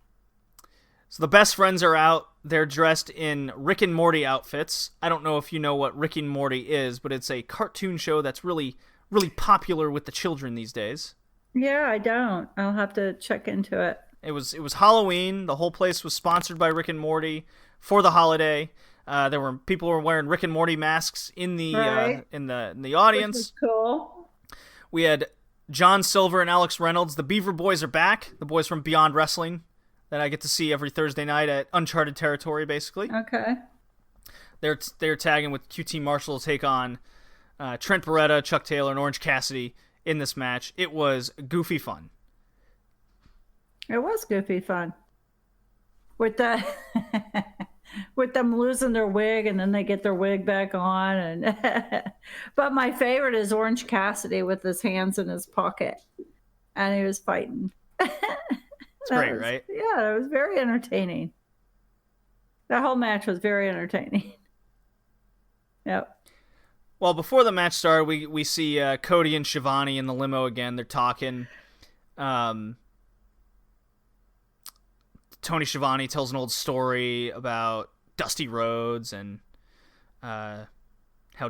So the best friends are out. They're dressed in Rick and Morty outfits. I don't know if you know what Rick and Morty is, but it's a cartoon show that's really, really popular with the children these days. Yeah, I don't. I'll have to check into it. It was Halloween. The whole place was sponsored by Rick and Morty for the holiday. People were wearing Rick and Morty masks in the in the audience. Which is cool. We had John Silver and Alex Reynolds. The Beaver Boys are back. The boys from Beyond Wrestling that I get to see every Thursday night at Uncharted territory, basically. Okay. They're tagging with QT Marshall to take on Trent Beretta, Chuck Taylor, and Orange Cassidy in this match. It was goofy fun. It was goofy fun. With the with them losing their wig and then they get their wig back on. And but my favorite is Orange Cassidy with his hands in his pocket, and he was fighting. It's great, right? Yeah, it was very entertaining. That whole match was very entertaining. Yep. Well, before the match started, we see Cody and Shivani in the limo again. They're talking. Tony Schiavone tells an old story about Dusty Rhodes and how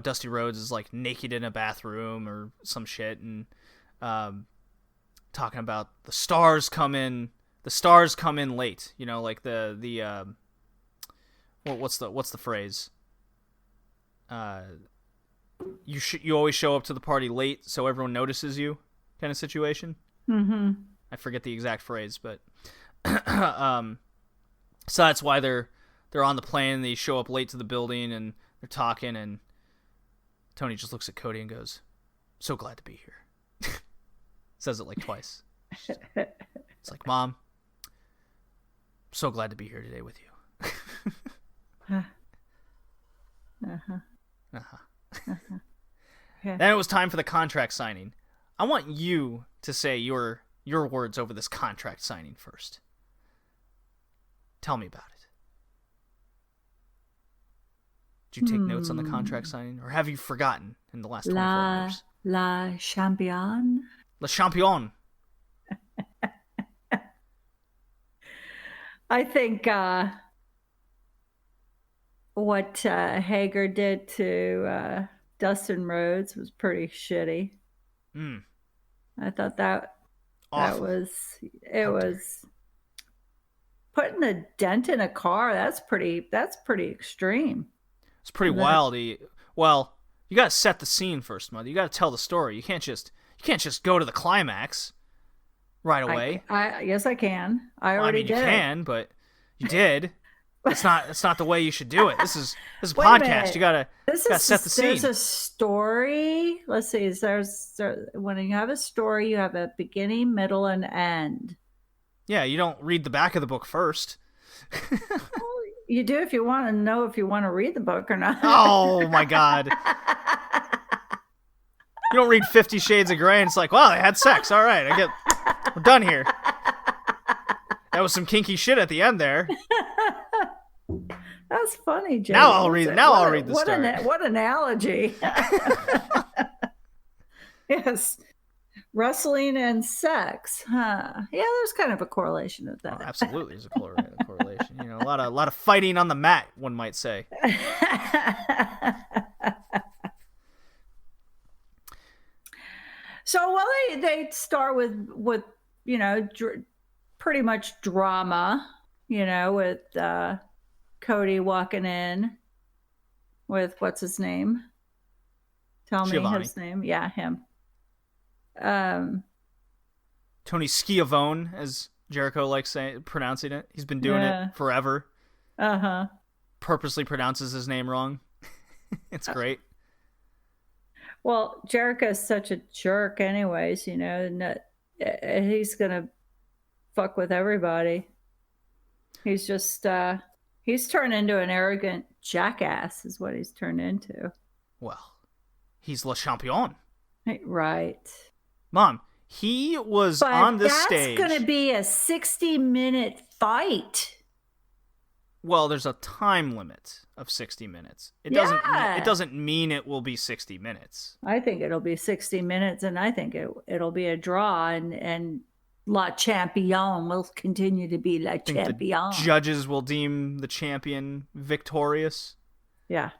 Dusty Rhodes is like naked in a bathroom or some shit, and talking about the stars come in. The stars come in late. You know, like the what's the phrase? You always show up to the party late so everyone notices you, kind of situation. Mm-hmm. I forget the exact phrase, but so that's why they're on the plane and they show up late to the building and they're talking, and Tony just looks at Cody and goes, "So glad to be here." Says it like twice. It's like, "Mom, so glad to be here today with you." Yeah. Then it was time for the contract signing. I want you to say your words over this contract signing first. Tell me about it. Did you take notes on the contract signing, or have you forgotten in the last 24 hours? La Champion. Le Champion. I think what Hager did to Dustin Rhodes was pretty shitty. I thought that was putting a dent in a car. That's pretty extreme. It's pretty wild. Well, you got to set the scene first, Mother. You got to tell the story. You can't just go to the climax right away. Yes, I can. I already did. You can, but you did. That's not the way you should do it. This is a Wait podcast. You gotta set the scene. There's a story. Let's see. When you have a story, you have a beginning, middle, and end. Yeah, you don't read the back of the book first. Well, you do if you want to know if you want to read the book or not. Oh my God. You don't read 50 Shades of Grey and it's like, wow, they had sex. All right, we're done here. That was some kinky shit at the end there. That's funny, Jay. Now I'll read the story. What analogy. Yes. Wrestling and sex, huh? Yeah, there's kind of a correlation with that. Oh, absolutely, there's a correlation. You know, a lot of fighting on the mat, one might say. So, well, they start with you know pretty much drama, you know, with Cody walking in with what's his name? Tell me his name. Yeah, him. Tony Schiavone, as Jericho likes pronouncing it. He's been doing it forever. Purposely pronounces his name wrong. It's great. Well, Jericho's such a jerk anyways, you know, and he's gonna fuck with everybody. He's just he's turned into an arrogant jackass is what he's turned into. Well, he's Le Champion. Right. Mom, he was on this stage. That's going to be a 60-minute fight. Well, there's a time limit of 60 minutes. It doesn't mean it will be 60 minutes. I think it'll be 60 minutes, and I think it'll be a draw, and La Champion will continue to be La Champion. The judges will deem the champion victorious. Yeah.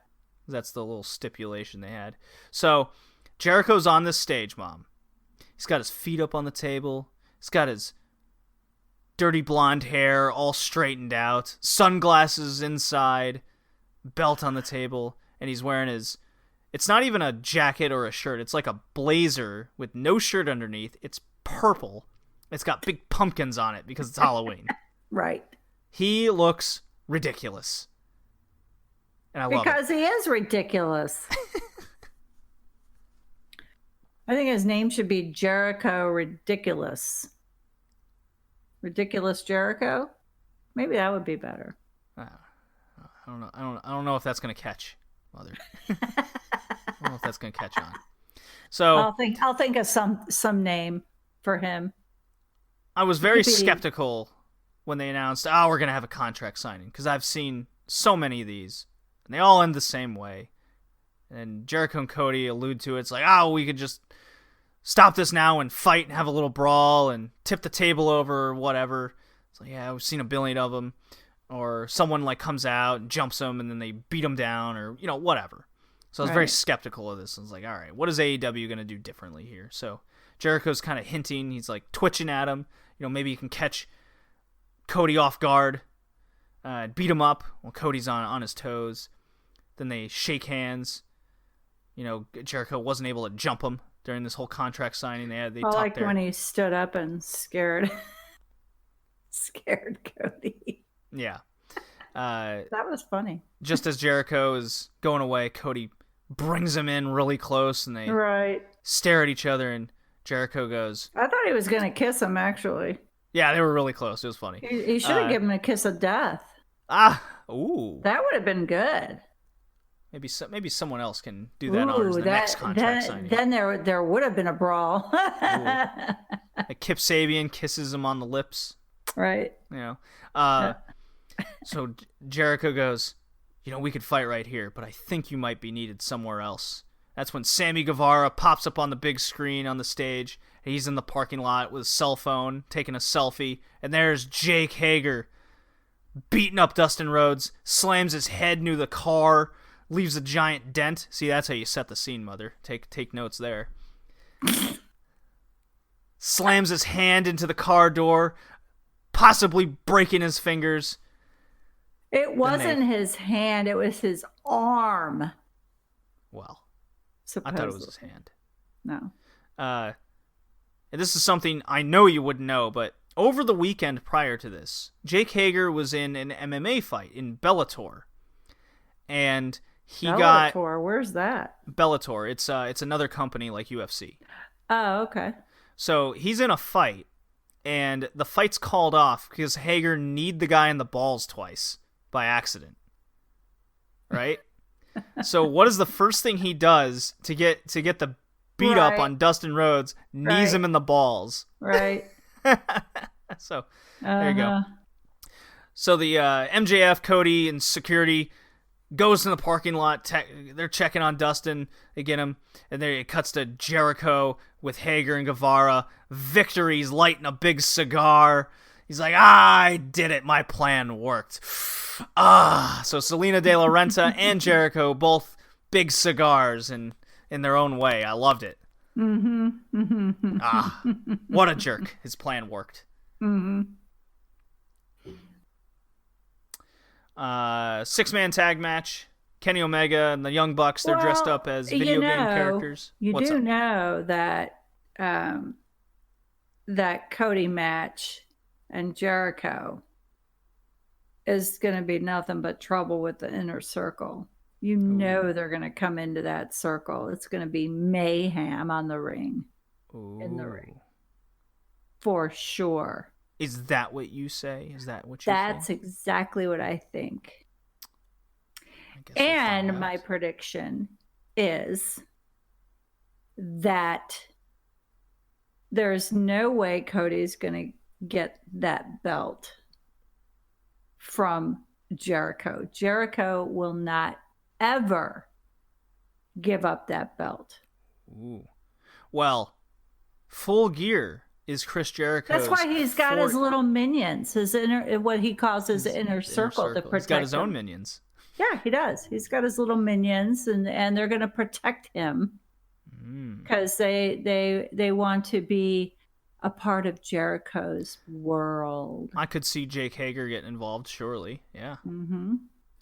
That's the little stipulation they had. So, Jericho's on this stage, Mom. He's got his feet up on the table. He's got his dirty blonde hair all straightened out, sunglasses inside, belt on the table, and he's wearing it's not even a jacket or a shirt. It's like a blazer with no shirt underneath. It's purple. It's got big pumpkins on it because it's Halloween. Right. He looks ridiculous. And I love it. Because he is ridiculous. I think his name should be Jericho Ridiculous. Ridiculous Jericho? Maybe that would be better. I don't know if that's gonna catch, Mother. I don't know if that's gonna catch on. So I'll think of some name for him. I was very skeptical when they announced, we're gonna have a contract signing, because I've seen so many of these, and they all end the same way. And Jericho and Cody allude to it. It's like, we could just stop this now and fight and have a little brawl and tip the table over or whatever. It's like, yeah, we've seen a billion of them. Or someone like comes out and jumps them and then they beat them down or, whatever. So I was very skeptical of this. I was like, all right, what is AEW going to do differently here? So Jericho's kind of hinting. He's like twitching at him. Maybe you can catch Cody off guard, beat him up while Cody's on his toes. Then they shake hands. Jericho wasn't able to jump him during this whole contract signing. They talked there. When he stood up and scared Cody. Yeah. That was funny. Just as Jericho is going away, Cody brings him in really close, and they stare at each other, and Jericho goes... I thought he was going to kiss him, actually. Yeah, they were really close. It was funny. He should have given him a kiss of death. Ooh. That would have been good. Maybe someone else can do that on the next contract signing. Then there would have been a brawl. Like Kip Sabian kisses him on the lips. Right. So Jericho goes, we could fight right here, but I think you might be needed somewhere else. That's when Sammy Guevara pops up on the big screen on the stage. He's in the parking lot with his cell phone, taking a selfie, and there's Jake Hager beating up Dustin Rhodes, slams his head into the car, leaves a giant dent. See, that's how you set the scene, Mother. Take notes there. Slams his hand into the car door, possibly breaking his fingers. It wasn't his hand, it was his arm. Well, supposedly. I thought it was his hand. No. And this is something I know you wouldn't know, but over the weekend prior to this, Jake Hager was in an MMA fight in Bellator. And he got... Bellator, where's that? Bellator. It's another company like UFC. Oh, okay. So he's in a fight, and the fight's called off because Hager kneed the guy in the balls twice by accident. Right? So what is the first thing he does to get the beat up on Dustin Rhodes? Knees him in the balls. Right. So there you go. So the MJF, Cody, and security goes in the parking lot. They're checking on Dustin. They get him. And then it cuts to Jericho with Hager and Guevara. Victory's lighting a big cigar. He's like, I did it. My plan worked. So Selena De La Renta and Jericho, both big cigars in their own way. I loved it. What a jerk. His plan worked. Six-man tag match. Kenny Omega and the Young Bucks, they're dressed up as video game characters. You know that that Cody match and Jericho is going to be nothing but trouble with the inner circle. You know they're going to come into that circle. It's going to be mayhem on the ring. In the ring. For sure. Is that what you say? Is that what you That's think? Exactly what I think. And my prediction is that there's no way Cody's going to get that belt from Jericho. Jericho will not ever give up that belt. Ooh. Well, Full Gear is Chris Jericho. That's why he's got his little minions, his what he calls his inner circle to protect He's got his own him. minions. Yeah, he does. He's got his little minions, and they're going to protect him because they want to be a part of Jericho's world. I could see Jake Hager getting involved, surely. Yeah.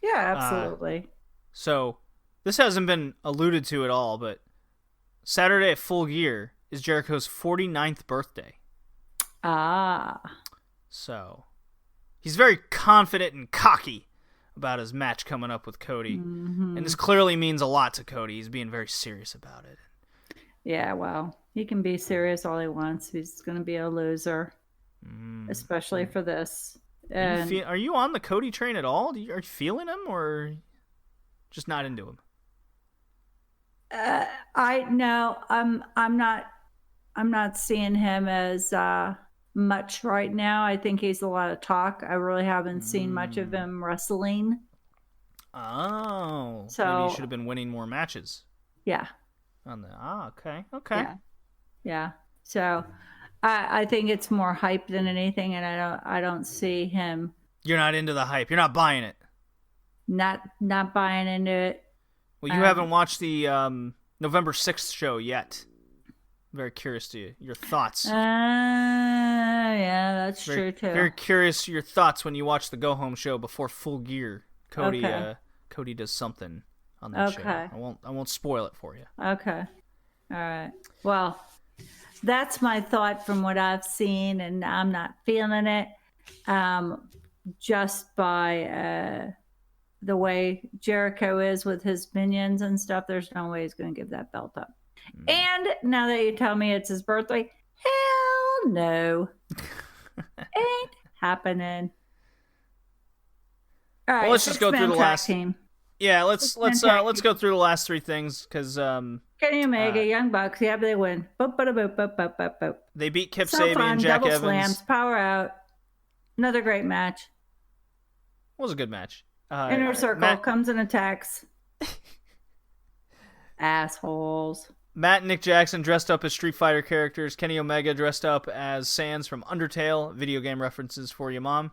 Yeah, absolutely. So this hasn't been alluded to at all, but Saturday at Full Gear is Jericho's 49th birthday. So he's very confident and cocky about his match coming up with Cody. And this clearly means a lot to Cody. He's being very serious about it. Yeah, well, he can be serious all he wants. He's going to be a loser, especially for this. And Are you on the Cody train at all? Are you feeling him, or just not into him? I'm not seeing him as much right now. I think he's a lot of talk. I really haven't seen much of him wrestling. Oh, so maybe he should have been winning more matches. Yeah. Okay. Yeah. So I think it's more hype than anything, and I don't see him. You're not into the hype. You're not buying it. Not buying into it. Well, you haven't watched the November 6th show yet. I'm very curious to your thoughts. Yeah, that's true too. Very curious to your thoughts when you watch the Go Home show before Full Gear. Cody does something on that show. I won't spoil it for you. Okay. All right. Well, that's my thought from what I've seen, and I'm not feeling it. Just by the way Jericho is with his minions and stuff, there's no way he's going to give that belt up. And now that you tell me it's his birthday, hell no. Ain't happening. All right, well, let's just go through the last team. Yeah, let's go through the last three things because Kenny Omega, Young Bucks, yeah, but they win. Boop, boop, boop, boop, boop, boop, boop. They beat Kip Sabian, Jack double Evans. Slams, power out. Another great match. It was a good match. Inner Circle comes and attacks. Assholes. Matt and Nick Jackson dressed up as Street Fighter characters. Kenny Omega dressed up as Sans from Undertale. Video game references for you, Mom.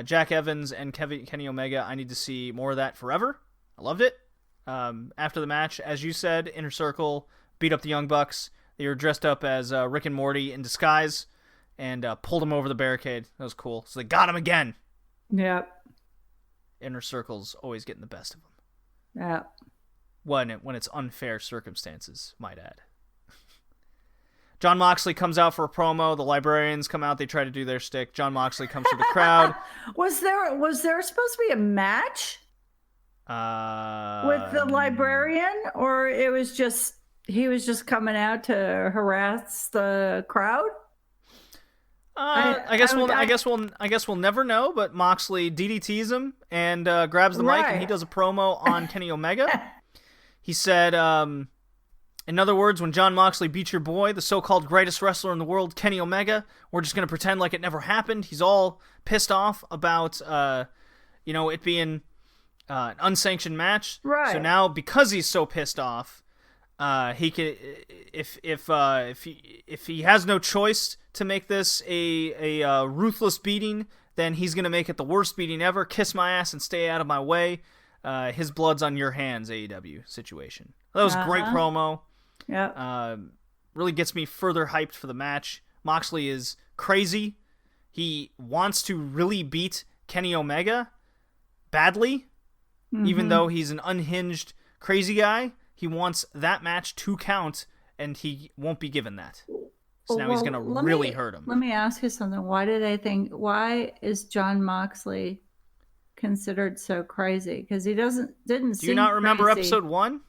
Jack Evans and Kenny Omega, I need to see more of that forever. I loved it. After the match, as you said, Inner Circle beat up the Young Bucks. They were dressed up as Rick and Morty in disguise and pulled him over the barricade. That was cool. So they got him again. Yep. Inner Circle's always getting the best of them. Yep. When it's unfair circumstances, might add. John Moxley comes out for a promo. The Librarians come out. They try to do their stick. John Moxley comes to the crowd. Was there supposed to be a match with the Librarian, or he was just coming out to harass the crowd? I guess we'll never know. But Moxley DDTs him and grabs the mic, and he does a promo on Kenny Omega. He said, in other words, when John Moxley beat your boy, the so-called greatest wrestler in the world, Kenny Omega, we're just going to pretend like it never happened. He's all pissed off about, it being an unsanctioned match. Right. So now, because he's so pissed off, he could, if he has no choice to make this a ruthless beating, then he's going to make it the worst beating ever. Kiss my ass and stay out of my way. His blood's on your hands, AEW situation. That was a great promo. Yeah. Really gets me further hyped for the match. Moxley is crazy. He wants to really beat Kenny Omega badly, even though he's an unhinged crazy guy. He wants that match to count, and he won't be given that. So now he's going to really hurt him. Let me ask you something. Why is John Moxley considered so crazy? Because he didn't seem Do you not remember crazy. episode 1?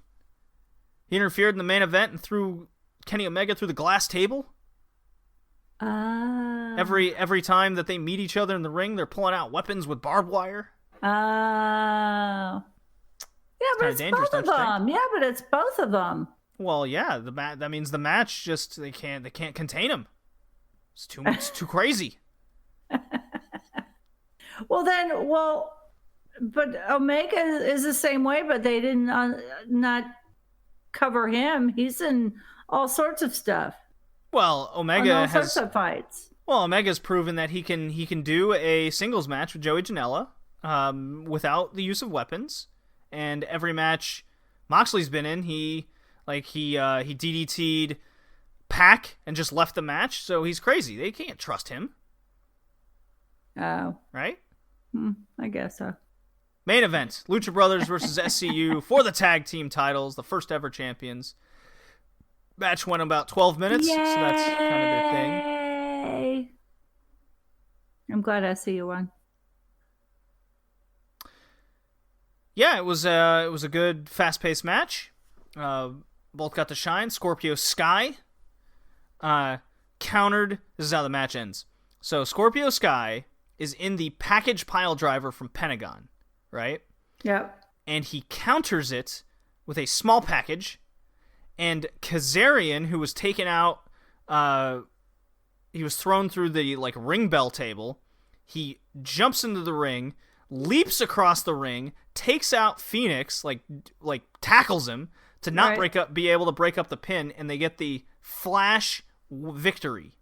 He interfered in the main event and threw Kenny Omega through the glass table. Every time that they meet each other in the ring, they're pulling out weapons with barbed wire. Yeah, but it's both of them. Yeah, but it's both of them. Well, yeah, that means the match just they can't contain him. It's too crazy. But Omega is the same way, but they didn't not cover him. He's in all sorts of stuff. Well, Omega has sorts of fights. Well, Omega's proven that he can do a singles match with Joey Janela without the use of weapons. And every match Moxley's been in, he DDT'd Pac and just left the match. So he's crazy. They can't trust him. Oh, right? I guess so. Main event: Lucha Brothers versus SCU for the tag team titles, the first ever champions. Match went about 12 minutes, Yay! So that's kind of their thing. I'm glad SCU won. Yeah, it was a good, fast-paced match. Both got to shine. Scorpio Sky countered. This is how the match ends. So Scorpio Sky is in the package pile driver from Pentagon, right? Yep. And he counters it with a small package, and Kazarian, who was taken out, he was thrown through the ring bell table. He jumps into the ring, leaps across the ring, takes out Fenix, like tackles him to not be able to break up the pin, and they get the Flash victory.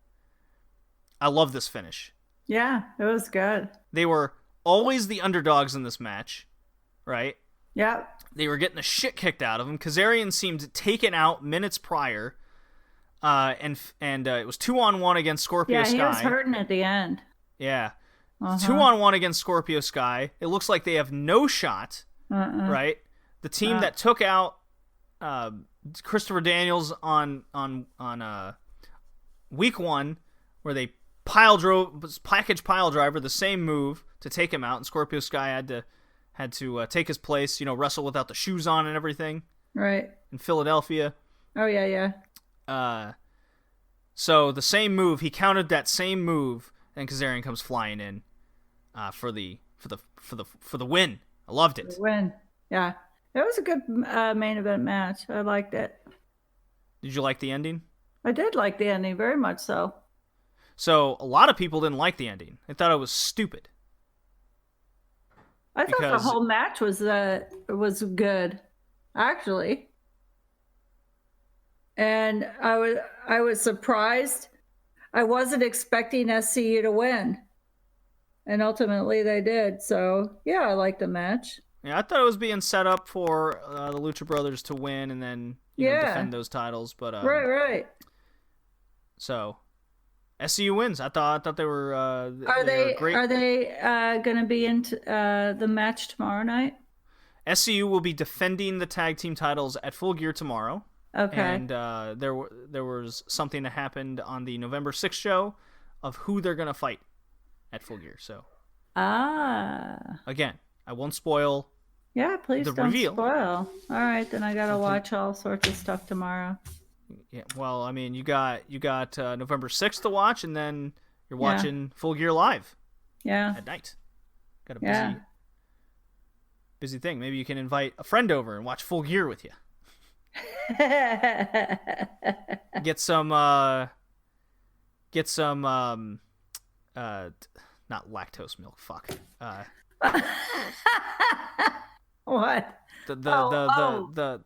I love this finish. Yeah, it was good. They were always the underdogs in this match, right? Yep. They were getting the shit kicked out of them. Kazarian seemed taken out minutes prior, and it was 2-on-1 against Scorpio Sky. Yeah, he was hurting at the end. Yeah. 2-on-1 against Scorpio Sky. It looks like they have no shot, right? The team that took out Christopher Daniels on week 1, where they package pile driver, the same move to take him out, and Scorpio Sky had to take his place, wrestle without the shoes on and everything. Right. In Philadelphia. Oh yeah. So the same move, he countered that same move, and Kazarian comes flying in for the win. I loved it. The win. Yeah. It was a good main event match. I liked it. Did you like the ending? I did like the ending, very much so. So a lot of people didn't like the ending. They thought it was stupid. I thought the whole match was good, actually. And I was surprised. I wasn't expecting SCU to win, and ultimately they did. So yeah, I liked the match. Yeah, I thought it was being set up for the Lucha Brothers to win and then defend those titles. But right. So SCU wins. I thought they were. Are they great. Are they going to be in the match tomorrow night? SCU will be defending the tag team titles at Full Gear tomorrow. Okay. And there was something that happened on the November 6th show of who they're going to fight at Full Gear. So. Again, I won't spoil. Yeah, please don't reveal. Spoil. All right, then I got to watch all sorts of stuff tomorrow. Yeah, well, I mean, you got November 6th to watch, and then you're watching Full Gear Live. Yeah. At night. Got a busy thing. Maybe you can invite a friend over and watch Full Gear with you. Get some not lactose milk. Fuck. What?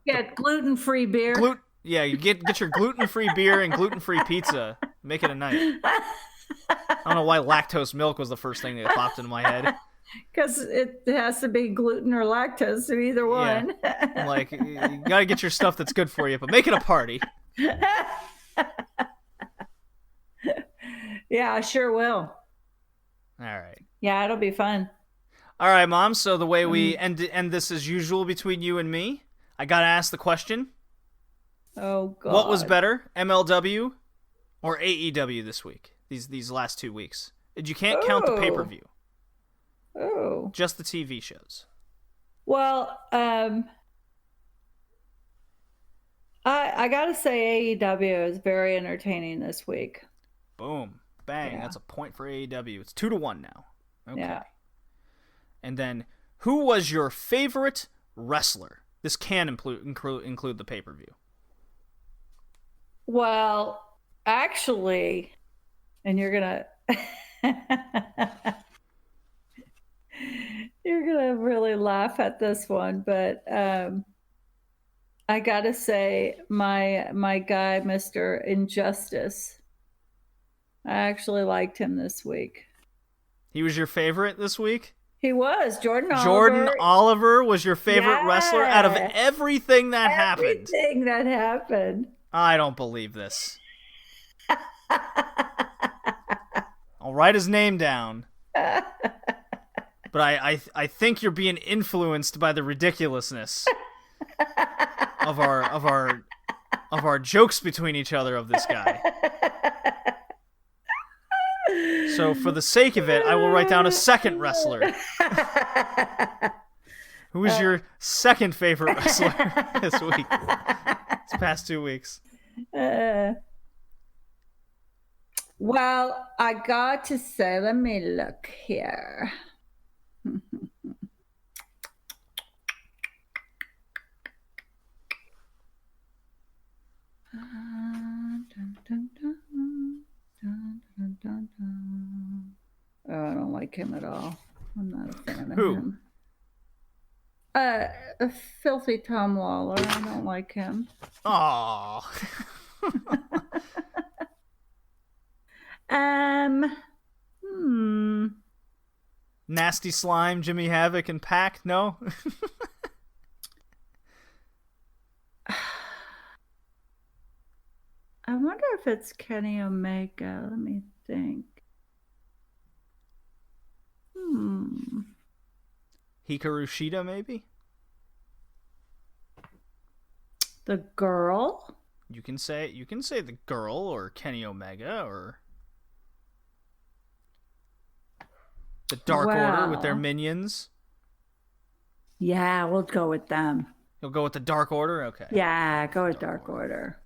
Get gluten-free beer. Yeah, you get your gluten-free beer and gluten-free pizza. Make it a night. I don't know why lactose milk was the first thing that popped into my head. Because it has to be gluten or lactose, so either one. Yeah. Like, you gotta get your stuff that's good for you, but make it a party. Yeah, I sure will. All right. Yeah, it'll be fun. All right, Mom. So the way we end this as usual between you and me, I gotta ask the question. Oh God. What was better, MLW or AEW this week? These last 2 weeks. You can't count the pay-per-view. Oh. Just the TV shows. Well, I gotta say AEW is very entertaining this week. Boom. Bang. Yeah. That's a point for AEW. It's 2-1 now. Okay. Yeah. And then, who was your favorite wrestler? This can include the pay-per-view. Well, actually, and you're gonna really laugh at this one, but I gotta say my guy, Mr. Injustice, I actually liked him this week. He was your favorite this week? He was. Jordan Oliver was your favorite wrestler out of everything that happened. Everything that happened. I don't believe this. I'll write his name down. But I think you're being influenced by the ridiculousness of our jokes between eeach other of this guy. So for the sake of it, I will write down a second wrestler. Who is your second favorite wrestler this week? This past 2 weeks. Well, I got to say, let me look here. Oh, I don't like him at all. I'm not a fan of him. Filthy Tom Lawler. I don't like him. Aww. Nasty Slime, Jimmy Havoc, and Pac? No? I wonder if it's Kenny Omega. Let me think. Hikaru Shida, maybe? The girl? You can say the girl or Kenny Omega or the Dark Order with their minions. Yeah, we'll go with them. You'll go with the Dark Order? Okay. Yeah, go with Dark Order.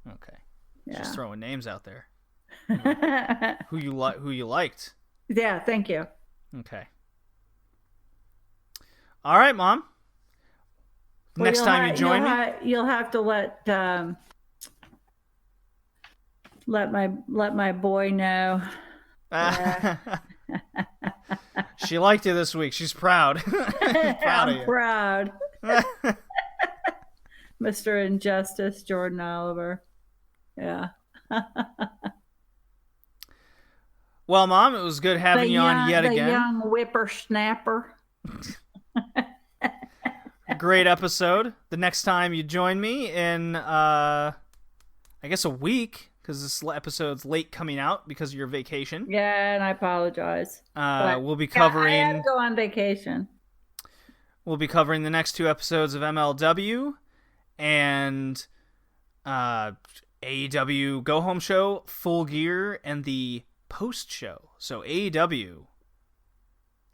Okay. Yeah. Just throwing names out there. Who you liked? Yeah, thank you. Okay. All right, Mom. Well, Next time you join me, you'll have to let my boy know. She liked you this week. She's proud. I'm proud. Mr. Injustice, Jordan Oliver. Yeah. Well, Mom, it was good having you on yet again. The young whippersnapper. Great episode. The next time you join me in, I guess a week, because this episode's late coming out because of your vacation. Yeah, and I apologize. We'll be covering. I had to go on vacation. We'll be covering the next 2 episodes of MLW and AEW Go Home Show, Full Gear, and the post show. So AEW,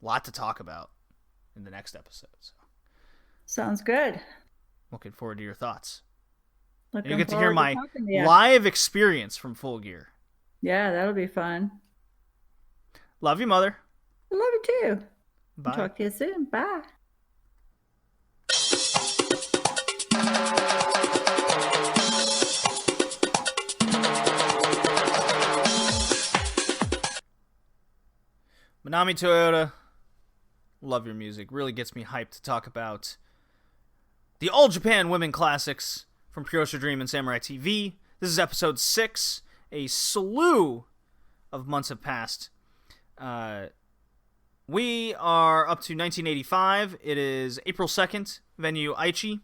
lot to talk about in the next episode. So. Sounds good. Looking forward to your thoughts. And you get to hear my live experience from Full Gear. Yeah, that'll be fun. Love you, Mother. I love you too. Bye. Talk to you soon. Bye. Manami Toyota, love your music. Really gets me hyped to talk about the All Japan Women Classics from Purosha Dream and Samurai TV. This is episode 6. A slew of months have passed. We are up to 1985. It is April 2nd, venue Aichi.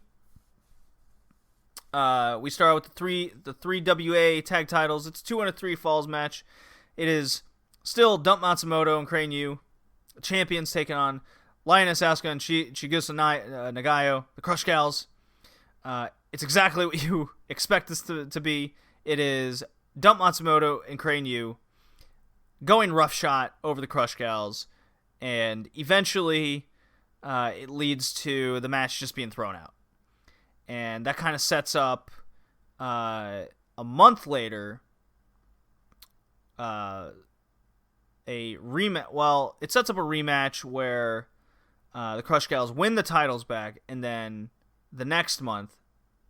We start out with the three WA tag titles. It's a 2-3 falls match. It is still Dump Matsumoto and Crane Yu, champions, taking on Lioness Asuka and Chigusa Nagayo, the Crush Gals. It's exactly what you expect this to be. It is Dump Matsumoto and Crane Yu going roughshod over the Crush Gals, and eventually it leads to the match just being thrown out. And that kind of sets up a month later a rematch. Well, it sets up a rematch where the Crush Gals win the titles back, and then the next month,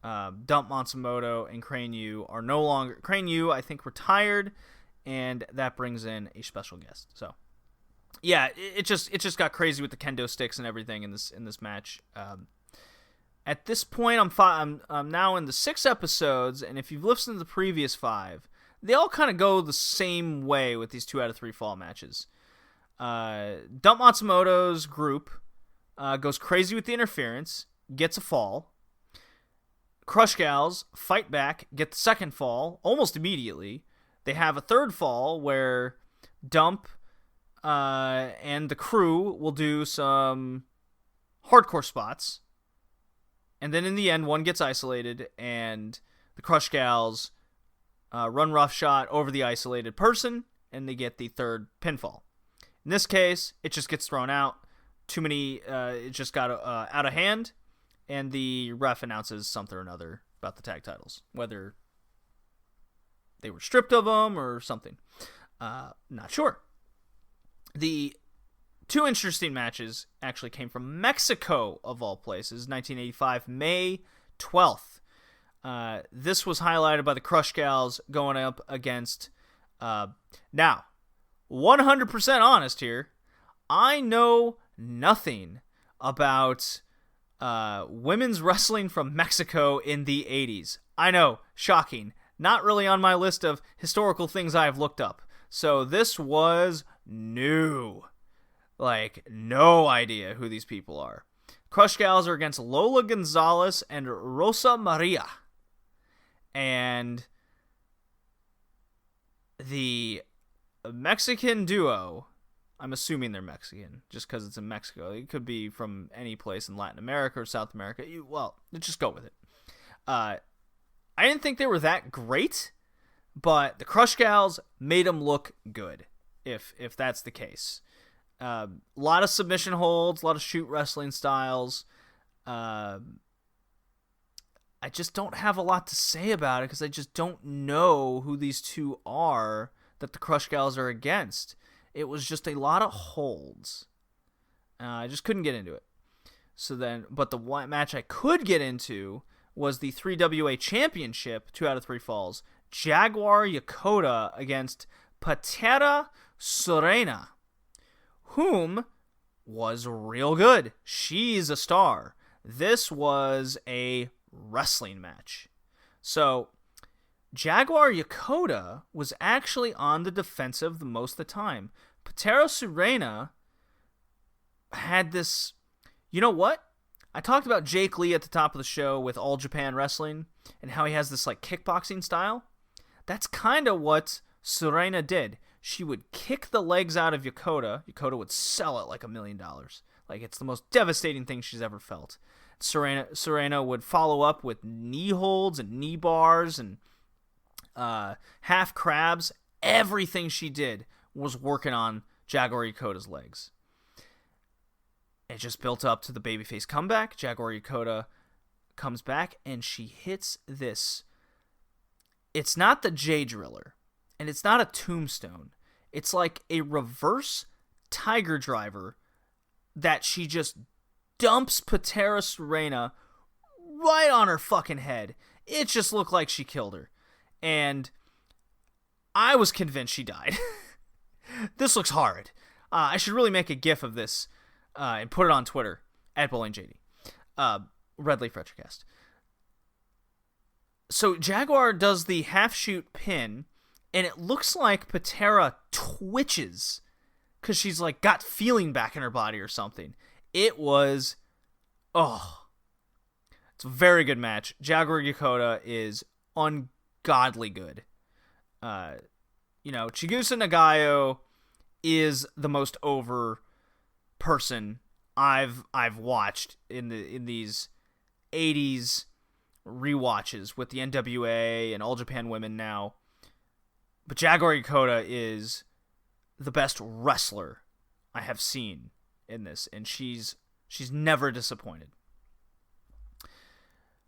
Dump Matsumoto and Crane Yu are no longer. Crane Yu, I think, retired, and that brings in a special guest. So, yeah, it just got crazy with the kendo sticks and everything in this match. At this point, I'm now in the 6 episodes, and if you've listened to the previous 5, they all kind of go the same way with these 2 out of 3 fall matches. Dump Matsumoto's group goes crazy with the interference, gets a fall. Crush Gals fight back, get the second fall almost immediately. They have a third fall where Dump and the crew will do some hardcore spots. And then in the end, one gets isolated, and the Crush Gals run roughshod over the isolated person, and they get the third pinfall. In this case, it just gets thrown out. Too many, it just got out of hand, and the ref announces something or another about the tag titles. Whether they were stripped of them or something. Not sure. The two interesting matches actually came from Mexico, of all places, 1985, May 12th. This was highlighted by the Crush Gals going up against... now, 100% honest here, I know nothing about women's wrestling from Mexico in the 80s. I know, shocking. Not really on my list of historical things I've looked up. So this was new. Like, no idea who these people are. Crush Gals are against Lola Gonzalez and Rosa Maria. And the Mexican duo, I'm assuming they're Mexican, just because it's in Mexico. It could be from any place in Latin America or South America. Well, let's just go with it. I didn't think they were that great, but the Crush Gals made them look good, if that's the case. A lot of submission holds, a lot of shoot wrestling styles. I just don't have a lot to say about it because I just don't know who these two are that the Crush Gals are against. It was just a lot of holds. I just couldn't get into it. But the one match I could get into was the 3WA Championship, 2 out of 3 falls. Jaguar Yokota against Patera Serena, whom was real good. She's a star. This was a wrestling match. So, Jaguar Yokota was actually on the defensive the most of the time. Patera Serena had this... You know what? I talked about Jake Lee at the top of the show with All Japan Wrestling and how he has this like kickboxing style. That's kind of what Serena did. She would kick the legs out of Yokota. Yokota would sell it like $1 million. Like, it's the most devastating thing she's ever felt. Serena would follow up with knee holds and knee bars and half crabs. Everything she did was working on Jaguar Yokota's legs. It just built up to the babyface comeback. Jaguar Yokota comes back and she hits this. It's not the J Driller and it's not a tombstone. It's like a reverse Tiger Driver that she just dumps Patera Serena right on her fucking head. It just looked like she killed her. And I was convinced she died. This looks hard. I should really make a gif of this and put it on Twitter at BowlingJD. RedLeafRetrocast. So Jaguar does the half shoot pin, and it looks like Patera twitches because she's like got feeling back in her body or something. It was, it's a very good match. Jaguar Yokota is ungodly good. Chigusa Nagayo is the most over person I've watched in these 80s rewatches with the NWA and All Japan Women now. But Jaguar Yokota is the best wrestler I have seen in this, and she's never disappointed.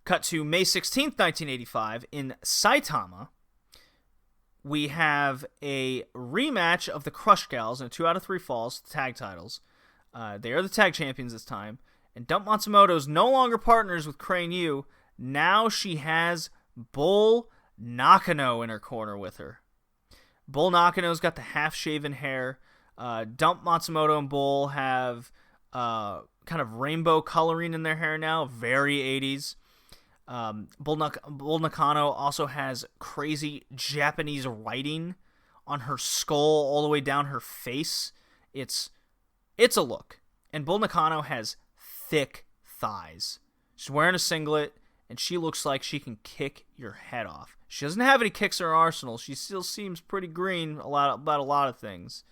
Cut to May 16th, 1985, in Saitama. We have a rematch of the Crush Gals in 2 out of 3 falls, tag titles. They are the tag champions this time. And Dump Matsumoto's no longer partners with Crane Yu. Now she has Bull Nakano in her corner with her. Bull Nakano's got the half-shaven hair. Dump Matsumoto and Bull have kind of rainbow coloring in their hair now. Very 80s. Bull Nakano also has crazy Japanese writing on her skull all the way down her face. It's a look. And Bull Nakano has thick thighs. She's wearing a singlet, and she looks like she can kick your head off. She doesn't have any kicks in her arsenal. She still seems pretty green about a lot of things.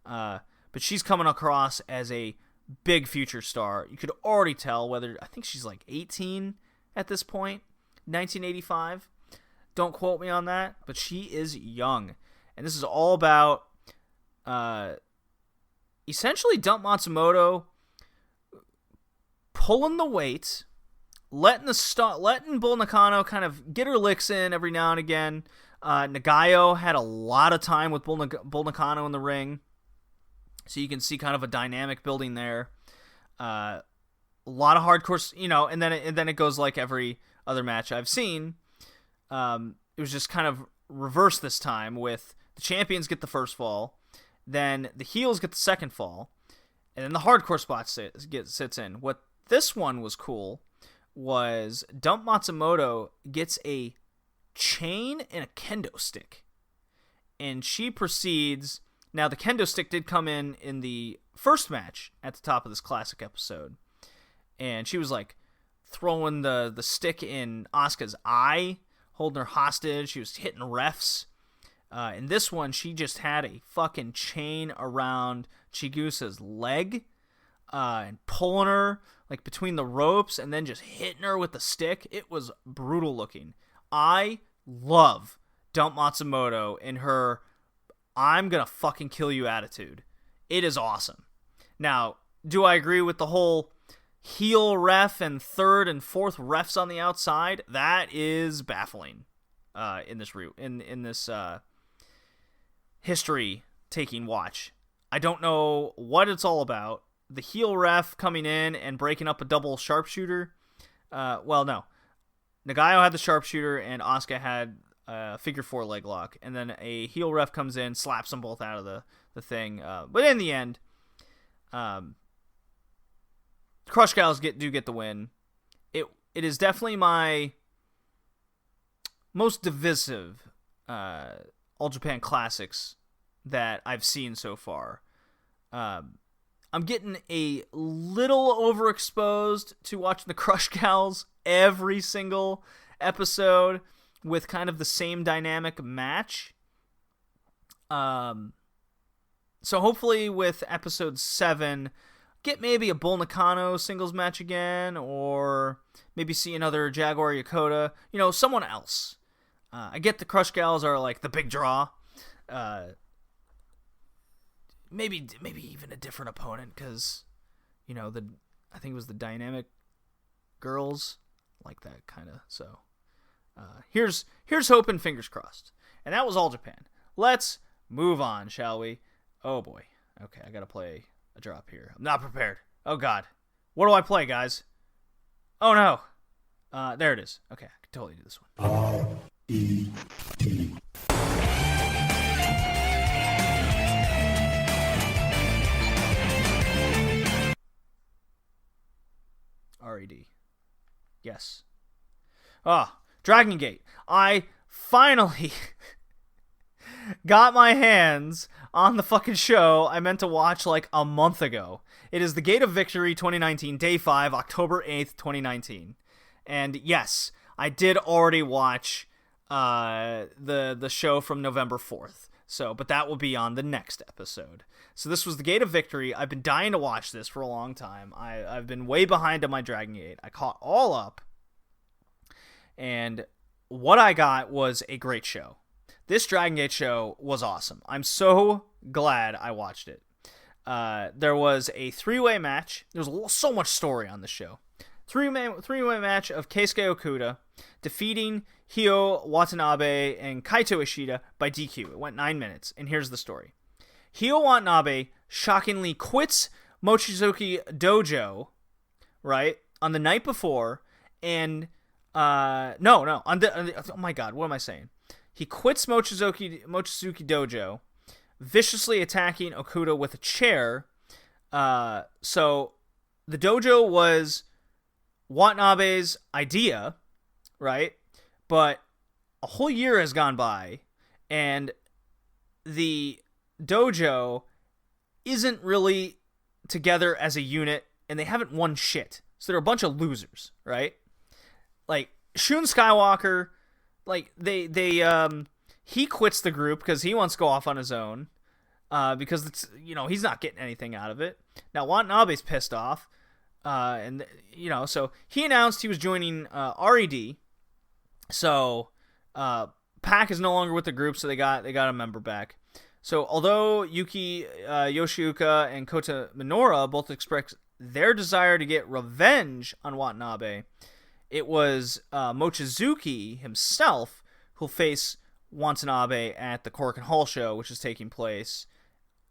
But she's coming across as a big future star. You could already tell I think she's like 18 at this point, 1985. Don't quote me on that, but she is young. And this is all about essentially Dump Matsumoto pulling the weight, letting Bull Nakano kind of get her licks in every now and again, Nagayo had a lot of time with Bull Nakano in the ring, so you can see kind of a dynamic building there. A lot of hardcore, and then it goes like every other match I've seen. It was just kind of reversed this time, with the champions get the first fall, then the heels get the second fall, and then the hardcore spot sits in. What this one was cool was Dump Matsumoto gets a chain and a kendo stick, and she proceeds. Now, the kendo stick did come in the first match at the top of this classic episode, and she was like throwing the stick in Asuka's eye, holding her hostage. She was hitting refs. In this one, she just had a fucking chain around Chigusa's leg, and pulling her like between the ropes, and then just hitting her with the stick. It was brutal looking. I love Dump Matsumoto in her "I'm gonna fucking kill you" attitude. It is awesome. Now, do I agree with the whole heel ref and third and fourth refs on the outside? That is baffling in this history-taking watch. I don't know what it's all about. The heel ref coming in and breaking up a double sharpshooter. Well, no. Nagayo had the sharpshooter, and Asuka had a figure four leg lock. And then a heel ref comes in, slaps them both out of the thing. But in the end, Crush Gals do get the win. It is definitely my most divisive All Japan Classics that I've seen so far. I'm getting a little overexposed to watching the Crush Gals every single episode with kind of the same dynamic match. So hopefully with episode 7, get maybe a Bull Nakano singles match again, or maybe see another Jaguar Yokota, someone else. I get the Crush Gals are like the big draw. Maybe even a different opponent, because I think it was the Dynamic Girls, like that kind of. So here's hope and fingers crossed. And that was All Japan. Let's move on, shall we? Oh boy. Okay, I gotta play a drop here. I'm not prepared. Oh god, what do I play, guys? Oh no. There it is. Okay, I can totally do this one. R-E-D. R-E-D. Yes. Dragon Gate. I finally got my hands on the fucking show I meant to watch like a month ago. It is the Gate of Victory 2019, Day 5, October 8th, 2019. And yes, I did already watch the show from November 4th. But that will be on the next episode. So this was the Gate of Victory. I've been dying to watch this for a long time. I've been way behind on my Dragon Gate. I caught all up. And what I got was a great show. This Dragon Gate show was awesome. I'm so glad I watched it. There was a 3-way match. There was so much story on the show. Three-way match of Keisuke Okuda defeating Hyo Watanabe and Kaito Ishida by DQ. It went 9 minutes, and here's the story. Hyo Watanabe shockingly quits Mochizuki Dojo, right, on the night before, and oh my god, what am I saying? He quits Mochizuki Dojo, viciously attacking Okuda with a chair. So the dojo was Watanabe's idea, right? But a whole year has gone by, and the dojo isn't really together as a unit, and they haven't won shit. So they're a bunch of losers, right? Like Shun Skywalker, like he quits the group because he wants to go off on his own, because it's, he's not getting anything out of it. Now Watanabe's pissed off, and so he announced he was joining RED. So Pac is no longer with the group, so they got a member back. So although Yuki Yoshioka and Kota Minoura both expressed their desire to get revenge on Watanabe, it was Mochizuki himself who'll face Watanabe at the Cork and Hall show, which is taking place,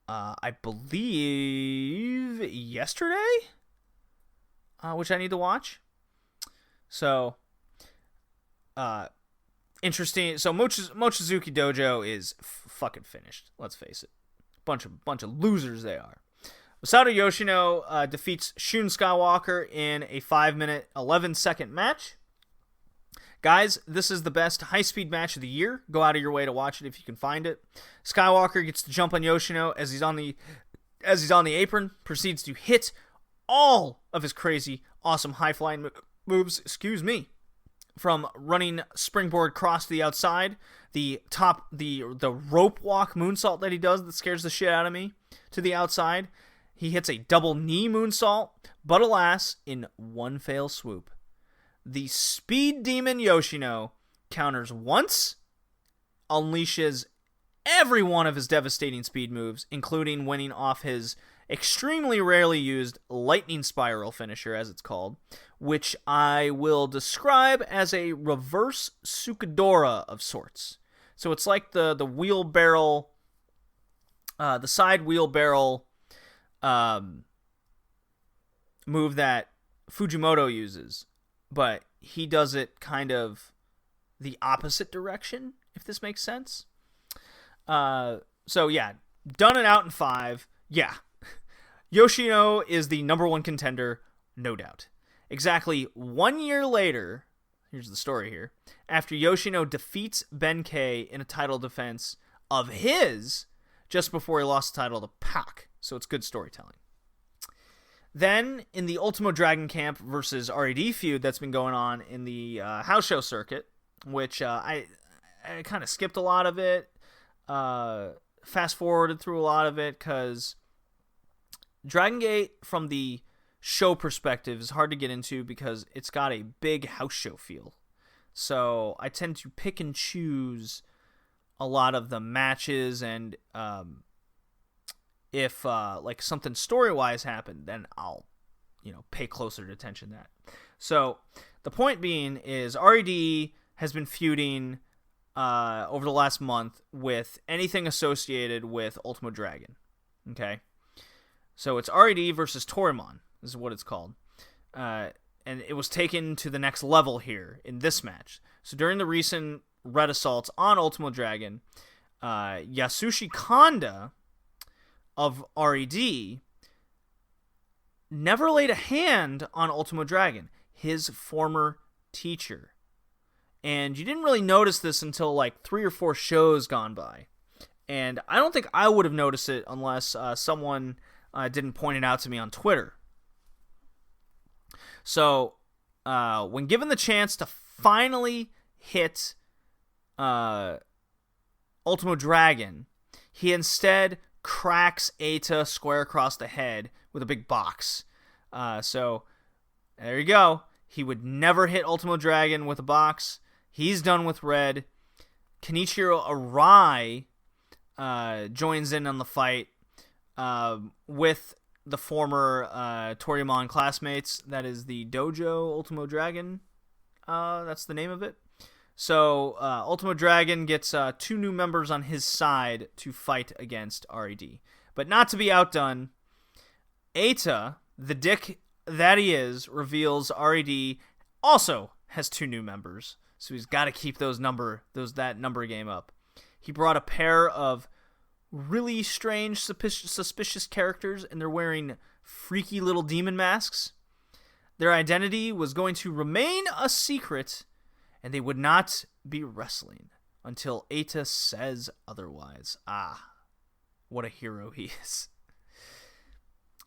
I believe, yesterday, which I need to watch. So, interesting. So Mochizuki Dojo is fucking finished. Let's face it, bunch of losers they are. Masato Yoshino defeats Shun Skywalker in a 5-minute 11-second match. Guys, this is the best high-speed match of the year. Go out of your way to watch it if you can find it. Skywalker gets to jump on Yoshino as he's on the apron, proceeds to hit all of his crazy, awesome high-flying moves. From running springboard cross to the outside, the rope walk moonsault that he does that scares the shit out of me to the outside. He hits a double knee moonsault, but alas, in one fell swoop. The Speed Demon Yoshino counters once, unleashes every one of his devastating speed moves, including winning off his extremely rarely used Lightning Spiral finisher, as it's called, which I will describe as a reverse Sukadora of sorts. So it's like the wheelbarrow, the side wheelbarrow move that Fujimoto uses. But he does it kind of the opposite direction, if this makes sense. So yeah, done it out in 5. Yeah. Yoshino is the number 1 contender, no doubt. Exactly 1 year later, here's the story here, after Yoshino defeats Ben-K in a title defense of his, just before he lost the title to Pac. So it's good storytelling. Then, in the Ultimo Dragon Camp versus RED feud that's been going on in the house show circuit, which I kind of skipped a lot of it, fast-forwarded through a lot of it, because Dragon Gate, from the show perspective, is hard to get into because it's got a big house show feel. So I tend to pick and choose a lot of the matches, and if like something story-wise happened, then I'll, pay closer attention to that. So the point being is RED has been feuding over the last month with anything associated with Ultimo Dragon. Okay, so it's RED versus Torimon. This is what it's called, and it was taken to the next level here in this match. So during the recent Red assaults on Ultimo Dragon, Yasushi Kanda of RED never laid a hand on Ultimo Dragon, his former teacher. And you didn't really notice this until like 3 or 4 shows gone by. And I don't think I would have noticed it unless someone didn't point it out to me on Twitter. So, when given the chance to finally hit Ultimo Dragon, he instead cracks Eita square across the head with a big box. So, there you go. He would never hit Ultimo Dragon with a box. He's done with Red. Kenichiro Arai joins in on the fight with the former Torimon classmates. That is the Dojo Ultimo Dragon. That's the name of it. So Ultimo Dragon gets 2 new members on his side to fight against RED. But not to be outdone, Eita, the dick that he is, reveals RED also has 2 new members. So he's got to keep that number game up. He brought a pair of really strange, suspicious characters, and they're wearing freaky little demon masks. Their identity was going to remain a secret, and they would not be wrestling until Eita says otherwise. Ah, what a hero he is.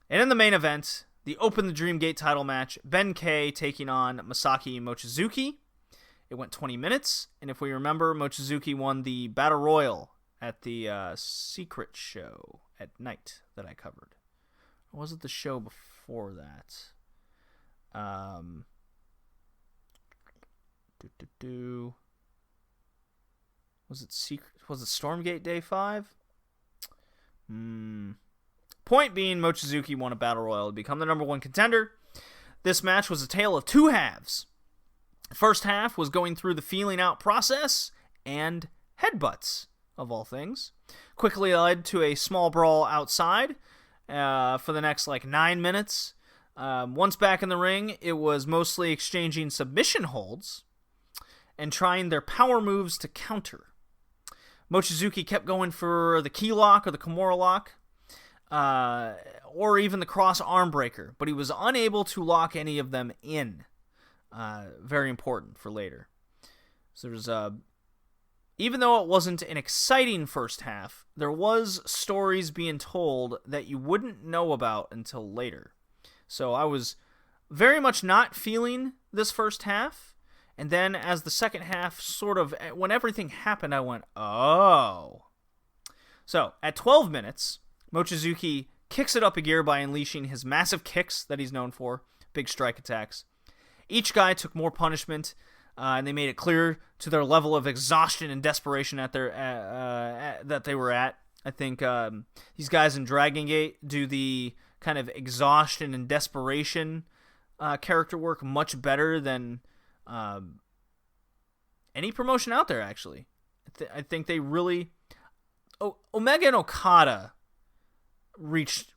And in the main event, the Open the Dream Gate title match, Ben-K taking on Masaki Mochizuki. It went 20 minutes, and if we remember, Mochizuki won the Battle Royal at the Secret show at night that I covered. Or was it the show before that? Was it Secret? Was it Stormgate Day 5? Point being, Mochizuki won a Battle Royal to become the number 1 contender. This match was a tale of 2 halves. The first half was going through the feeling out process and headbutts, of all things. Quickly led to a small brawl outside for the next 9 minutes. Once back in the ring, it was mostly exchanging submission holds and trying their power moves to counter. Mochizuki kept going for the key lock or the Kimura lock, or even the cross arm breaker, but he was unable to lock any of them in. Very important for later. So there's even though it wasn't an exciting first half, there was stories being told that you wouldn't know about until later. So I was very much not feeling this first half, and then as the second half when everything happened, I went, oh. So at 12 minutes, Mochizuki kicks it up a gear by unleashing his massive kicks that he's known for, big strike attacks. Each guy took more punishment, and they made it clear to their level of exhaustion and desperation that they were at. I think these guys in Dragon Gate do the kind of exhaustion and desperation character work much better than any promotion out there, actually. I think they really... Omega and Okada reached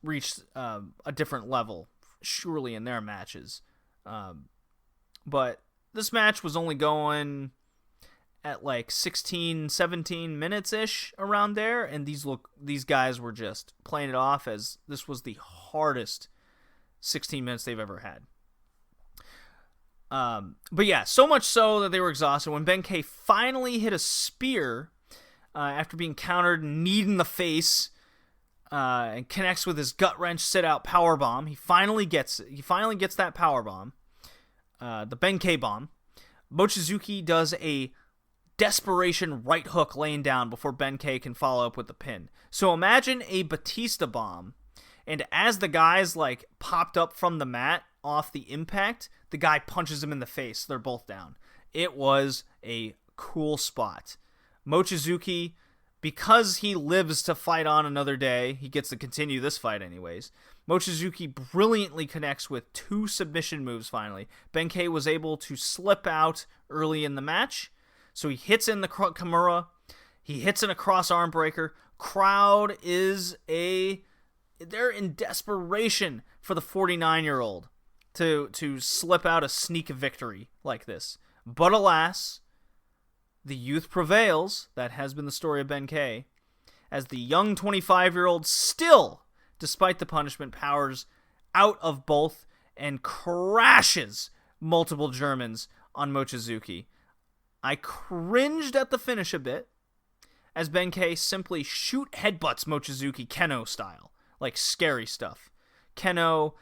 a different level, surely, in their matches. But this match was only going at 16, 17 minutes-ish around there, and these guys were just playing it off as this was the hardest 16 minutes they've ever had. But yeah, so much so that they were exhausted. When Benkei finally hit a spear after being countered, kneed in the face, and connects with his gut wrench sit-out powerbomb, he finally gets that powerbomb. The Benkei bomb. Mochizuki does a desperation right hook laying down before Benkei can follow up with the pin. So imagine a Batista bomb, and as the guys popped up from the mat off the impact, the guy punches him in the face. They're both down. It was a cool spot. Mochizuki, because he lives to fight on another day, he gets to continue this fight anyways. Mochizuki brilliantly connects with 2 submission moves finally. Benkei was able to slip out early in the match, so he hits in the Kimura, he hits in a cross arm breaker. Crowd they're in desperation for the 49-year-old to slip out a sneak victory like this. But alas, the youth prevails. That has been the story of Benkei, as the young 25-year-old still, despite the punishment, powers out of both and crashes multiple Germans on Mochizuki. I cringed at the finish a bit, as Benkei simply shoot headbutts Mochizuki Keno style, like scary stuff. Keno,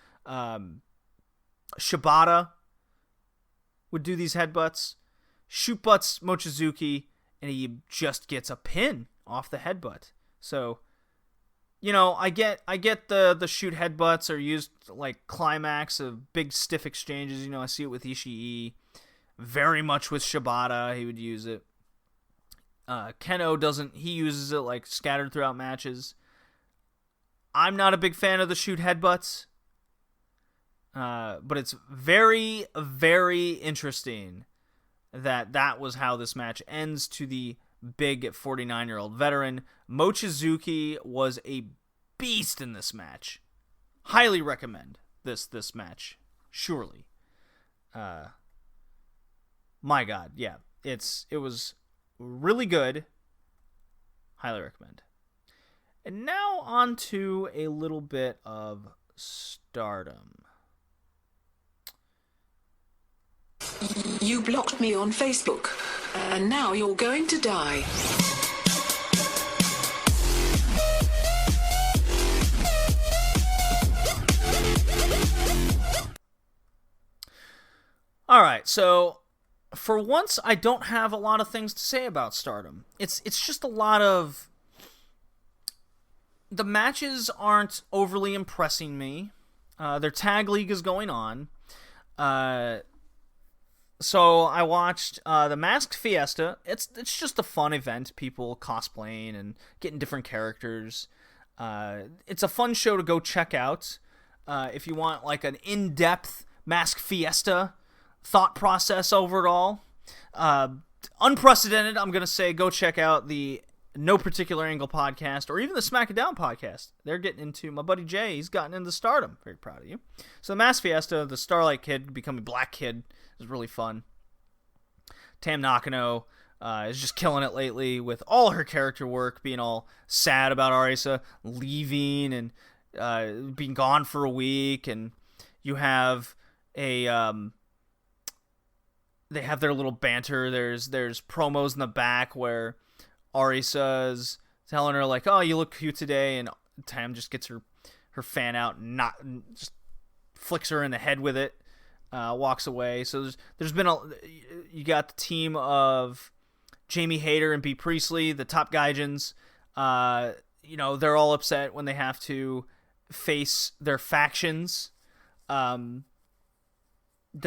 Shibata would do these headbutts, shoot butts Mochizuki, and he just gets a pin off the headbutt. So, I get the shoot headbutts are used climax of big stiff exchanges. I see it with Ishii, very much with Shibata. He would use it. Keno doesn't. He uses it scattered throughout matches. I'm not a big fan of the shoot headbutts, but it's very, very interesting that was how this match ends to the big 49-year-old veteran. Mochizuki was a beast in this match. Highly recommend this match, surely. My God, yeah, it was really good. Highly recommend. And now on to a little bit of Stardom. You blocked me on Facebook, and now you're going to die. Alright, so for once I don't have a lot of things to say about Stardom. It's just a lot of... The matches aren't overly impressing me. Their tag league is going on. So I watched the Masked Fiesta. It's just a fun event. People cosplaying and getting different characters. It's a fun show to go check out. If you want an in-depth Masked Fiesta thought process over it all. unprecedented, I'm going to say go check out the No Particular Angle podcast or even the Smack It Down podcast. They're getting into, my buddy Jay, he's gotten into stardom. Very proud of you. So the Mass Fiesta, the Starlight Kid becoming Black Kid is really fun. Tam Nakano is just killing it lately with all her character work, being all sad about Arisa leaving and being gone for a week, and you have they have their little banter. There's promos in the back where Arisa's telling her like, "Oh, you look cute today," and Tam just gets her fan out and just flicks her in the head with it. Walks away. So there's been you got the team of Jamie Hayter and B. Priestley, the top gaijins. They're all upset when they have to face their factions. They're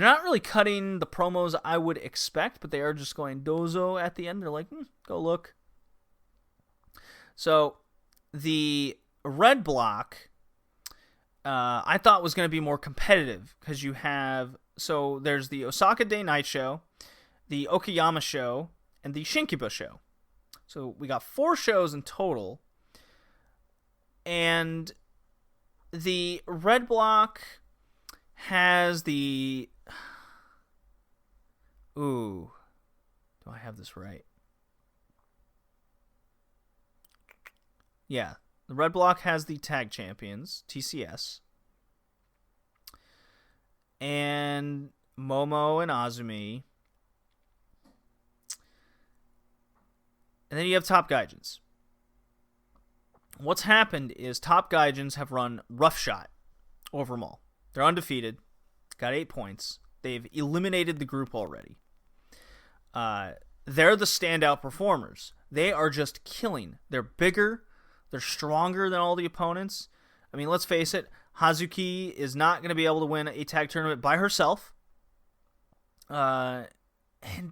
not really cutting the promos I would expect, but they are just going dozo at the end. They're like, go look. So the red block, I thought was going to be more competitive because there's the Osaka Day Night Show, the Okayama Show, and the Shinkiba Show. So we got 4 shows in total, and the red block has the... Ooh, do I have this right? Yeah. The red block has the tag champions, TCS, and Momo and Azumi. And then you have Top Gaijins. What's happened is Top Gaijins have run roughshod over them all. They're undefeated, got 8 points. They've eliminated the group already. They're the standout performers. They are just killing. They're bigger. They're stronger than all the opponents. I mean, let's face it, Hazuki is not going to be able to win a tag tournament by herself. And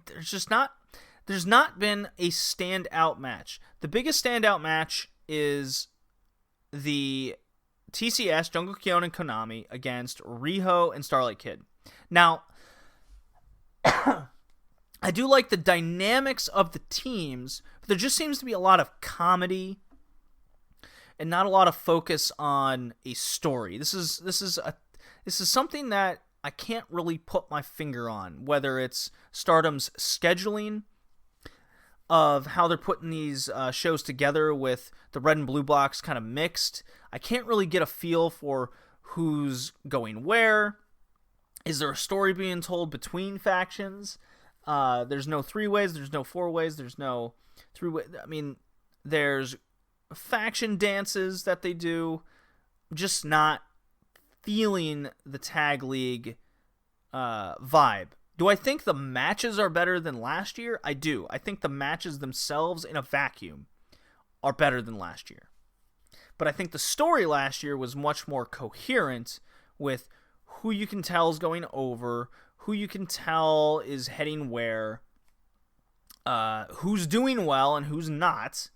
there's not been a standout match. The biggest standout match is the TCS, Jungle Kyon and Konami against Riho and Starlight Kid. Now, I do like the dynamics of the teams, but there just seems to be a lot of comedy and not a lot of focus on a story. This is something that I can't really put my finger on, whether it's Stardom's scheduling of how they're putting these shows together with the red and blue blocks kind of mixed. I can't really get a feel for who's going where. Is there a story being told between factions? There's no 3-ways, there's no 4-ways, there's no 3-way. I mean, there's faction dances that they do, just not feeling the tag league vibe. Do I think the matches are better than last year? I do. I think the matches themselves in a vacuum are better than last year. But I think the story last year was much more coherent with who you can tell is going over, who you can tell is heading where, who's doing well and who's not.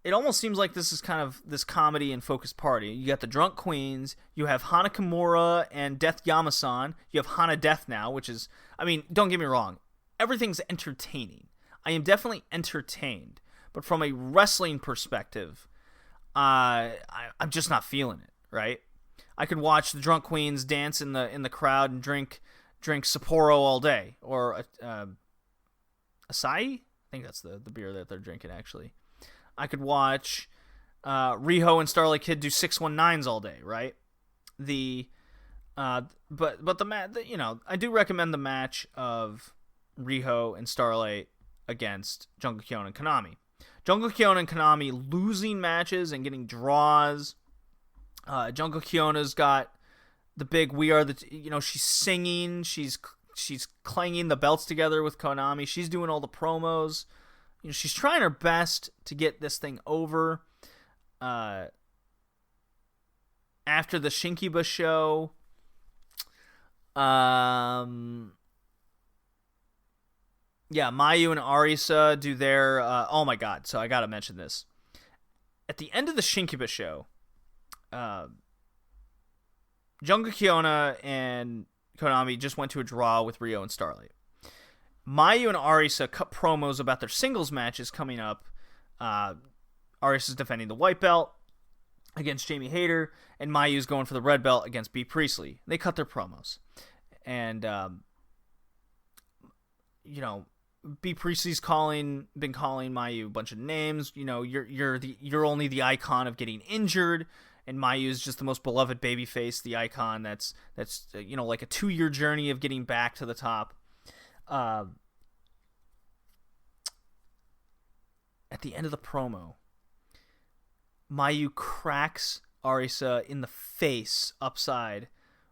It almost seems like this is kind of this comedy and focused party. You got the Drunk Queens, you have Hana Kimura and Death Yamasan, you have Hana Death now, which is, I mean, don't get me wrong, everything's entertaining. I am definitely entertained, but from a wrestling perspective, I'm just not feeling it, right? I could watch the Drunk Queens dance in the crowd and drink Sapporo all day, or Asahi? I think that's the beer that they're drinking, actually. I could watch Riho and Starlight Kid do 619s all day, right? But I do recommend the match of Riho and Starlight against Jungle Kyon and Konami. Jungle Kyon and Konami losing matches and getting draws. Jungle Kyona's got the big she's singing, she's clanging the belts together with Konami. She's doing all the promos. She's trying her best to get this thing over. After the Shinkiba show, Mayu and Arisa do their... oh my god, so I gotta mention this. At the end of the Shinkiba show, Jungle Kyona and Konami just went to a draw with Rio and Starlight. Mayu and Arisa cut promos about their singles matches coming up. Arisa's defending the white belt against Jamie Hayter, and Mayu's going for the red belt against Bea Priestley. They cut their promos. And, Bea Priestley's been calling Mayu a bunch of names. You're only the icon of getting injured, and Mayu is just the most beloved babyface, the icon that's like a 2-year journey of getting back to the top. At the end of the promo, Mayu cracks Arisa in the face upside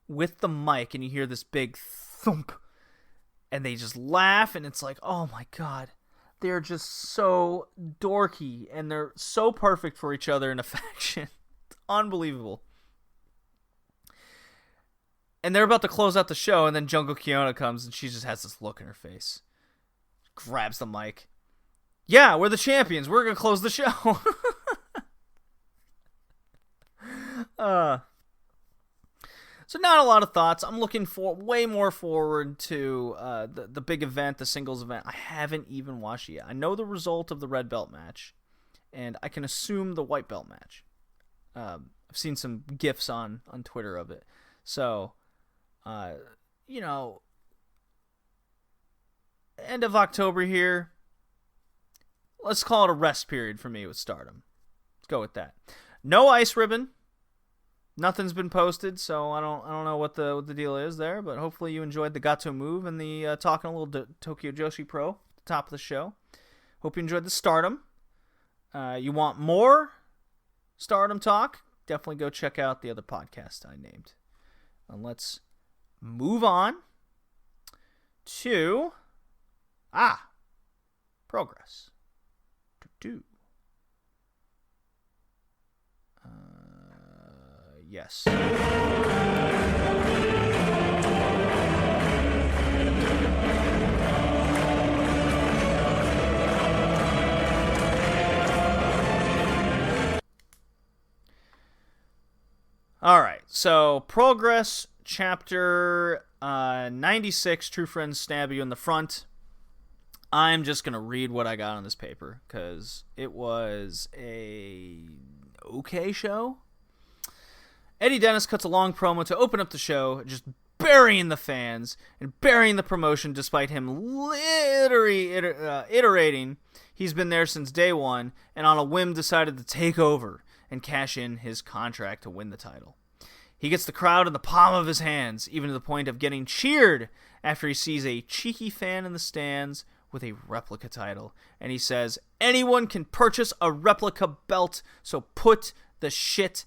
with the mic, and you hear this big thump, and they just laugh, and it's like, oh my god, they're just so dorky, and they're so perfect for each other in a faction. It's unbelievable. And they're about to close out the show, and then Jungle Kiona comes, and she just has this look in her face. Grabs the mic. Yeah, we're the champions. We're going to close the show. So not a lot of thoughts. I'm looking way more forward to the big event, the singles event. I haven't even watched it yet. I know the result of the red belt match, and I can assume the white belt match. I've seen some GIFs on Twitter of it. So, end of October here. Let's call it a rest period for me with Stardom. Let's go with that. No ice ribbon. Nothing's been posted, so I don't know what the deal is there, but hopefully you enjoyed the Gatoh move and the talking a little Tokyo Joshi Pro at the top of the show. Hope you enjoyed the Stardom. You want more Stardom talk? Definitely go check out the other podcast I named. And let's move on to progress. Yes. All right. So, Progress Chapter 96, True Friends Stab You in the Front. I'm just going to read what I got on this paper because it was a okay show. Eddie Dennis cuts a long promo to open up the show, just burying the fans and burying the promotion despite him literally iterating. He's been there since day one and on a whim decided to take over and cash in his contract to win the title. He gets the crowd in the palm of his hands, even to the point of getting cheered after he sees a cheeky fan in the stands with a replica title. And he says, anyone can purchase a replica belt, so put the shit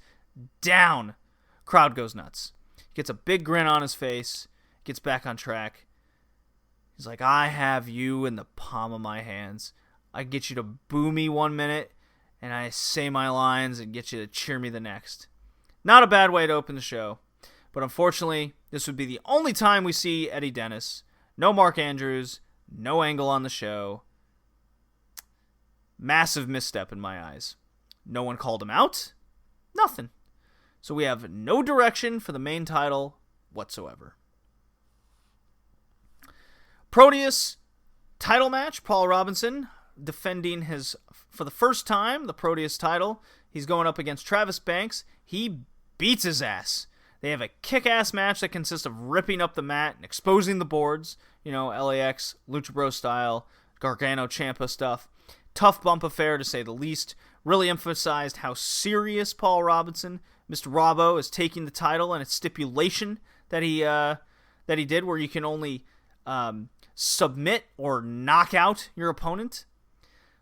down. Crowd goes nuts. He gets a big grin on his face, gets back on track. He's like, I have you in the palm of my hands. I get you to boo me 1 minute, and I say my lines and get you to cheer me the next. Not a bad way to open the show, but unfortunately, this would be the only time we see Eddie Dennis. No Mark Andrews, no Angle on the show. Massive misstep in my eyes. No one called him out. Nothing. So we have no direction for the main title whatsoever. Proteus title match. Paul Robinson defending for the first time, the Proteus title. He's going up against Travis Banks. He beats his ass. They have a kick-ass match that consists of ripping up the mat and exposing the boards. LAX, Lucha Bros style, Gargano Ciampa stuff. Tough bump affair to say the least. Really emphasized how serious Paul Robinson, Mr. Robbo, is taking the title and its stipulation that he did, where you can only submit or knock out your opponent.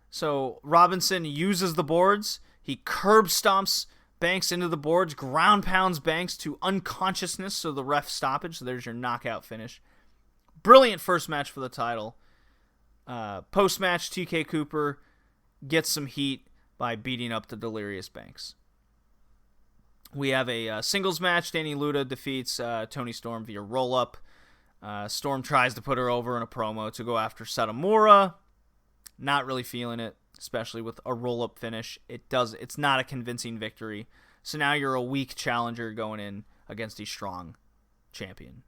So Robinson uses the boards. He curb stomps Banks into the boards, ground pounds Banks to unconsciousness, so the ref stoppage. So there's your knockout finish. Brilliant first match for the title. Post-match, TK Cooper gets some heat by beating up the delirious Banks. We have a singles match. Danny Luda defeats Toni Storm via roll-up. Storm tries to put her over in a promo to go after Satomura. Not really feeling it, especially with a roll-up finish. It's not a convincing victory. So now you're a weak challenger going in against a strong champion.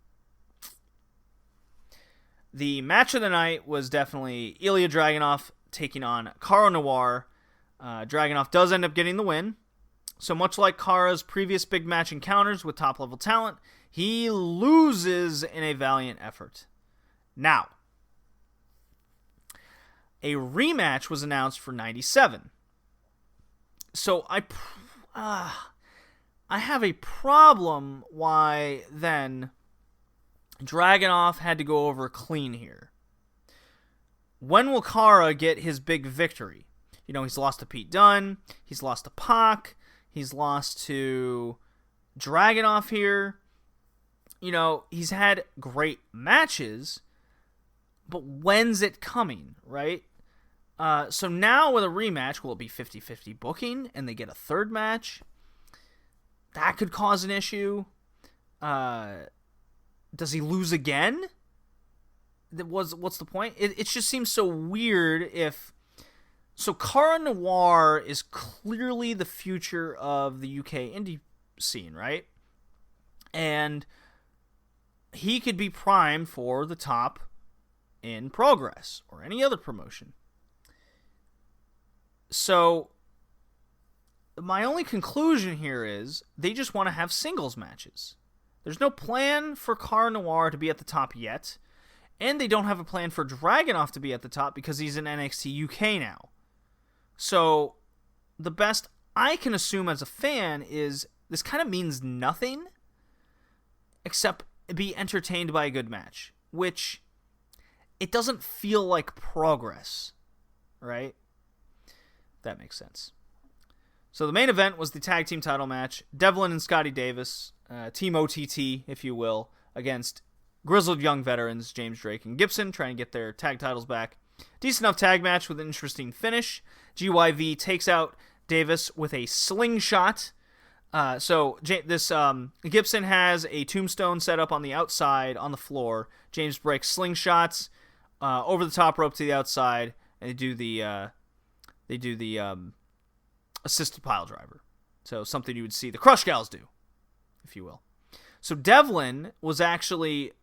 the match of the night was definitely Ilya Dragunov taking on Kara Noir. Dragunov does end up getting the win. So much like Kara's previous big match encounters with top-level talent, he loses in a valiant effort. Now, a rematch was announced for 97. So I have a problem why then Dragunov had to go over clean here. When will Kara get his big victory? You know, he's lost to Pete Dunne, he's lost to Pac, he's lost to Dragunov here. You know, he's had great matches, but when's it coming, right? So now with a rematch, will it be 50-50 booking and they get a third match? That could cause an issue. Does he lose again? What's the point? It just seems so weird if... So Kara Noir is clearly the future of the UK indie scene, right? And he could be primed for the top in Progress or any other promotion. So my only conclusion here is they just want to have singles matches. There's no plan for Kara Noir to be at the top yet, and they don't have a plan for Dragunov to be at the top because he's in NXT UK now. So the best I can assume as a fan is this kind of means nothing except be entertained by a good match, which it doesn't feel like Progress, right? That makes sense. So the main event was the tag team title match. Devlin and Scotty Davis, Team OTT, if you will, against grizzled young veterans James Drake and Gibson, trying to get their tag titles back. Decent enough tag match with an interesting finish. GYV takes out Davis with a slingshot. Gibson has a tombstone set up on the outside on the floor. James breaks slingshots over the top rope to the outside, and they do the assisted pile driver. So something you would see the Crush Gals do, if you will. So Devlin was actually,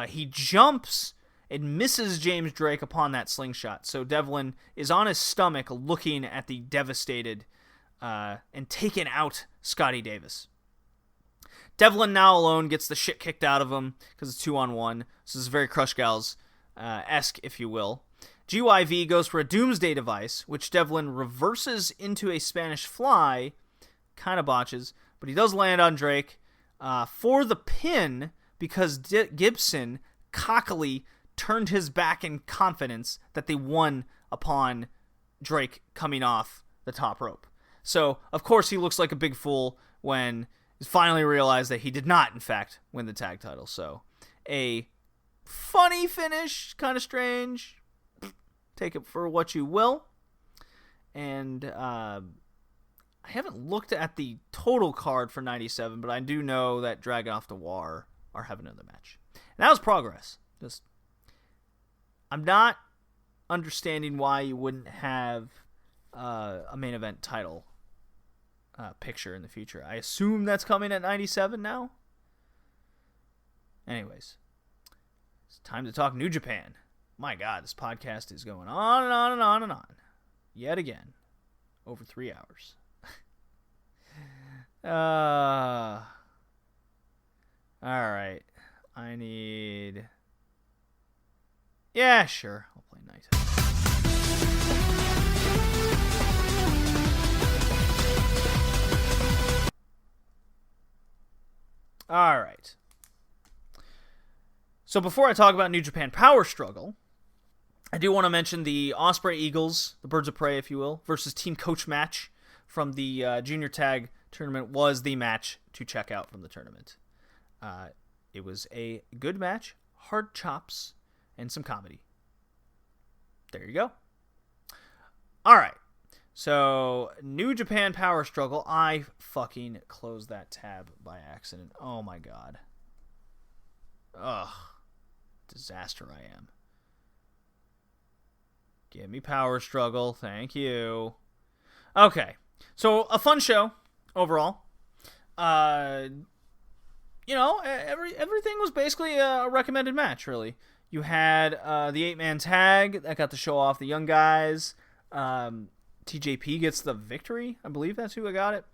he jumps and misses James Drake upon that slingshot. So Devlin is on his stomach looking at the devastated and taken out Scotty Davis. Devlin now alone gets the shit kicked out of him because it's 2-on-1. So this is very Crush Gals-esque, if you will. GYV goes for a Doomsday device, which Devlin reverses into a Spanish fly, kind of botches, but he does land on Drake for the pin because Gibson cockily turned his back in confidence that they won upon Drake coming off the top rope. So, of course, he looks like a big fool when he finally realized that he did not, in fact, win the tag title. So, a funny finish, kind of strange. Take it for what you will. And I haven't looked at the total card for 97, but I do know that Dragunov Noir are having another match. And that was Progress. I'm not understanding why you wouldn't have a main event title picture in the future. I assume that's coming at 97 now. Anyways, it's time to talk New Japan. My God, this podcast is going on and on and on and on. Yet again. Over 3 hours. Alright. I need... Yeah, sure. I'll play Night. Alright. So before I talk about New Japan Power Struggle, I do want to mention the Ospreay Eagles, the Birds of Prey, if you will, versus Team Coach match from the Junior Tag Tournament was the match to check out from the tournament. It was a good match, hard chops, and some comedy. There you go. All right. So, New Japan Power Struggle. I fucking closed that tab by accident. Oh my God. Ugh. Disaster I am. Give me Power Struggle. Thank you. Okay. So, a fun show overall. You know, everything was basically a recommended match, really. You had the 8-man tag that got to show off the young guys. TJP gets the victory. I believe that's who got it.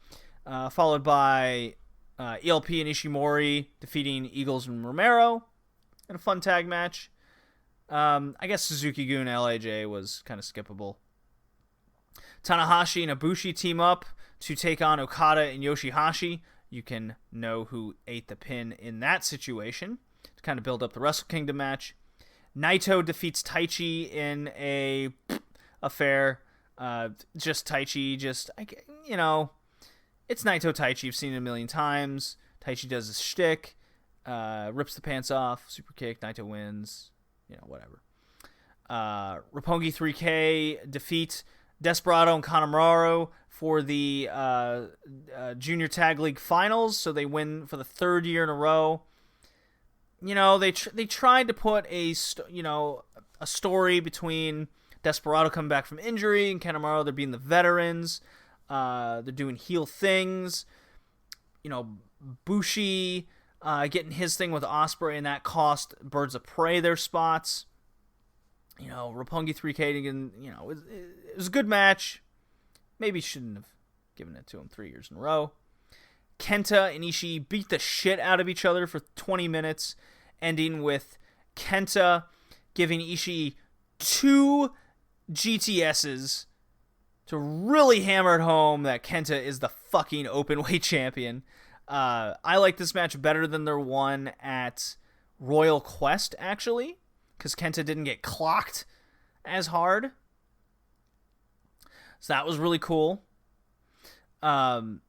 Followed by ELP and Ishimori defeating Eagles and Romero in a fun tag match. I guess Suzuki-gun LAJ was kind of skippable. Tanahashi and Ibushi team up to take on Okada and Yoshihashi. You can know who ate the pin in that situation to kind of build up the Wrestle Kingdom match. Naito defeats Taichi in a affair. Just Taichi, it's Naito Taichi. You've seen it a million times. Taichi does his shtick, rips the pants off, super kick, Naito wins, whatever. Roppongi 3K defeat Desperado and Kanemaru for the Junior Tag League Finals, so they win for the third year in a row. They tried to put a story between Desperado coming back from injury and Kanemaru, they're being the veterans. They're doing heel things. Bushi getting his thing with Ospreay, and that cost Birds of Prey their spots. Roppongi 3K again, it was a good match. Maybe shouldn't have given it to him 3 years in a row. Kenta and Ishii beat the shit out of each other for 20 minutes, ending with Kenta giving Ishii 2 GTSs to really hammer it home that Kenta is the fucking openweight champion. I like this match better than their one at Royal Quest, actually, because Kenta didn't get clocked as hard. So that was really cool. He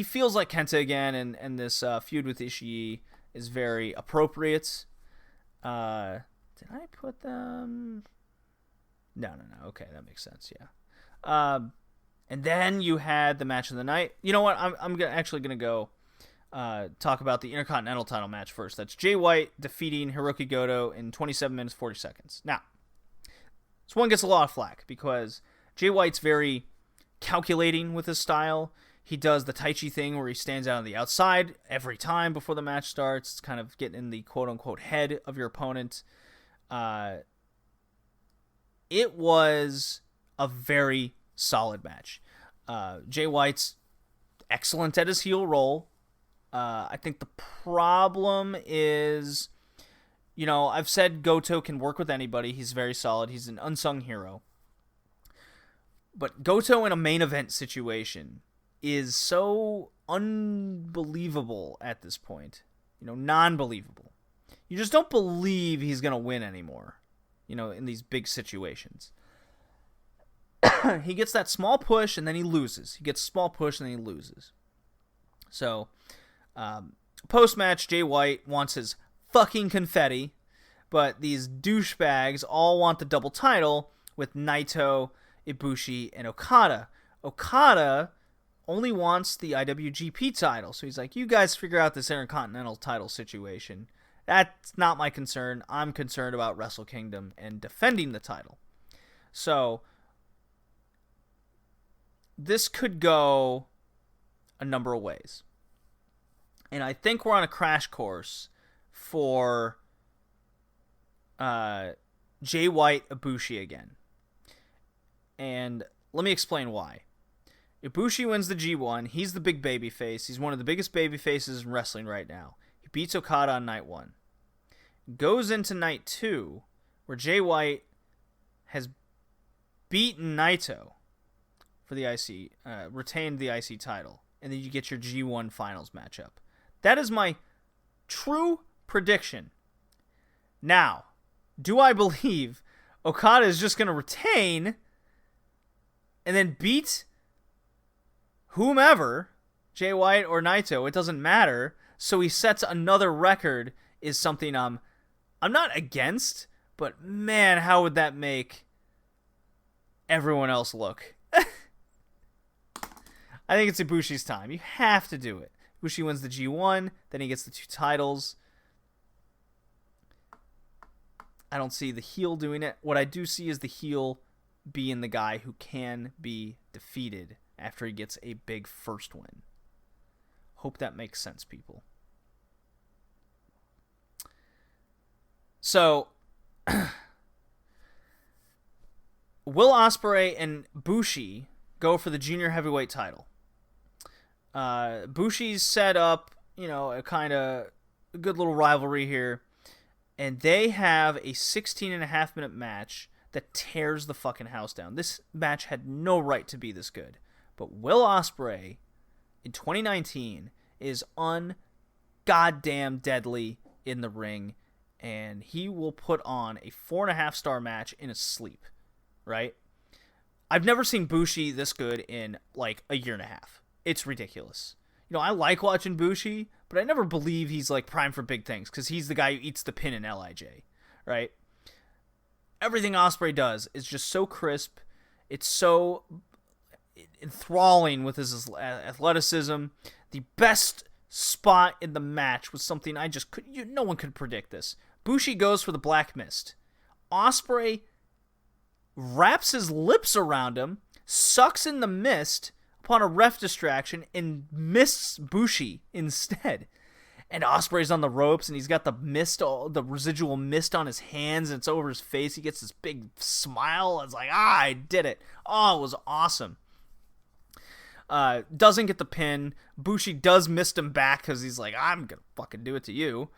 feels like Kenta again, and this feud with Ishii is very appropriate. Did I put them? No. Okay, that makes sense, yeah. And then you had the match of the night. You know what? I'm actually going to go talk about the Intercontinental title match first. That's Jay White defeating Hiroki Goto in 27 minutes, 40 seconds. Now, this one gets a lot of flack because Jay White's very calculating with his style. He does the Taichi thing where he stands out on the outside every time before the match starts. It's kind of getting in the quote-unquote head of your opponent. It was a very solid match. Jay White's excellent at his heel role. I think the problem is, I've said Goto can work with anybody. He's very solid. He's an unsung hero. But Goto in a main event situation is so unbelievable at this point. Non-believable. You just don't believe he's going to win anymore, in these big situations. He gets that small push and then he loses. He gets a small push and then he loses. So, post-match, Jay White wants his fucking confetti, but these douchebags all want the double title with Naito, Ibushi, and Okada. Okada only wants the IWGP title, so he's like, you guys figure out this Intercontinental title situation. That's not my concern. I'm concerned about Wrestle Kingdom and defending the title. So, this could go a number of ways. And I think we're on a crash course for Jay White, Ibushi again. And let me explain why. Ibushi wins the G1. He's the big baby face. He's one of the biggest baby faces in wrestling right now. He beats Okada on night 1. Goes into night 2, where Jay White has beaten Naito for the IC, retained the IC title. And then you get your G1 finals matchup. That is my true prediction. Now, do I believe Okada is just going to retain and then beat whomever, Jay White or Naito? It doesn't matter. So he sets another record is something I'm not against, but man, how would that make everyone else look? I think it's Ibushi's time. You have to do it. Ibushi wins the G1, then he gets the 2 titles. I don't see the heel doing it. What I do see is the heel being the guy who can be defeated after he gets a big first win. Hope that makes sense, people. So, Will Ospreay and Bushi go for the junior heavyweight title. Bushi's set up, a kind of good little rivalry here. And they have a 16.5-minute match that tears the fucking house down. This match had no right to be this good. But Will Ospreay, in 2019, is ungoddamn deadly in the ring. And he will put on a 4.5-star match in his sleep. Right? I've never seen Bushi this good in, like, a year and a half. It's ridiculous. I like watching Bushi, but I never believe he's, like, primed for big things, because he's the guy who eats the pin in LIJ, right? Everything Ospreay does is just so crisp. It's so enthralling with his athleticism. The best spot in the match was something I just couldn't... No one could predict this. Bushi goes for the Black Mist. Ospreay wraps his lips around him, sucks in the mist upon a ref distraction, and mists Bushi instead. And Ospreay's on the ropes, and he's got the mist, the residual mist on his hands, and it's over his face. He gets this big smile. It's like, I did it. Oh, it was awesome. Doesn't get the pin. Bushi does mist him back, because he's like, I'm gonna fucking do it to you.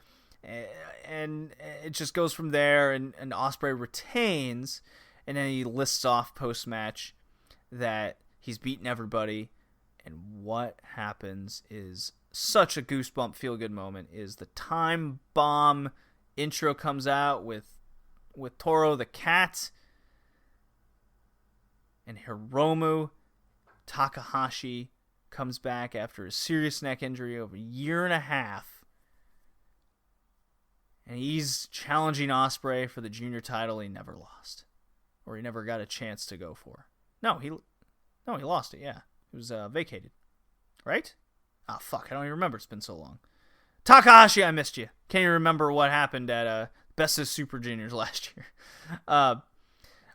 And it just goes from there, and Ospreay retains, and then he lists off post-match that he's beaten everybody, and what happens is such a goosebump feel-good moment. Is the time bomb intro comes out with Toro the cat, and Hiromu Takahashi comes back after a serious neck injury over a year and a half, and he's challenging Ospreay for the junior title he never lost, or he never got a chance to go for. No, he lost it, yeah. It was vacated. Right? Ah, fuck, I don't even remember. It's been so long. Takahashi, I missed you. Can't even remember what happened at Best of Super Juniors last year.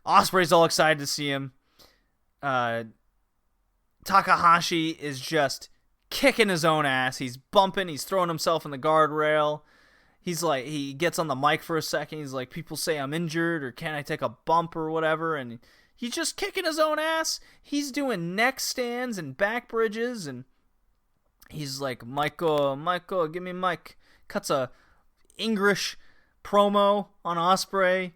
Ospreay's all excited to see him. Takahashi is just kicking his own ass. He's bumping. He's throwing himself in the guardrail. He's like, he gets on the mic for a second. He's like, people say I'm injured, or can I take a bump or whatever, and he's just kicking his own ass. He's doing neck stands and back bridges, and he's like, Michael, give me Mike. Cuts a English promo on Ospreay,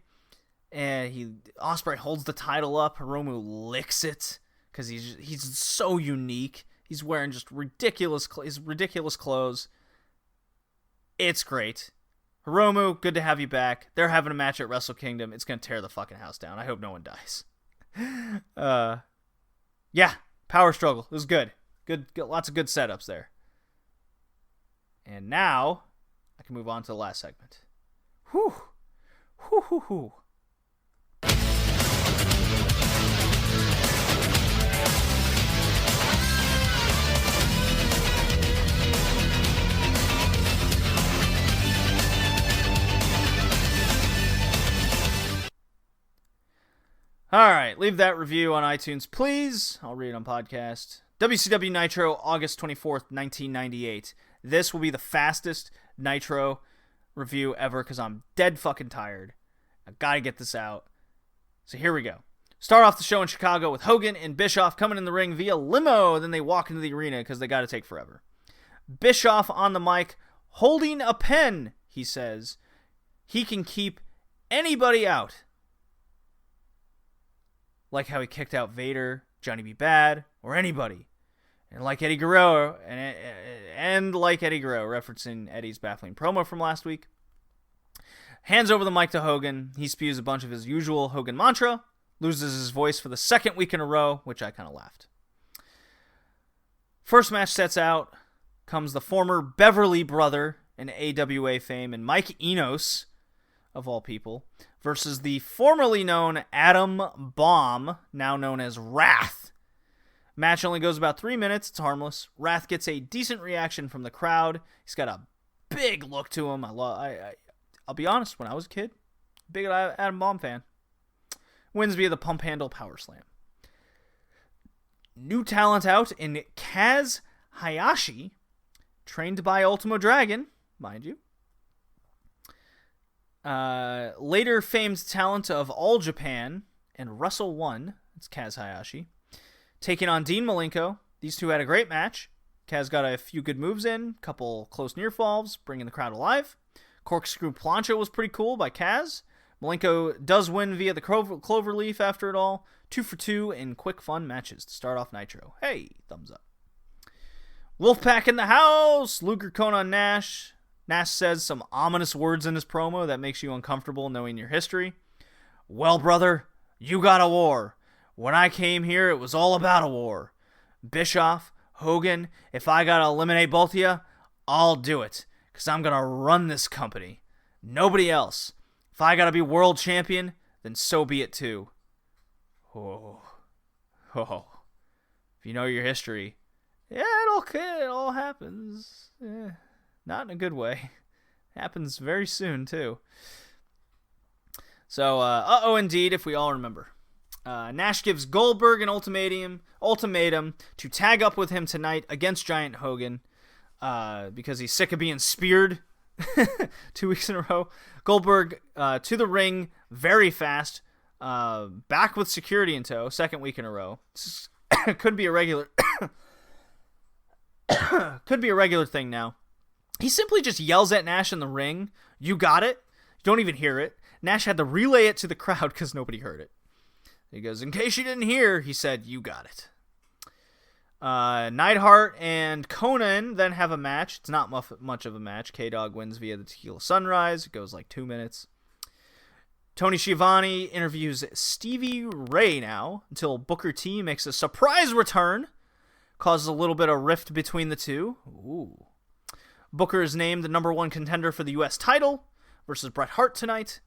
and Ospreay holds the title up. Hiromu licks it because he's so unique. He's wearing just ridiculous clothes. It's great. Hiromu, good to have you back. They're having a match at Wrestle Kingdom. It's going to tear the fucking house down. I hope no one dies. Yeah, power struggle. It was good. Good, lots of good setups there. And now, I can move on to the last segment. Whew. Whew, whew, whew. Alright, leave that review on iTunes, please. I'll read it on podcast. WCW Nitro, August 24th, 1998. This will be the fastest Nitro review ever because I'm dead fucking tired. I gotta get this out. So here we go. Start off the show in Chicago with Hogan and Bischoff coming in the ring via limo. Then they walk into the arena because they gotta take forever. Bischoff on the mic, holding a pen, he says. He can keep anybody out. Like how he kicked out Vader, Johnny B. Bad, or anybody. And like Eddie Guerrero, referencing Eddie's baffling promo from last week. Hands over the mic to Hogan. He spews a bunch of his usual Hogan mantra. Loses his voice for the second week in a row, which I kind of laughed. First match sets out. Comes the former Beverly brother in AWA fame and Mike Enos, of all people, versus the formerly known Adam Bomb, now known as Wrath. Match only goes about 3 minutes. It's harmless. Wrath gets a decent reaction from the crowd. He's got a big look to him. I'll be honest, when I was a kid, big Adam Bomb fan. Wins via the pump handle power slam. New talent out in Kaz Hayashi, trained by Ultimo Dragon, mind you. Later famed talent of All Japan and Russell 1, it's Kaz Hayashi, taking on Dean Malenko. These two had a great match. Kaz got a few good moves in, couple close near falls, bringing the crowd alive. Corkscrew plancha was pretty cool by Kaz. Malenko does win via the cloverleaf after it all. 2 for 2 in quick fun matches to start off Nitro. Hey, thumbs up. Wolfpack in the house! Luger, Conan, Nash. Nash says some ominous words in his promo that makes you uncomfortable knowing your history. Well, brother, you got a war. When I came here, it was all about a war. Bischoff, Hogan, if I gotta eliminate both of you, I'll do it. Because I'm gonna run this company. Nobody else. If I gotta be world champion, then so be it too. Oh. If you know your history, yeah, it all happens. Yeah. Not in a good way. Happens very soon, too. So, indeed, if we all remember. Nash gives Goldberg an ultimatum to tag up with him tonight against Giant Hogan because he's sick of being speared 2 weeks in a row. Goldberg to the ring very fast, back with security in tow, second week in a row. Could be a regular thing now. He simply just yells at Nash in the ring, "You got it." You don't even hear it. Nash had to relay it to the crowd because nobody heard it. He goes, "In case you didn't hear," he said, "you got it." Neidhart and Conan then have a match. It's not much of a match. K-Dog wins via the Tequila Sunrise. It goes like 2 minutes. Tony Schiavone interviews Stevie Ray now until Booker T makes a surprise return. Causes a little bit of rift between the two. Ooh. Booker is named the #1 contender for the U.S. title versus Bret Hart tonight.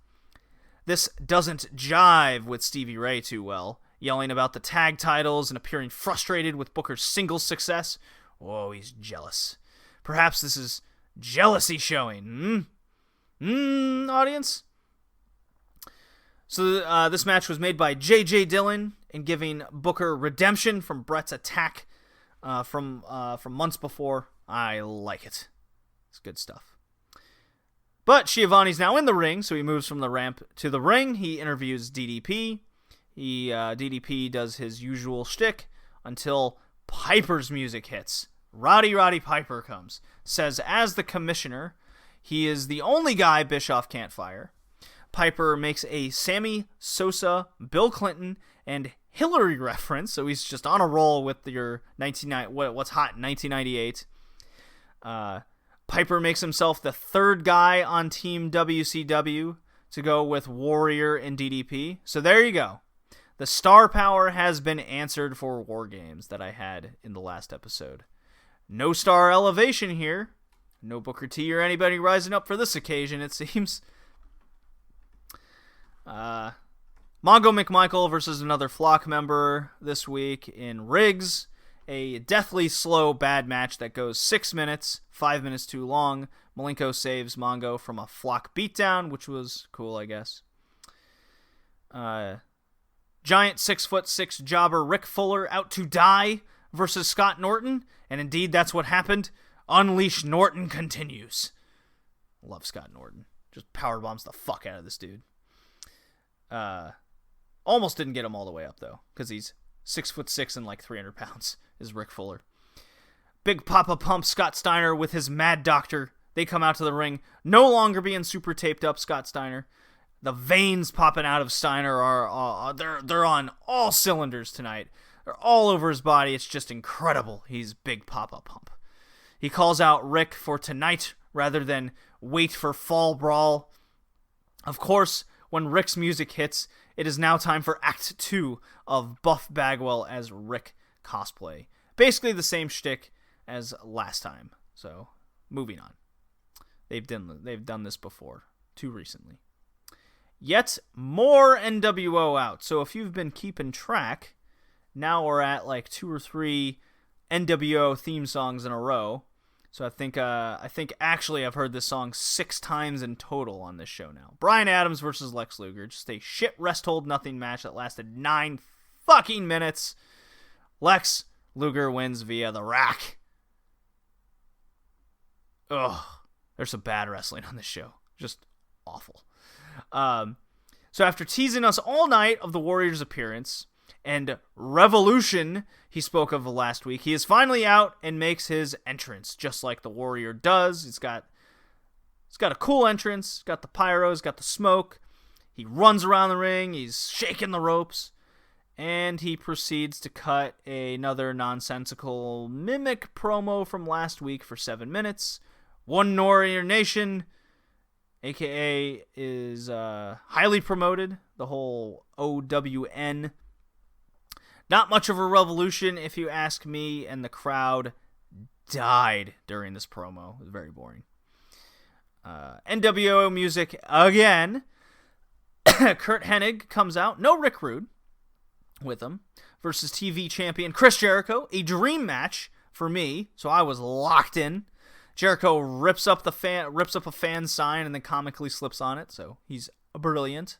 This doesn't jive with Stevie Ray too well, yelling about the tag titles and appearing frustrated with Booker's singles success. Oh, he's jealous. Perhaps this is jealousy showing. Audience? So this match was made by J.J. Dillon and giving Booker redemption from Bret's attack from months before. I like it. It's good stuff. But Schiavone's now in the ring, so he moves from the ramp to the ring. He interviews DDP. DDP does his usual shtick until Piper's music hits. Roddy Piper comes. Says as the commissioner, he is the only guy Bischoff can't fire. Piper makes a Sammy Sosa, Bill Clinton, and Hillary reference, so he's just on a roll with your what's hot in 1998. Piper makes himself the third guy on Team WCW to go with Warrior and DDP. So there you go. The star power has been answered for War Games that I had in the last episode. No star elevation here. No Booker T or anybody rising up for this occasion, it seems. Mongo McMichael versus another Flock member this week in Riggs. A deathly slow, bad match that goes 6 minutes, 5 minutes too long. Malenko saves Mongo from a Flock beatdown, which was cool, I guess. Giant 6'6" jobber Rick Fuller out to die versus Scott Norton. And indeed, that's what happened. Unleash Norton continues. Love Scott Norton. Just powerbombs the fuck out of this dude. Almost didn't get him all the way up, though, because he's 6'6" and like 300 pounds is Rick Fuller. Big Papa Pump Scott Steiner with his Mad Doctor. They come out to the ring, no longer being super taped up. Scott Steiner, the veins popping out of Steiner are they're on all cylinders tonight. They're all over his body. It's just incredible. He's Big Papa Pump. He calls out Rick for tonight rather than wait for Fall Brawl. Of course, when Rick's music hits, it is now time for Act 2 of Buff Bagwell as Rick cosplay. Basically the same shtick as last time. So, moving on. They've done this before, too recently. Yet more NWO out. So if you've been keeping track, now we're at like 2 or 3 NWO theme songs in a row. So I think actually I've heard this song 6 times in total on this show now. Bryan Adams versus Lex Luger. Just a shit rest hold nothing match that lasted 9 fucking minutes. Lex Luger wins via the rack. Ugh. There's some bad wrestling on this show. Just awful. So after teasing us all night of the Warrior's appearance and revolution he spoke of last week, he is finally out and makes his entrance, just like the Warrior does. He's got a cool entrance, got the pyros, got the smoke. He runs around the ring, he's shaking the ropes, and he proceeds to cut another nonsensical mimic promo from last week for 7 minutes. One Warrior Nation, aka, is highly promoted, the whole OWN. Not much of a revolution, if you ask me, and the crowd died during this promo. It was very boring. NWO music again. Curt Hennig comes out. No Rick Rude with him. Versus TV champion Chris Jericho. A dream match for me, so I was locked in. Jericho rips up a fan sign and then comically slips on it, so he's brilliant,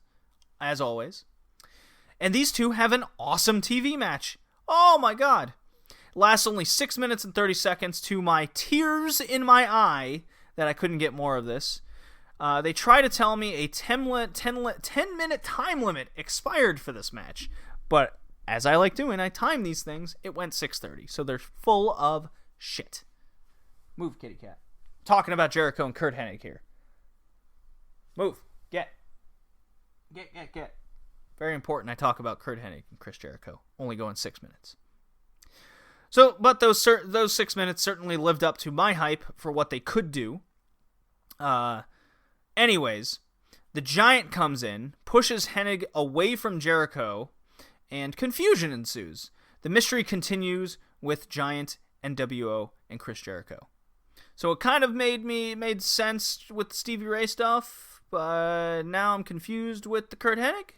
as always. And these two have an awesome TV match. Oh my god. Lasts only 6 minutes and 30 seconds to my tears in my eye that I couldn't get more of this. They try to tell me a 10-minute time limit expired for this match. But as I like doing, I time these things. It went 6:30, so they're full of shit. Move, kitty cat. Talking about Jericho and Curt Hennig here. Move. Get. Very important I talk about Curt Hennig and Chris Jericho. Only going 6 minutes. So, but those 6 minutes certainly lived up to my hype for what they could do. Anyways, the Giant comes in, pushes Hennig away from Jericho, and confusion ensues. The mystery continues with Giant, NWO, and Chris Jericho. So it kind of made sense with the Stevie Ray stuff, but now I'm confused with the Curt Hennig,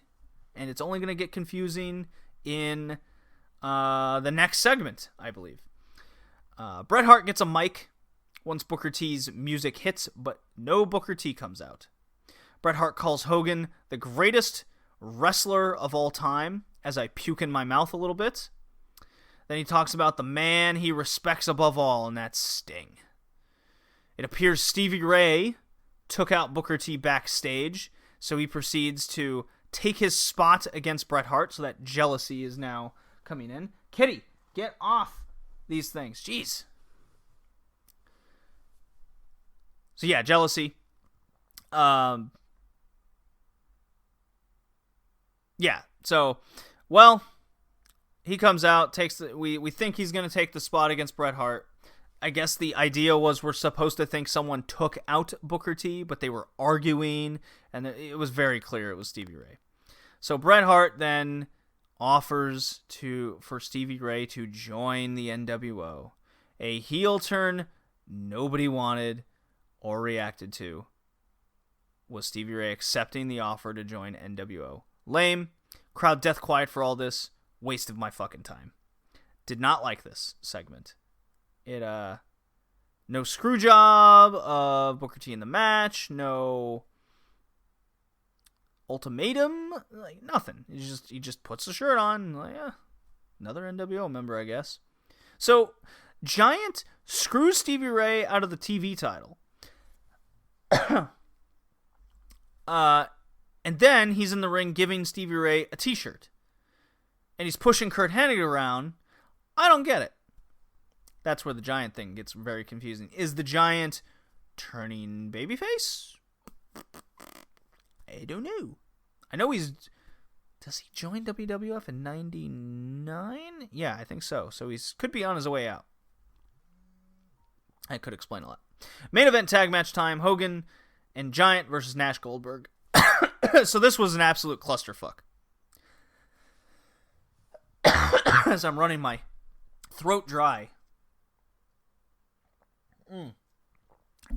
and it's only going to get confusing in the next segment, I believe. Bret Hart gets a mic once Booker T's music hits, but no Booker T comes out. Bret Hart calls Hogan the greatest wrestler of all time, as I puke in my mouth a little bit. Then he talks about the man he respects above all, and that's Sting. It appears Stevie Ray took out Booker T backstage, so he proceeds to take his spot against Bret Hart, so that jealousy is now coming in. Kitty, get off these things. Jeez. So yeah, jealousy. Yeah, so, well, he comes out, we think he's going to take the spot against Bret Hart. I guess the idea was we're supposed to think someone took out Booker T, but they were arguing, and it was very clear it was Stevie Ray. So Bret Hart then offers for Stevie Ray to join the NWO. A heel turn nobody wanted or reacted to was Stevie Ray accepting the offer to join NWO. Lame. Crowd death quiet for all this. Waste of my fucking time. Did not like this segment. No screw job of Booker T in the match. No ultimatum. Like, nothing. He just puts the shirt on. And like, yeah, another NWO member, I guess. So, Giant screws Stevie Ray out of the TV title. And then he's in the ring giving Stevie Ray a t-shirt. And he's pushing Curt Hennig around. I don't get it. That's where the Giant thing gets very confusing. Is the Giant turning babyface? I don't know. I know does he join WWF in 99? Yeah, I think so. So could be on his way out. I could explain a lot. Main event tag match time. Hogan and Giant versus Nash Goldberg. So this was an absolute clusterfuck. As I'm running my throat dry.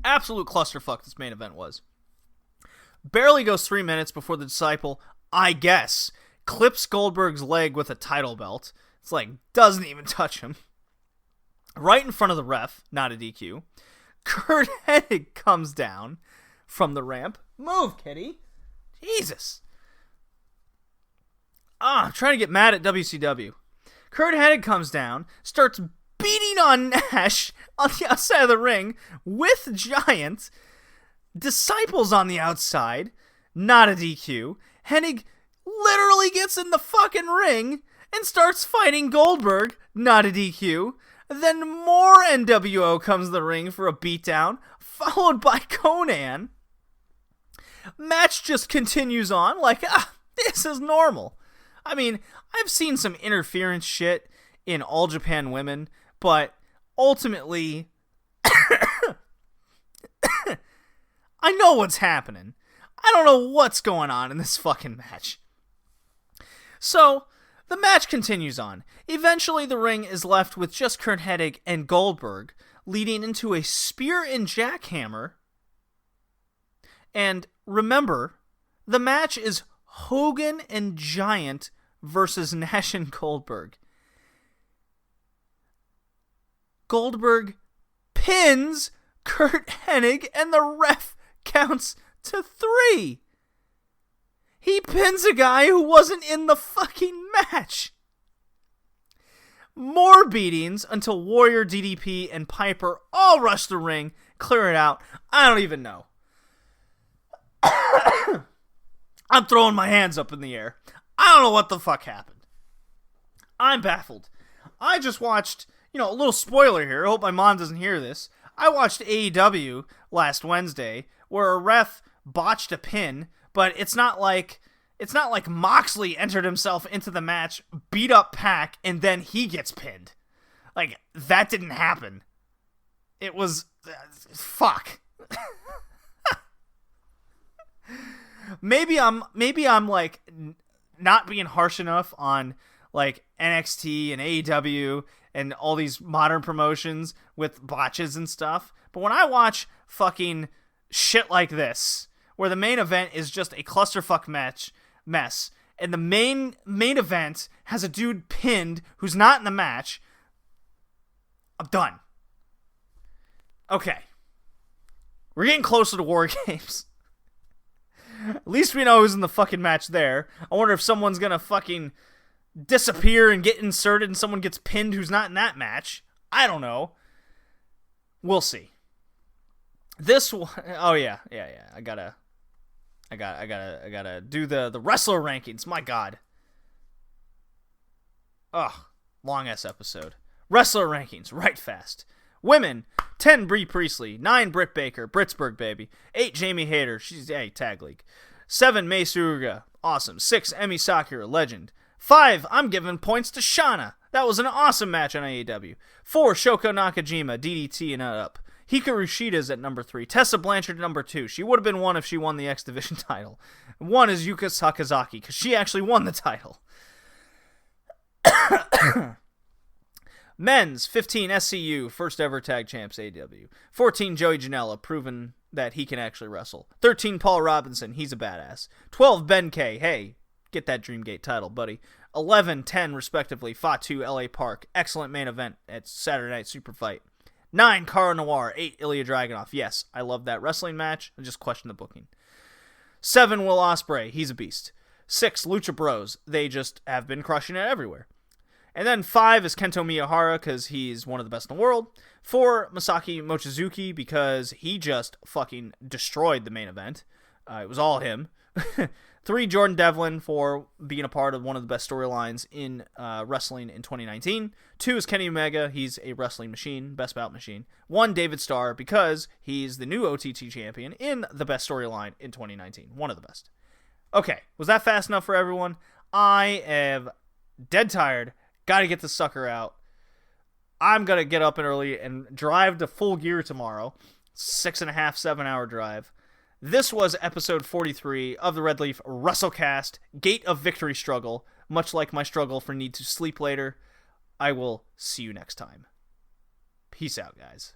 Absolute clusterfuck this main event was. Barely goes 3 minutes before the Disciple, I guess, clips Goldberg's leg with a title belt. It's like, doesn't even touch him. Right in front of the ref, not a DQ. Curt Hennig comes down from the ramp. Move, kitty. Jesus. I'm trying to get mad at WCW. Curt Hennig comes down, starts beating on Nash on the outside of the ring with Giant. Disciples on the outside. Not a DQ. Hennig literally gets in the fucking ring and starts fighting Goldberg. Not a DQ. Then more NWO comes to the ring for a beatdown, followed by Conan. Match just continues on like, this is normal. I mean, I've seen some interference shit in All Japan Women, but ultimately, I know what's happening. I don't know what's going on in this fucking match. So, the match continues on. Eventually, the ring is left with just Curt Hennig and Goldberg, leading into a spear and jackhammer. And remember, the match is Hogan and Giant versus Nash and Goldberg. Goldberg pins Curt Hennig and the ref counts to 3. He pins a guy who wasn't in the fucking match. More beatings until Warrior, DDP, and Piper all rush the ring, clear it out. I don't even know. I'm throwing my hands up in the air. I don't know what the fuck happened. I'm baffled. I just watched, a little spoiler here. I hope my mom doesn't hear this. I watched AEW last Wednesday where a ref botched a pin, but it's not like Moxley entered himself into the match, beat up Pac, and then he gets pinned. Like, that didn't happen. It was fuck. Maybe I'm like not being harsh enough on like NXT and AEW and all these modern promotions with botches and stuff. But when I watch fucking shit like this, where the main event is just a clusterfuck mess, and the main event has a dude pinned who's not in the match, I'm done. Okay. We're getting closer to War Games. At least we know who's in the fucking match there. I wonder if someone's gonna fucking disappear and get inserted and someone gets pinned who's not in that match. I don't know. We'll see. This one, oh yeah. I gotta do the wrestler rankings. My God. Ugh, long ass episode. Wrestler rankings, right fast. Women, 10 Brie Priestley, 9 Britt Baker, Britsburg baby, 8 Jamie Hayter, she's tag league, 7 Mei Suruga, awesome, 6 Emi Sakura, legend, 5 I'm giving points to Shana, that was an awesome match on AEW, 4 Shoko Nakajima, DDT and up, Hikaru Shida's at number 3, Tessa Blanchard at number 2, she would have been 1 if she won the X Division title, 1 is Yuka Sakazaki, because she actually won the title. Men's, 15 SCU, first ever tag champs AEW. 14 Joey Janela, proven that he can actually wrestle. 13 Paul Robinson, he's a badass. 12 Ben K, hey, get that Dreamgate title, buddy. 11, 10 respectively, Fatu, LA Park, excellent main event at Saturday Night Super Fight. 9 Cara Noir, 8 Ilya Dragunov, yes, I love that wrestling match, I just question the booking. 7 Will Ospreay, he's a beast. 6 Lucha Bros, they just have been crushing it everywhere. And then 5 is Kento Miyahara, because he's one of the best in the world. 4, Masaki Mochizuki, because he just fucking destroyed the main event. It was all him. 3, Jordan Devlin, for being a part of one of the best storylines in wrestling in 2019. 2 is Kenny Omega, he's a wrestling machine, best bout machine. 1, David Starr, because he's the new OTT champion in the best storyline in 2019. One of the best. Okay, was that fast enough for everyone? I am dead tired. Gotta get this sucker out. I'm gonna get up early and drive to Full Gear tomorrow. 6.5, 7 hour drive. This was episode 43 of the Red Leaf Retrocast, Gate of Victory struggle. Much like my struggle for need to sleep later. I will see you next time. Peace out, guys.